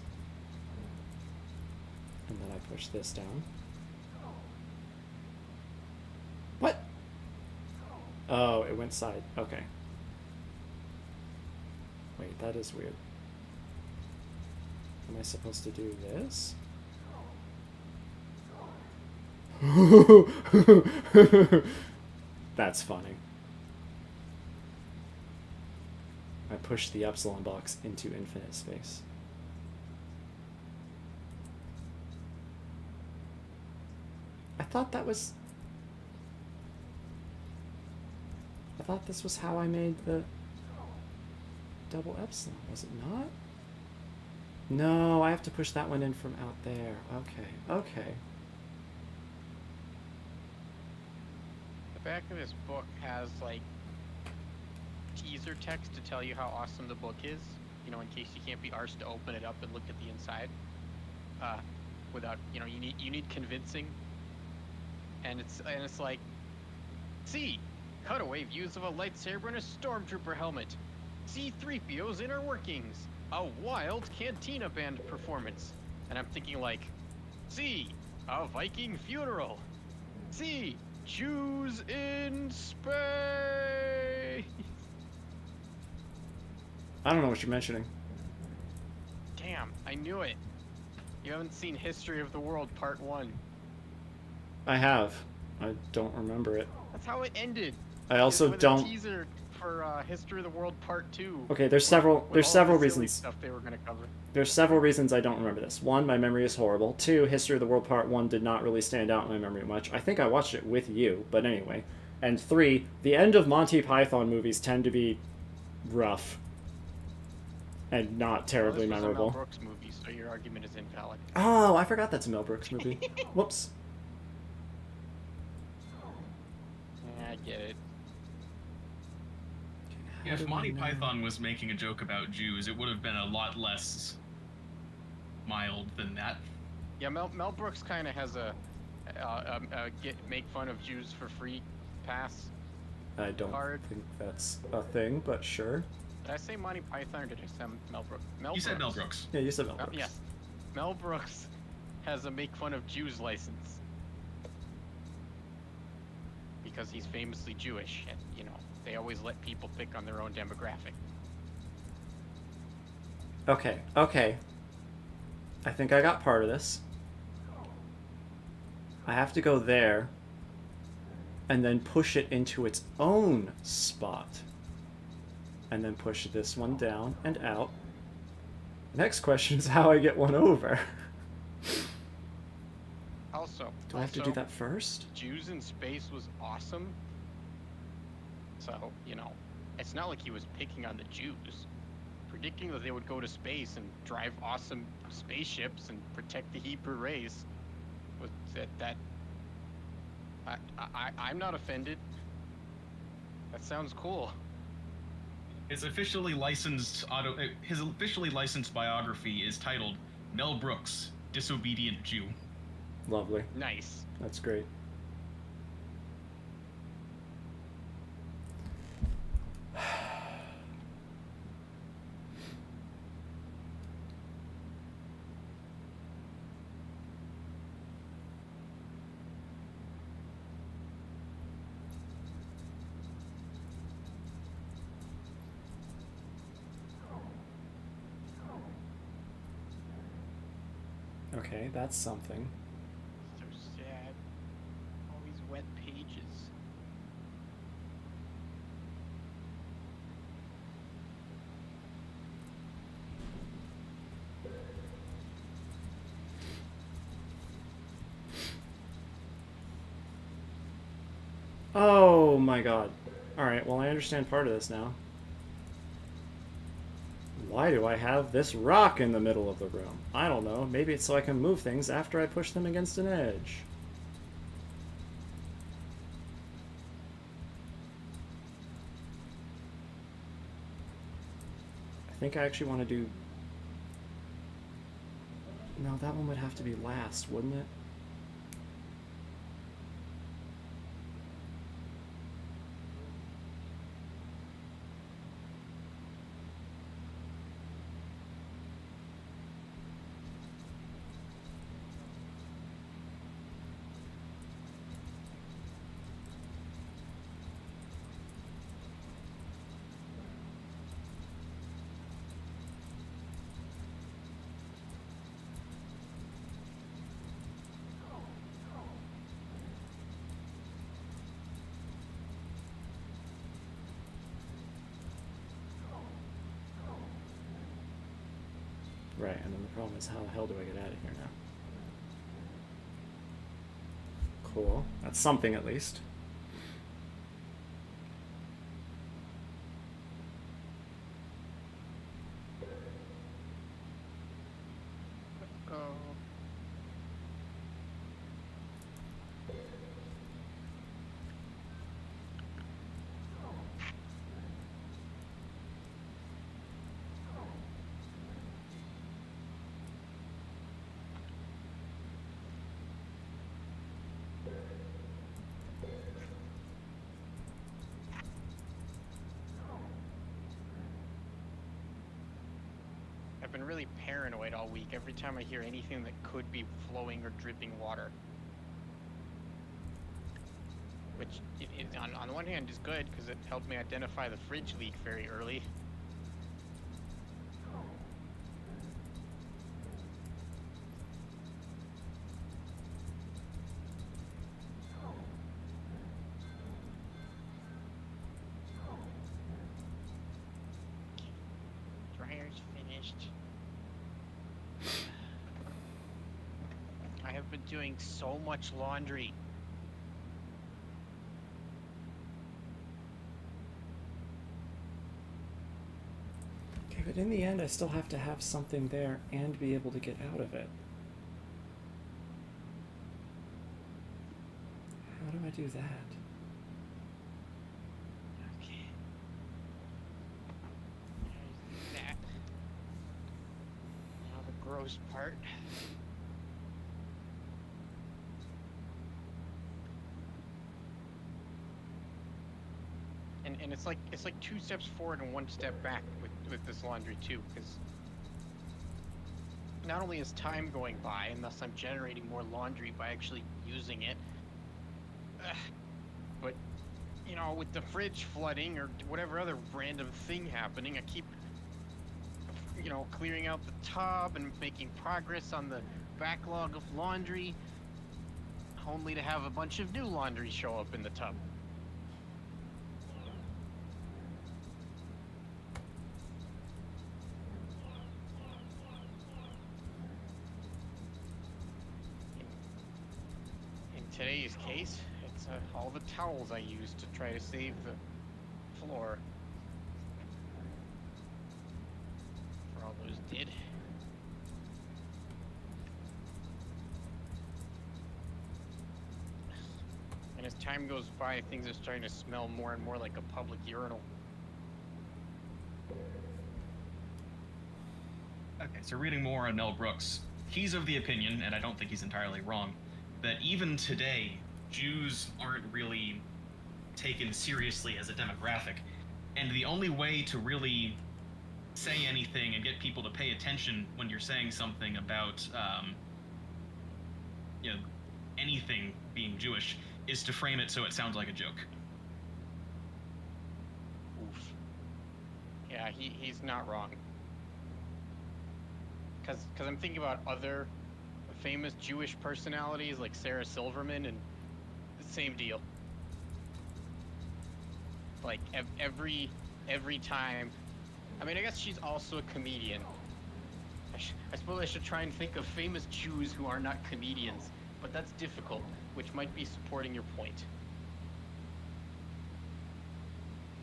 and then I push this down. What? Oh, it went side. Okay. Wait, that is weird. Am I supposed to do this? That's funny. I pushed the epsilon box into infinite space. I thought thought this was how I made the double epsilon, was it not? No, I have to push that one in from out there. Okay, okay. The back of this book has, like, teaser text to tell you how awesome the book is. You know, in case you can't be arsed to open it up and look at the inside. Without, you know, you need convincing. And it's like, see, cutaway views of a lightsaber and a stormtrooper helmet. See 3PO's inner workings. A wild cantina band performance. And I'm thinking like, see, a Viking funeral. See, Jews in space. I don't know what you're mentioning. Damn, I knew it. You haven't seen History of the World Part 1. I have. I don't remember it. That's how it ended. I also with don't. A teaser for History of the World Part 2. Okay, there's several reasons. Stuff they were gonna cover. There's several reasons I don't remember this. One, my memory is horrible. Two, History of the World Part 1 did not really stand out in my memory much. I think I watched it with you, but anyway. And three, the end of Monty Python movies tend to be rough. And not terribly this was memorable. a Mel Brooks movie, so your argument is invalid. Oh, I forgot that's a Mel Brooks movie. Whoops. Yeah, I get it. Yeah, if Monty Python was making a joke about Jews, it would have been a lot less mild than that. Yeah, Mel Brooks kind of has a make fun of Jews for free pass. I don't card. think that's a thing, but sure. Did I say Monty Python or did I say Mel Brooks? You said Mel Brooks. Yeah, you said Mel Brooks. Yes. Mel Brooks has a make fun of Jews license. Because he's famously Jewish, and, you know, they always let people pick on their own demographic. Okay, okay. I think I got part of this. I have to go there and then push it into its own spot. And then push this one down and out. Next question is how I get one over. Also, do I have to do that first? Jews in space was awesome. So, you know, it's not like he was picking on the Jews. Predicting that they would go to space and drive awesome spaceships and protect the Hebrew race was I'm not offended. That sounds cool. His officially licensed biography is titled Mel Brooks, Disobedient Jew. Lovely. Nice. That's great. Okay, that's something. So sad. All these wet pages. Oh my god. Alright, well I understand part of this now. Why do I have this rock in the middle of the room? I don't know. Maybe it's so I can move things after I push them against an edge. I think I actually want to do... No, that one would have to be last, wouldn't it? Right, and then the problem is how the hell do I get out of here now? Cool. That's something at least. I've been really paranoid all week every time I hear anything that could be flowing or dripping water. Which, on the one hand, is good, because it helped me identify the fridge leak very early. Dryer's finished. I have been doing so much laundry. Okay, but in the end, I still have to have something there and be able to get out of it. How do I do that? Okay. There's that. Now the gross part. And it's like 2 steps forward and 1 step back with this laundry too, because not only is time going by and thus I'm generating more laundry by actually using it, but you know, with the fridge flooding or whatever other random thing happening, I keep, you know, clearing out the tub and making progress on the backlog of laundry, only to have a bunch of new laundry show up in the tub. In today's case, it's all the towels I used to try to save the floor. For all those did. And as time goes by, things are starting to smell more and more like a public urinal. Okay, so reading more on Mel Brooks, he's of the opinion, and I don't think he's entirely wrong, that even today, Jews aren't really taken seriously as a demographic, and the only way to really say anything and get people to pay attention when you're saying something about, you know, anything being Jewish is to frame it so it sounds like a joke. Oof. Yeah, he's not wrong. Because I'm thinking about other famous Jewish personalities like Sarah Silverman, and the same deal. Like every time. I mean, I guess she's also a comedian. I suppose I should try and think of famous Jews who are not comedians, but that's difficult, which might be supporting your point.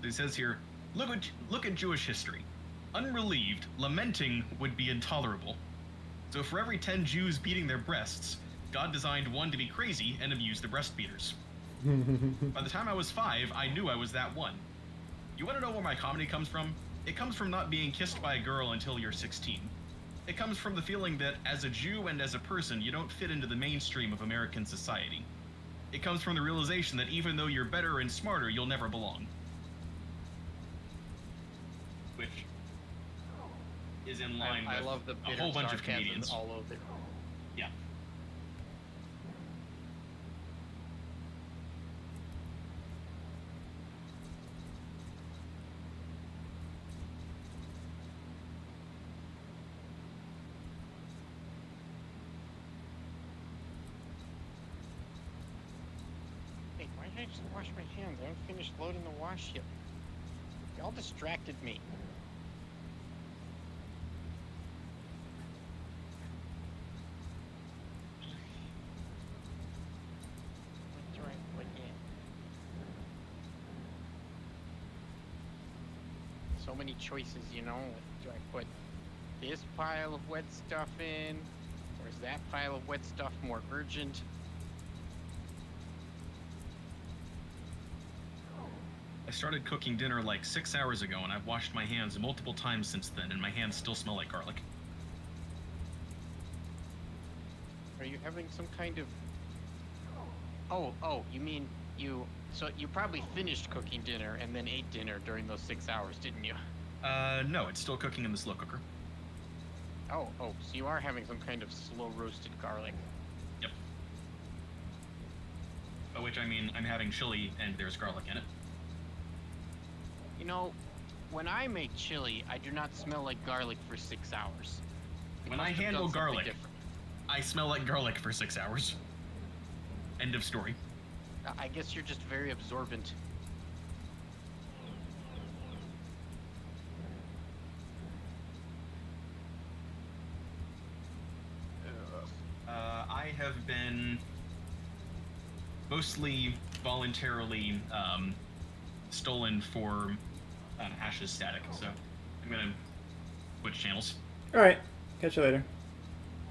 It says here, look at Jewish history. Unrelieved, lamenting would be intolerable. So for every 10 Jews beating their breasts, God designed one to be crazy and abuse the breast beaters. By the time I was 5, I knew I was that one. You want to know where my comedy comes from? It comes from not being kissed by a girl until you're 16. It comes from the feeling that as a Jew and as a person, you don't fit into the mainstream of American society. It comes from the realization that even though you're better and smarter, you'll never belong. Which is in line I with love the a bitter whole bunch of sarcasm comedians. all over. Yeah. Hey, why did I just wash my hands? I haven't finished loading the wash yet. Y'all distracted me. What do I put in? So many choices, you know. Do I put this pile of wet stuff in? Or is that pile of wet stuff more urgent? I started cooking dinner like 6 hours ago, and I've washed my hands multiple times since then, and my hands still smell like garlic. Are you having some kind of... Oh, you mean you... So you probably finished cooking dinner and then ate dinner during those 6 hours, didn't you? No, it's still cooking in the slow cooker. Oh, so you are having some kind of slow roasted garlic. Yep. By which I mean I'm having chili and there's garlic in it. You know, when I make chili, I do not smell like garlic for 6 hours. When I handle garlic, I smell like garlic for 6 hours. End of story. I guess you're just very absorbent. I have been mostly voluntarily stolen for Ash's static, so I'm gonna switch channels. Alright, catch you later.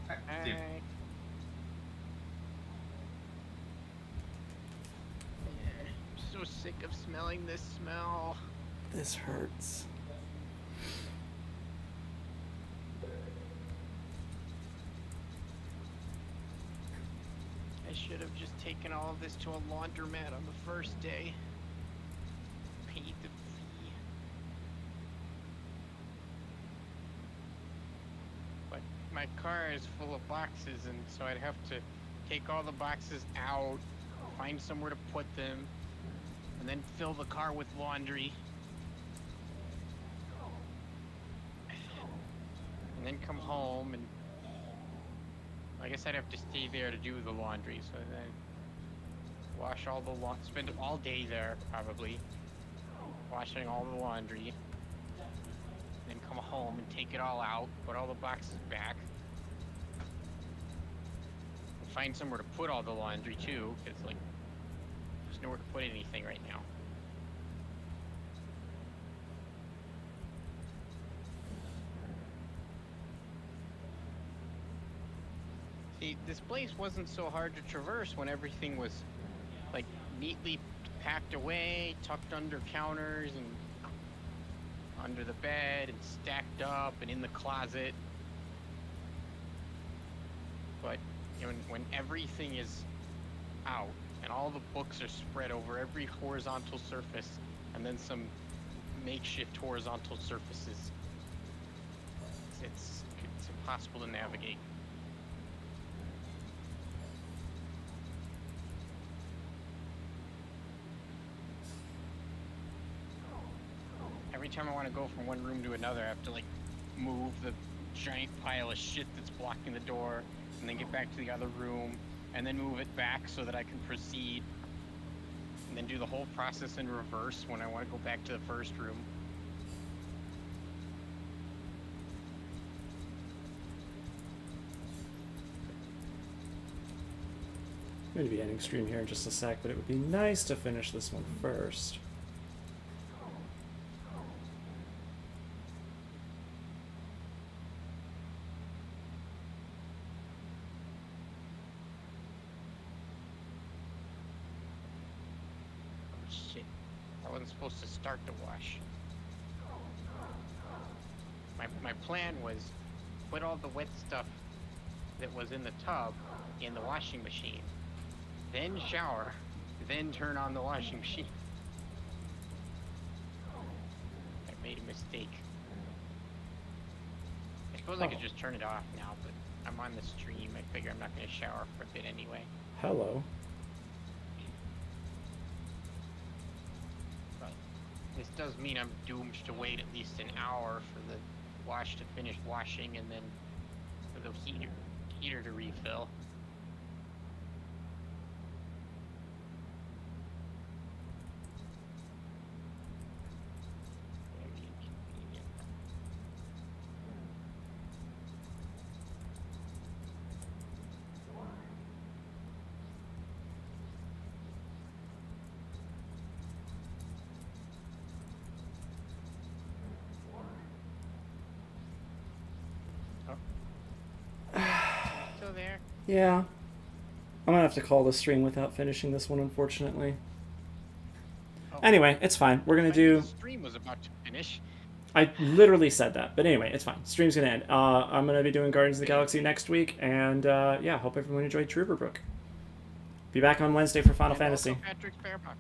Alright, see ya. I'm so sick of smelling this smell. This hurts. I should have just taken all of this to a laundromat on the first day. Paid the fee. But my car is full of boxes, and so I'd have to take all the boxes out, find somewhere to put them, and then fill the car with laundry. And then come home, and I guess I'd have to stay there to do the laundry, so then wash all the spend all day there, probably, washing all the laundry. Then come home and take it all out, put all the boxes back. And find somewhere to put all the laundry, too, because, like, there's nowhere to put anything right now. See, this place wasn't so hard to traverse when everything was, like, neatly packed away, tucked under counters and under the bed and stacked up and in the closet. But you know, when everything is out and all the books are spread over every horizontal surface and then some makeshift horizontal surfaces, it's impossible to navigate. Every time I want to go from one room to another, I have to, like, move the giant pile of shit that's blocking the door, and then get back to the other room, and then move it back so that I can proceed, and then do the whole process in reverse when I want to go back to the first room. I'm going to be ending stream here in just a sec, but it would be nice to finish this one first. Supposed to start to wash. My plan was put all the wet stuff that was in the tub in the washing machine, then shower, then turn on the washing machine. I made a mistake. I suppose I could just turn it off now, but I'm on the stream. I figure I'm not going to shower for a bit anyway. Hello. This does mean I'm doomed to wait at least an hour for the wash to finish washing and then for the heater to refill. There. Yeah. I'm gonna have to call the stream without finishing this one, unfortunately. Oh. Anyway, it's fine. We're gonna do... The stream was about to finish. I literally said that, but anyway, it's fine. Stream's gonna end. I'm gonna be doing Guardians of the Galaxy next week, and yeah, hope everyone enjoyed Trüberbrook. Be back on Wednesday for Final Fantasy. Patrick's Bear Box.